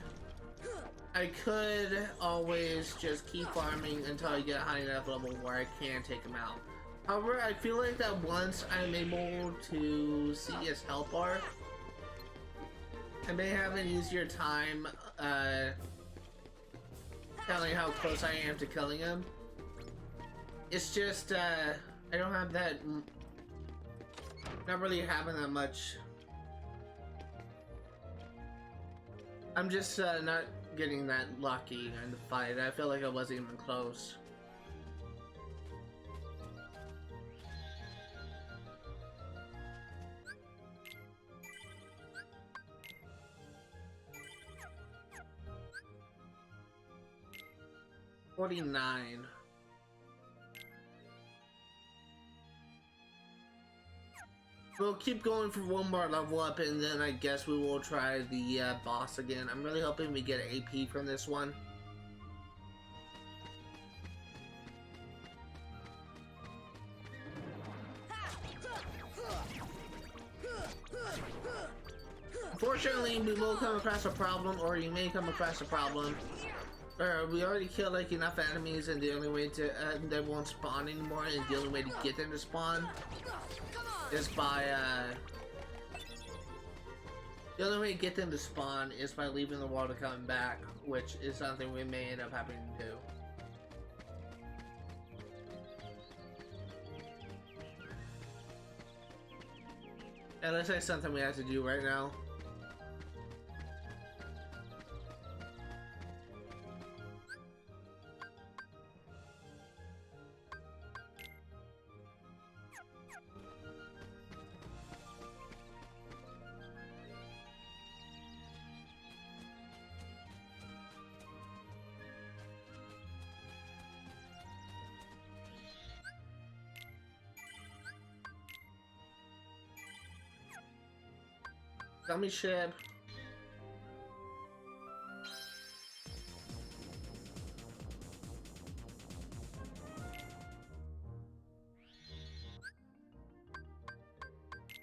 S1: I could always just keep farming until I get a high enough level where I can take him out. However, I feel like that once I'm able to see his health bar, I may have an easier time telling how close I am to killing him. It's just I don't have that, not really having that much. I'm just not getting that lucky in the fight. I feel like I wasn't even close. $49. We'll keep going for one more level up, and then I guess we will try the boss again. I'm really hoping we get AP from this one. Unfortunately, we will come across a problem, or you may come across a problem. We already killed like enough enemies, and the only way to they won't spawn anymore, and the only way to get them to spawn is by the only way to get them to spawn is by leaving the world and coming back, which is something we may end up having to do. Unless that's something we have to do right now. Gummi ship.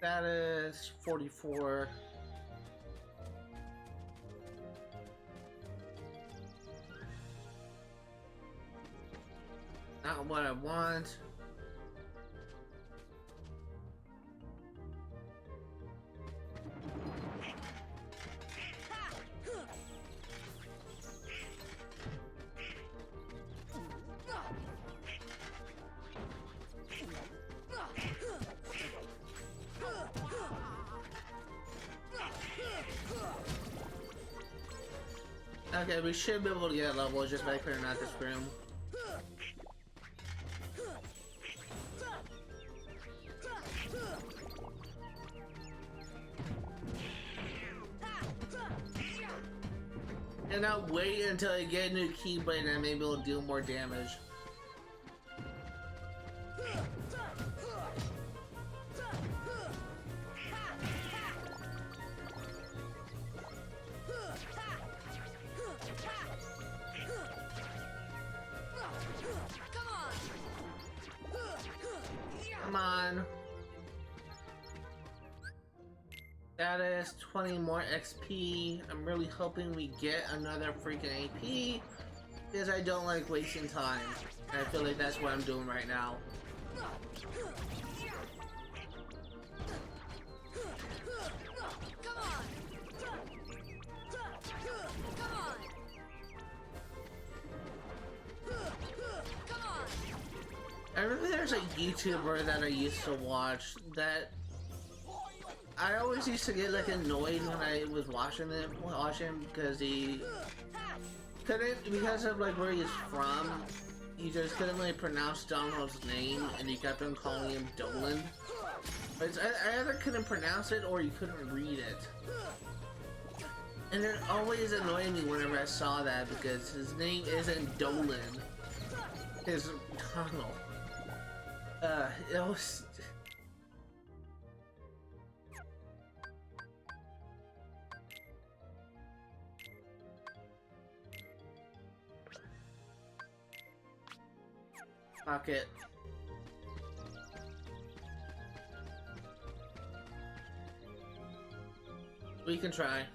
S1: That is 44. Not what I want. Okay, we should be able to get a level just by clearing out this room. And I'll wait until I get a new keyblade and maybe it'll do more damage. Come on. That is 20 more XP. I'm really hoping we get another freaking AP because I don't like wasting time. And I feel like that's what I'm doing right now. I remember there's a YouTuber that I used to watch that I always used to get like annoyed when I was watching him because he couldn't, because of like where he's from, he just couldn't really pronounce Donald's name and he kept on calling him Dolan. But I either couldn't pronounce it or he couldn't read it. And it always annoyed me whenever I saw that because his name isn't Dolan. It's Donald. It was... Fuck it. We can try.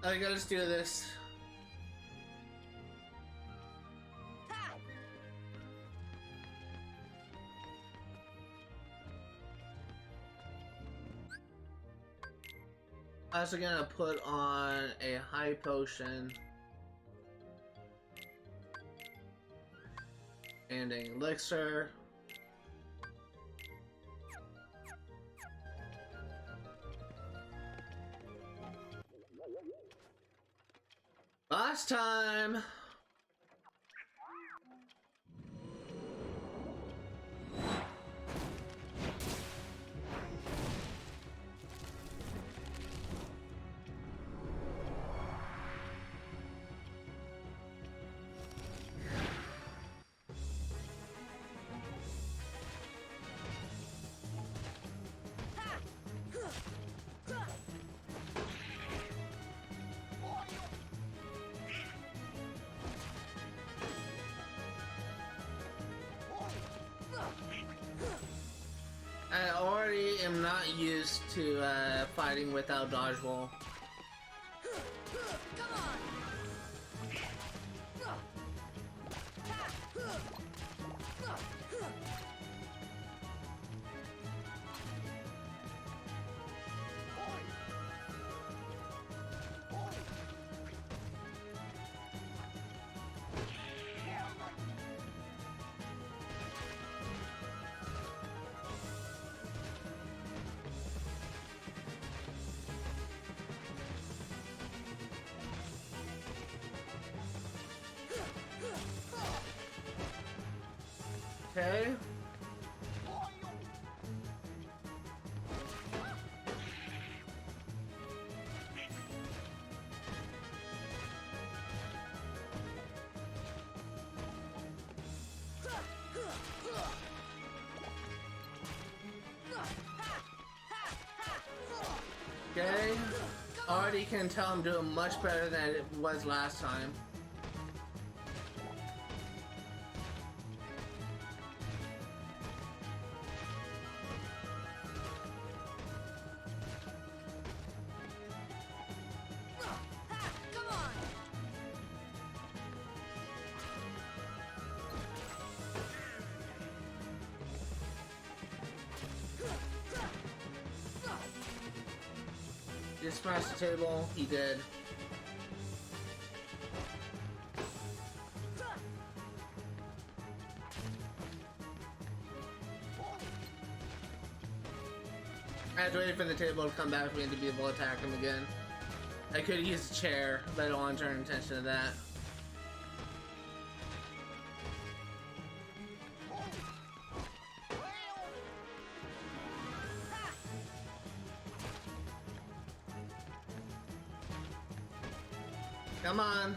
S1: I gotta do this. I'm also gonna put on a high potion and an elixir. Last time. I already am not used to fighting without dodge roll. Okay. Okay. Already can tell I'm doing much better than it was last time. Just smashed the table, he did. I had to wait for the table to come back for me to be able to attack him again. I could use the chair, but I don't want to turn attention to that. Come on.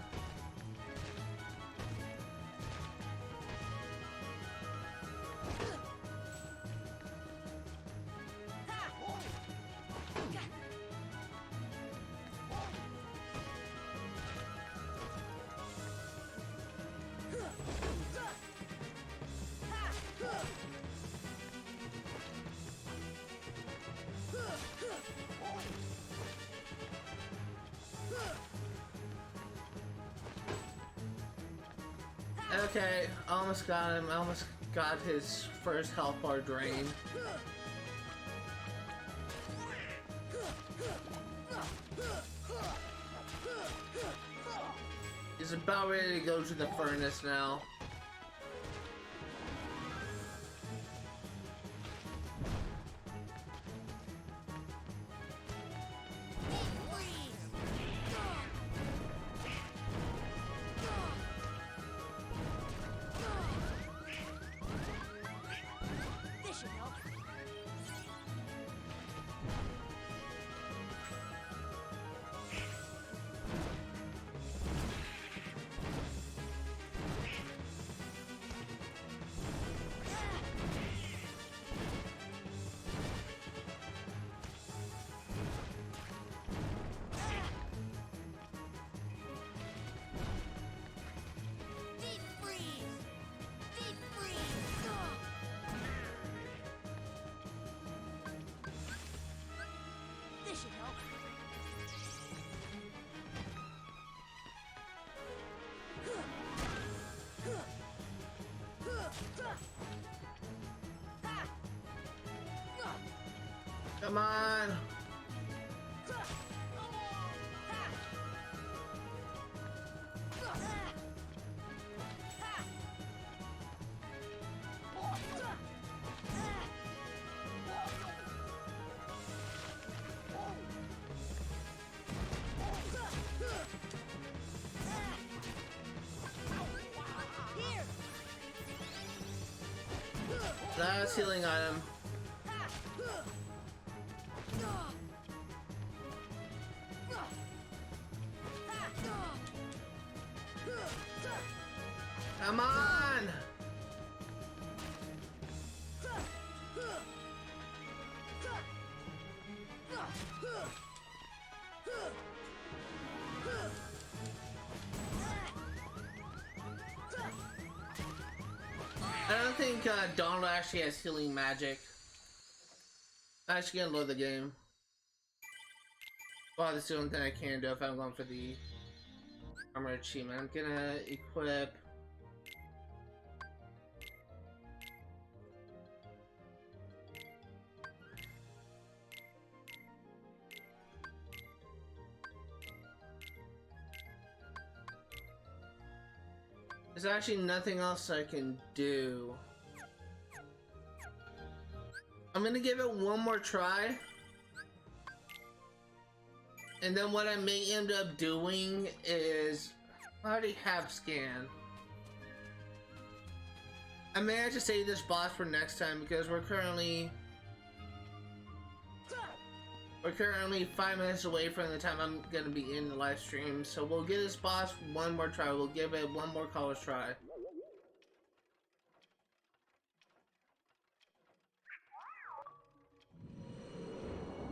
S1: Okay, almost got him. Almost got his first health bar drained. He's about ready to go to the furnace now. Come on. Last healing item. Come on! I don't think Donald actually has healing magic. I'm actually gonna load the game. Well, that's the only thing I can do if I'm going for the armor achievement. I'm gonna equip. There's actually nothing else I can do. I'm gonna give it one more try. And then what I may end up doing is, I already have scan. I may have to save this boss for next time because we're currently 5 minutes away from the time I'm gonna be in the live stream. So we'll give this boss one more try. We'll give it one more college try.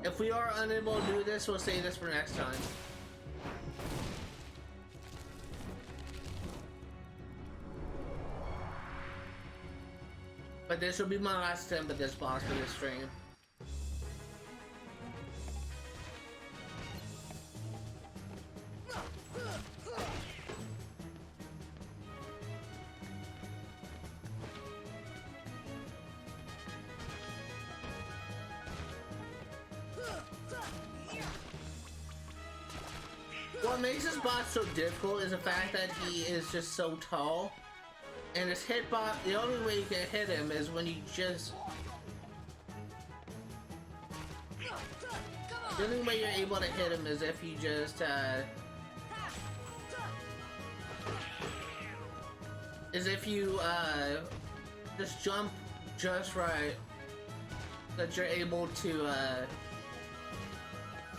S1: If we are unable to do this, we'll save this for next time. But this will be my last attempt at this boss for this stream. What makes this boss so difficult is the fact that he is just so tall. And his hitbox, the only way you can hit him is when you just... The only way you're able to hit him is if you just, just jump just right. That you're able to,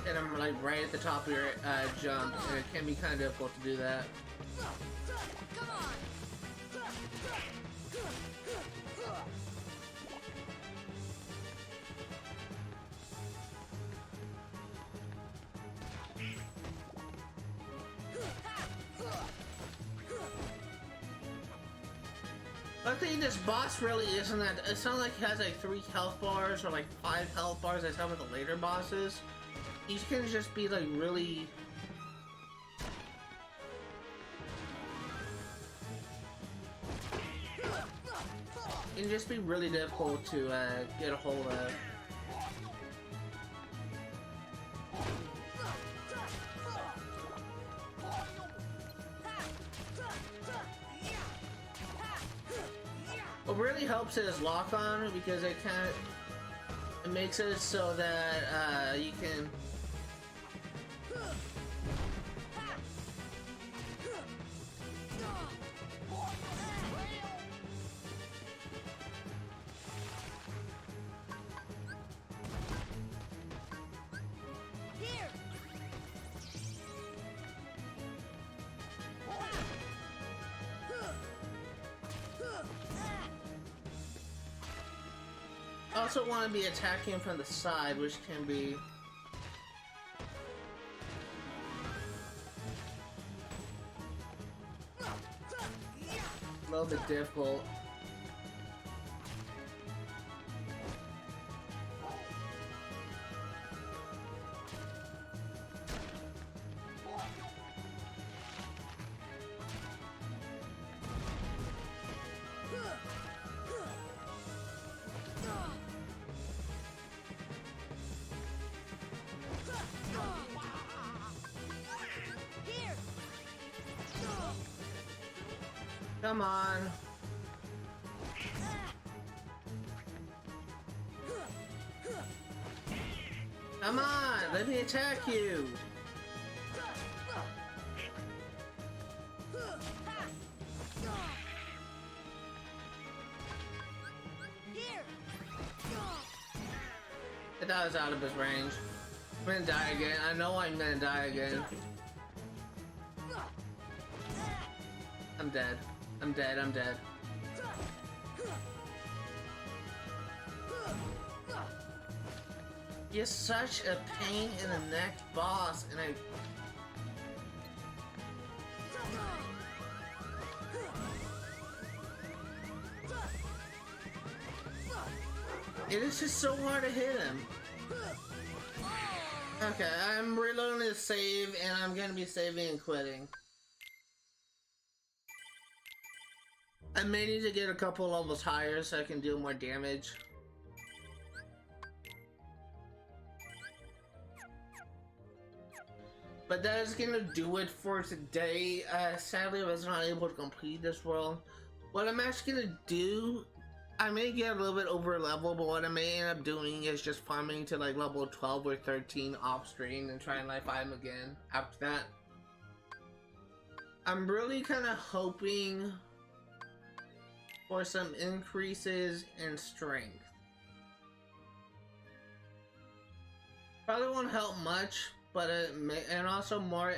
S1: hit him like right at the top of your jump, and it can be kind of difficult to do that. I think this boss really isn't that. It's not like he has like 3 health bars or like 5 health bars as some of the later bosses. He can just be like really. It can just be really difficult to get a hold of. What really helps is lock on because it makes it so that you can. I also want to be attacking from the side, which can be a little bit difficult. Come on. Come on, let me attack you. I thought I was out of his range. I'm gonna die again. I know I'm gonna die again. I'm dead. I'm dead. I'm dead. You're such a pain in the neck boss, and it is just so hard to hit him. Okay, I'm reloading to save, and I'm gonna be saving and quitting. I may need to get a couple levels higher so I can do more damage. But that is gonna do it for today. Sadly, I was not able to complete this world. What I'm actually gonna do, I may get a little bit over level, but what I may end up doing is just farming to like level 12 or 13 off screen and try and like find them again after that. I'm really kind of hoping for some increases in strength. Probably won't help much, but it may, and also more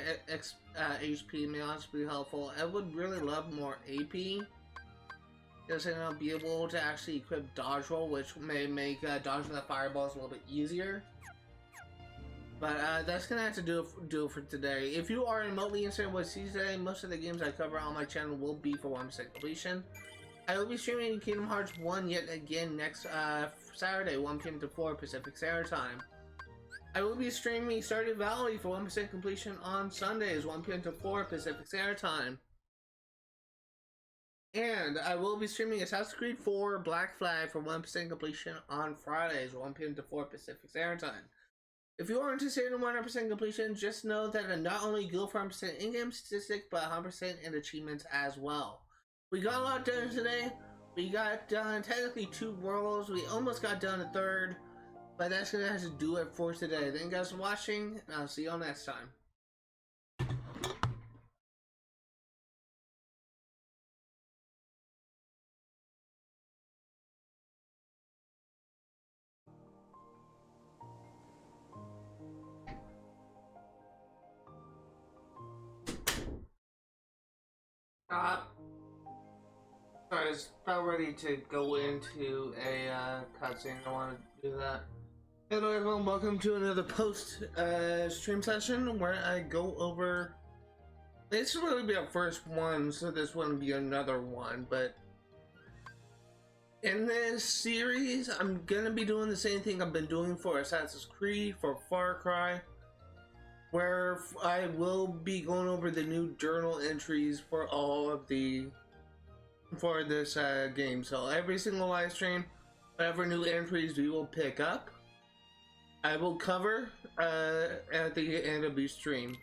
S1: HP may also be helpful. I would really love more AP, because then I'll be able to actually equip dodge roll, which may make dodging the fireballs a little bit easier. But that's gonna have to do it for today. If you are remotely interested in what sees today, most of the games I cover on my channel will be for 100% completion. I will be streaming Kingdom Hearts 1 yet again next Saturday, 1 p.m. to 4 Pacific Standard Time. I will be streaming Stardew Valley for 100% completion on Sundays, 1 p.m. to 4 Pacific Standard Time. And I will be streaming Assassin's Creed 4 Black Flag for 100% completion on Fridays, 1 p.m. to 4 Pacific Standard Time. If you are interested in 100% completion, just know that I not only go for 100% in-game statistic, but 100% in achievements as well. We got a lot done today. We got done technically 2 worlds. We almost got done a 3rd. But that's gonna have to do it for today. Thank you guys for watching, and I'll see you all next time. Sorry, I was about ready to go into a cutscene. I want to do that. Hello everyone, welcome to another post stream session where I go over. This will really be our first one, so this wouldn't be another one, but in this series I'm gonna be doing the same thing I've been doing for Assassin's Creed, for Far Cry, where I will be going over the new journal entries for all of the for this game. So every single live stream, whatever new entries we will pick up, I will cover at the end of each stream.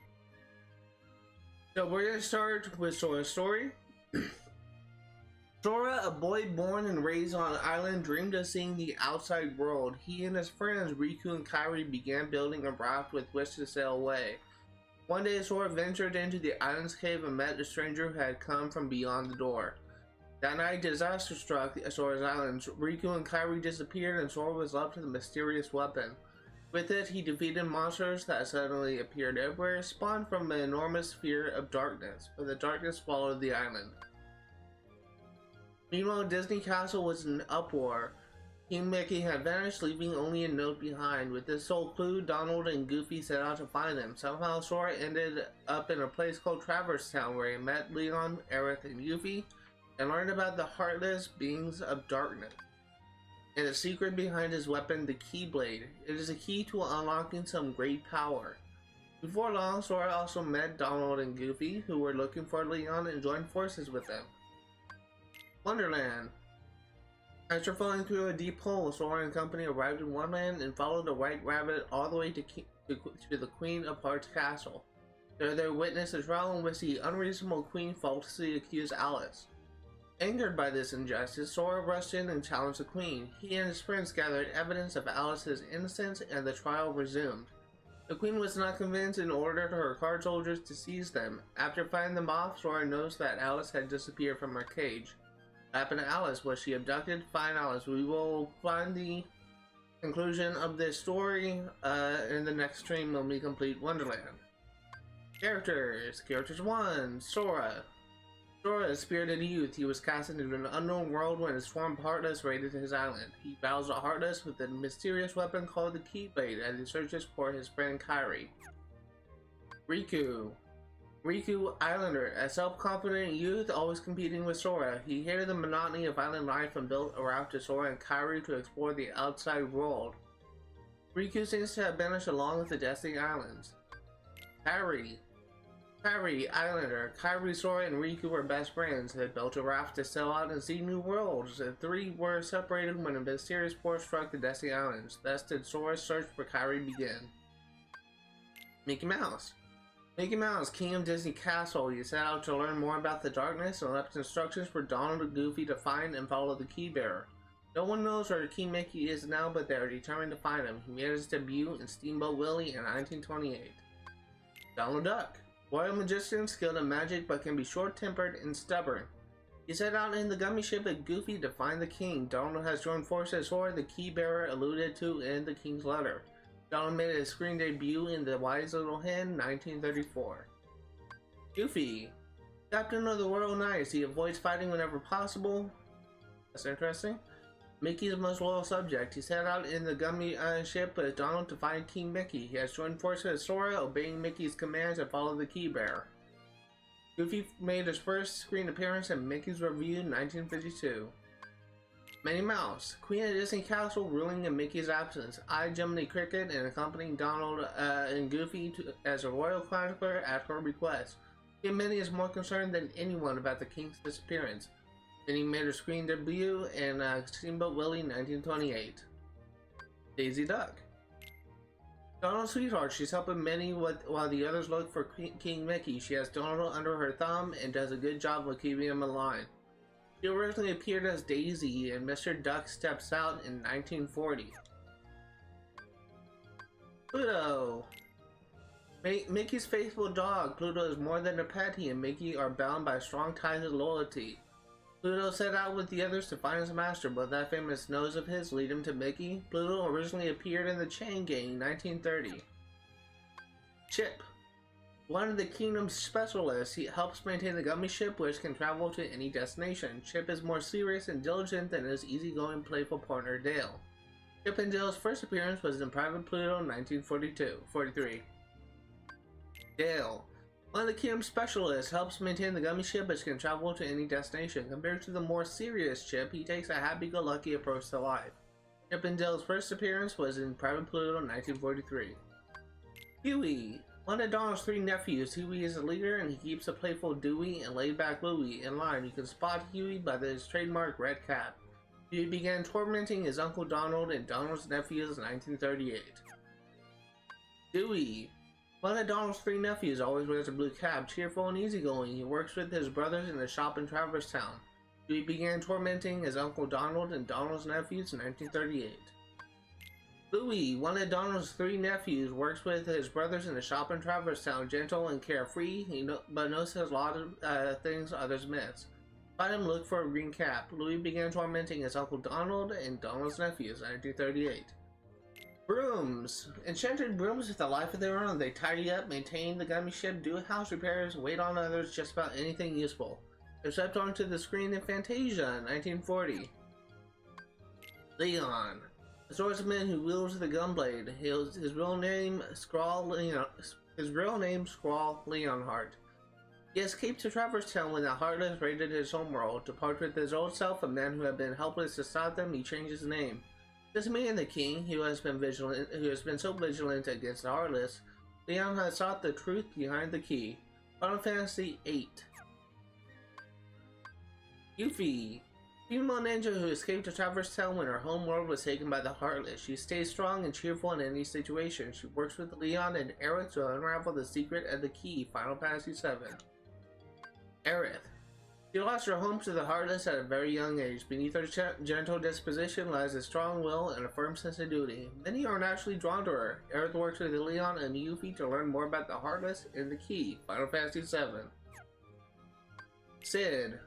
S1: So we're going to start with Sora's story. Sora, a boy born and raised on an island, dreamed of seeing the outside world. He and his friends Riku and Kairi began building a raft with which to sail away. One day Sora ventured into the island's cave and met a stranger who had come from beyond the door. That night, disaster struck Sora's island. Riku and Kairi disappeared and Sora was left with a mysterious weapon. With it, he defeated monsters that suddenly appeared everywhere, spawned from an enormous sphere of darkness, but the darkness swallowed the island. Meanwhile, Disney Castle was in uproar. King Mickey had vanished, leaving only a note behind. With this sole clue, Donald and Goofy set out to find him. Somehow, Sora ended up in a place called Traverse Town, where he met Leon, Aerith, and Goofy, and learned about the heartless beings of darkness and the secret behind his weapon, the Keyblade. It is a key to unlocking some great power. Before long, Sora also met Donald and Goofy, who were looking for Leon, and joined forces with them. Wonderland. After falling through a deep hole, Sora and company arrived in Wonderland and followed the White Rabbit all the way to the Queen of Hearts castle. There they witnessed a trial in which the unreasonable Queen falsely accused Alice. Angered by this injustice, Sora rushed in and challenged the Queen. He and his friends gathered evidence of Alice's innocence, and the trial resumed. The Queen was not convinced and ordered her card soldiers to seize them. After fighting them off, Sora noticed that Alice had disappeared from her cage. What happened to Alice? Was she abducted? Find Alice. We will find the conclusion of this story in the next stream when we complete Wonderland. Characters. Characters 1. Sora. Sora is a spirited youth. He was cast into an unknown world when a swarm of Heartless raided his island. He battles the Heartless with a mysterious weapon called the Keyblade as he searches for his friend Kairi. Riku. Riku Islander, a self-confident youth always competing with Sora. He hated the monotony of island life and built a raft to Sora and Kairi to explore the outside world. Riku seems to have vanished along with the Destiny Islands. Kairi Islander. Kairi, Sora, and Riku were best friends. They built a raft to sail out and see new worlds. The three were separated when a mysterious force struck the Destiny Islands. Thus did Sora's search for Kairi begin. Mickey Mouse. Mickey Mouse, king of Disney Castle. He set out to learn more about the darkness and left instructions for Donald and Goofy to find and follow the key bearer. No one knows where King Mickey is now, but they are determined to find him. He made his debut in Steamboat Willie in 1928. Donald Duck. Royal magician skilled in magic but can be short-tempered and stubborn. He set out in the gummy ship with Goofy to find the king. Donald has joined forces with Sora, the key bearer alluded to in the king's letter. Donald made his screen debut in The Wise Little Hen, 1934. Goofy. Captain of the Royal Knights. He avoids fighting whenever possible. That's interesting. Mickey's most loyal subject. He set out in the gummy ship with Donald to find King Mickey. He has joined forces with Sora, obeying Mickey's commands and follow the key bearer. Goofy made his first screen appearance in Mickey's Review in 1952. Minnie Mouse, Queen of Disney Castle, ruling in Mickey's absence. I, Jiminy Cricket, and accompanying Donald and Goofy as a royal chronicler at her request. Minnie is more concerned than anyone about the king's disappearance. Minnie made her screen debut in Steamboat Willie 1928. Daisy Duck. Donald's sweetheart. She's helping Minnie while the others look for King Mickey. She has Donald under her thumb and does a good job of keeping him in line. She originally appeared as Daisy in Mr. Duck Steps Out in 1940. Pluto. Mickey's faithful dog. Pluto is more than a pet. He and Mickey are bound by strong ties of loyalty. Pluto set out with the others to find his master, but that famous nose of his lead him to Mickey. Pluto originally appeared in The Chain Gang, 1930. Chip. One of the kingdom's specialists, he helps maintain the gummy ship which can travel to any destination. Chip is more serious and diligent than his easygoing, playful partner Dale. Chip and Dale's first appearance was in Private Pluto in 1943. Dale. One of the kingdom's specialists helps maintain the gummy ship which can travel to any destination. Compared to the more serious Chip, he takes a happy-go-lucky approach to life. Chip and Dale's first appearance was in Private Pluto in 1943. Huey. One of Donald's three nephews, Huey is a leader and he keeps a playful Dewey and laid-back Louie in line. You can spot Huey by his trademark red cap. Huey began tormenting his Uncle Donald and Donald's nephews in 1938. Dewey. One of Donald's three nephews always wears a blue cap, cheerful and easygoing. He works with his brothers in a shop in Traverse Town. Dewey began tormenting his Uncle Donald and Donald's nephews in 1938. Louie, one of Donald's three nephews, works with his brothers in a shop in Traverse Town, gentle and carefree, but knows a lot of things others miss. Find him, look for a green cap. Louie began tormenting his Uncle Donald and Donald's nephews in 1938. Brooms. Enchanted brooms with a life of their own. They tidy up, maintain the gummy ship, do house repairs, wait on others, just about anything useful. They stepped onto the screen in Fantasia in 1940. Leon. The swordsman who wields the gunblade. His real name Squall Leonhardt. He escaped to Traverse Town when the Heartless raided his homeworld. To part with his old self, a man who had been helpless to stop them, he changed his name. This man, the king, who has been so vigilant against the Heartless, Leon has sought the truth behind the key. Final Fantasy VIII. Yuffie. Female ninja who escaped to Traverse Town when her home world was taken by the Heartless. She stays strong and cheerful in any situation. She works with Leon and Aerith to unravel the secret of the key. Final Fantasy VII. Aerith. She lost her home to the Heartless at a very young age. Beneath her gentle disposition lies a strong will and a firm sense of duty. Many are naturally drawn to her. Aerith works with Leon and Yuffie to learn more about the Heartless and the Key. Final Fantasy VII. Sid.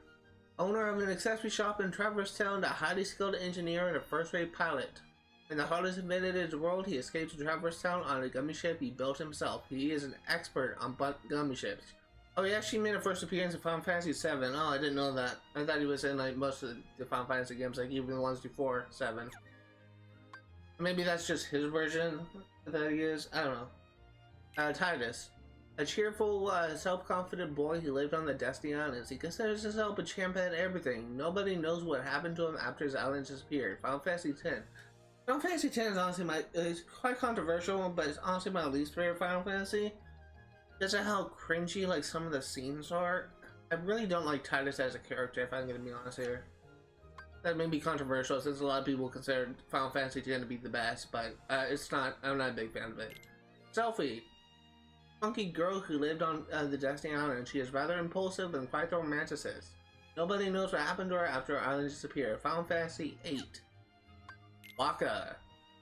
S1: Owner of an accessory shop in Traverse Town, a highly skilled engineer and a first-rate pilot. When the Heartless invaded his world, he escaped to Traverse Town on a gummi ship he built himself. He is an expert on gummi ships. Oh, he actually made a first appearance in Final Fantasy VII. Oh, I didn't know that. I thought he was in like most of the Final Fantasy games, like even the ones before 7. Maybe that's just his version that he is. I don't know. Titus. A cheerful, self-confident boy who lived on the Destiny Islands. He considers himself a champion at everything. Nobody knows what happened to him after his island disappeared. Final Fantasy X. Final Fantasy X is honestly it's quite controversial, but it's honestly my least favorite Final Fantasy. Just how cringy like some of the scenes are. I really don't like Titus as a character, if I'm gonna be honest here. That may be controversial since a lot of people consider Final Fantasy X to be the best, but it's not. I'm not a big fan of it. Selphie. Funky girl who lived on the Destiny Island. She is rather impulsive and quite the romanticist. Nobody knows what happened to her after her island disappeared. Final Fantasy VIII. Waka.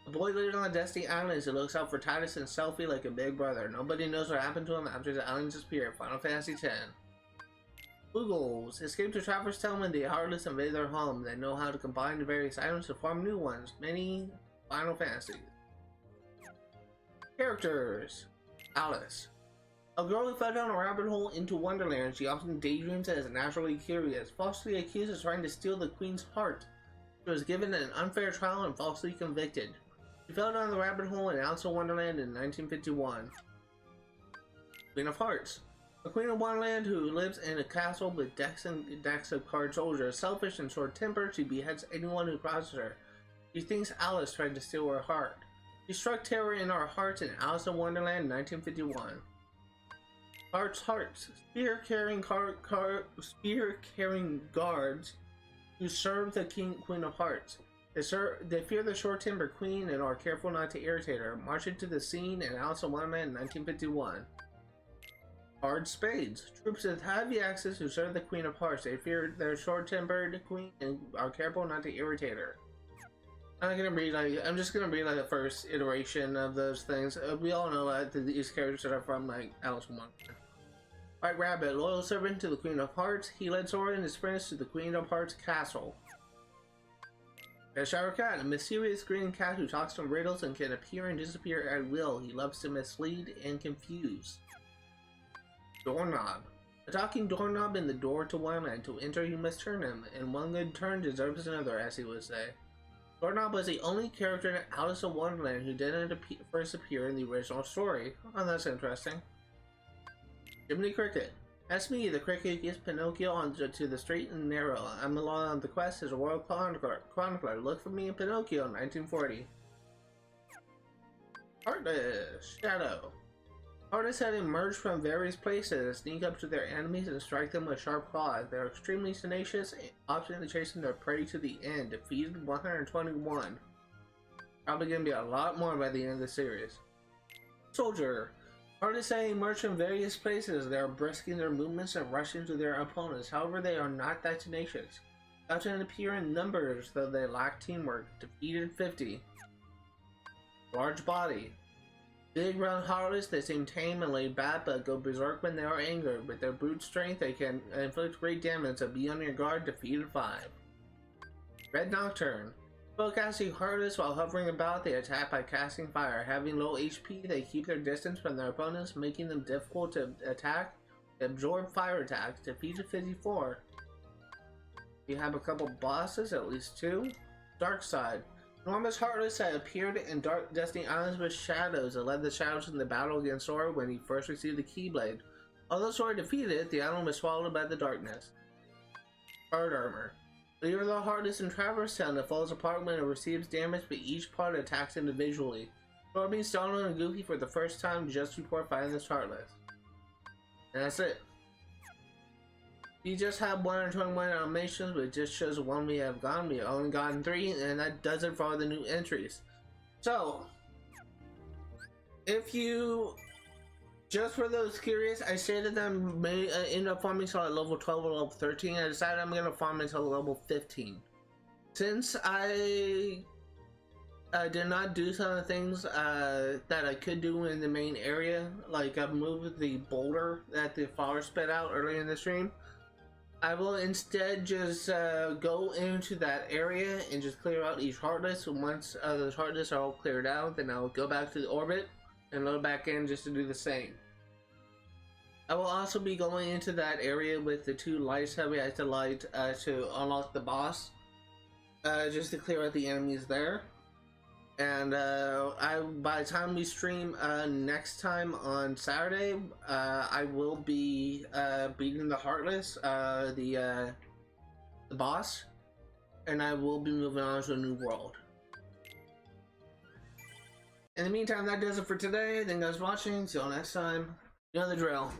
S1: A boy living on Destiny Islands who looks out for Titus and Selphie like a big brother. Nobody knows what happened to him after the island disappeared. Final Fantasy X. Boogles. Escape to Traverse Town when the Heartless invade their home. They know how to combine the various items to form new ones. Many Final Fantasies. Characters. Alice. A girl who fell down a rabbit hole into Wonderland. She often daydreams and is naturally curious. Falsely accused of trying to steal the Queen's heart. She was given an unfair trial and falsely convicted. She fell down the rabbit hole in Alice in Wonderland in 1951. Queen of Hearts. A queen of Wonderland who lives in a castle with decks and decks of card soldiers. Selfish and short-tempered, she beheads anyone who crosses her. She thinks Alice tried to steal her heart. She struck terror in our hearts in Alice in Wonderland in 1951. Hearts. Spear-carrying guards who serve the Queen of Hearts. They fear the short-tempered queen and are careful not to irritate her. March into the scene in Alice in Wonderland in 1951. Hard Spades. Troops with heavy axes who serve the Queen of Hearts. They fear their short-tempered queen and are careful not to irritate her. I'm just gonna read like the first iteration of those things. We all know that these characters are from like Alice in Wonderland. White Rabbit, loyal servant to the Queen of Hearts. He led Sora and his friends to the Queen of Hearts castle. The Shower Cat, a mysterious green cat who talks in riddles and can appear and disappear at will. He loves to mislead and confuse. Doorknob. A talking doorknob in the door to Wonderland. To enter, you must turn him, and one good turn deserves another, as he would say. Doorknob was the only character in Alice in Wonderland who didn't first appear in the original story. Oh, that's interesting. Jiminy Cricket. That's me, the cricket gives Pinocchio to the straight and narrow. I'm along on the quest as a royal chronicler. Look for me in Pinocchio, 1940. Heartless. Shadow. Heartless had emerged from various places, sneak up to their enemies and strike them with sharp claws. They are extremely tenacious, often chasing their prey to the end. Defeated 121. Probably gonna be a lot more by the end of the series. Soldier. Heartless had emerged from various places. They are brisk in their movements and rushing to their opponents. However, they are not that tenacious. They often appear in numbers, though they lack teamwork. Defeated 50. Large Body. Big round Heartless, they seem tame and laid back, but go berserk when they are angered. With their brute strength, they can inflict great damage, so be on your guard. Defeated 5. Red Nocturne. Spellcasting Heartless while hovering about, they attack by casting fire. Having low HP, they keep their distance from their opponents, making them difficult to attack. They absorb fire attacks. Defeated 54. You have a couple bosses, at least 2. Darkside. Enormous Heartless had appeared in Destiny Islands with shadows and led the shadows in the battle against Sora when he first received the keyblade. Although Sora defeated it, the island was swallowed by the darkness. Guard Armor. Leader of the Heartless in Traverse Town that falls apart when it receives damage, but each part attacks individually. Sora meets Donald and Goofy for the first time just before fighting this Heartless. And that's it. We just have 121 Dalmations, but it just shows the one we have gotten. We have only gotten 3, and that does it for all the new entries. So, if you Just for those curious, I stated that I may end up farming until level 12 or level 13. I decided I'm gonna farm until level 15. Since I did not do some of the things that I could do in the main area, like I've moved the boulder that the flower spit out earlier in the stream, I will instead just go into that area and just clear out each heartless. And once those heartless are all cleared out, then I'll go back to the orbit and load back in just to do the same. I will also be going into that area with the 2 lights that we have to light to unlock the boss, just to clear out the enemies there. And by the time we stream next time on Saturday, I will be beating the Heartless, the boss, and I will be moving on to a new world. In the meantime, that does it for today. Thank you guys for watching. See you all next time. You know the drill.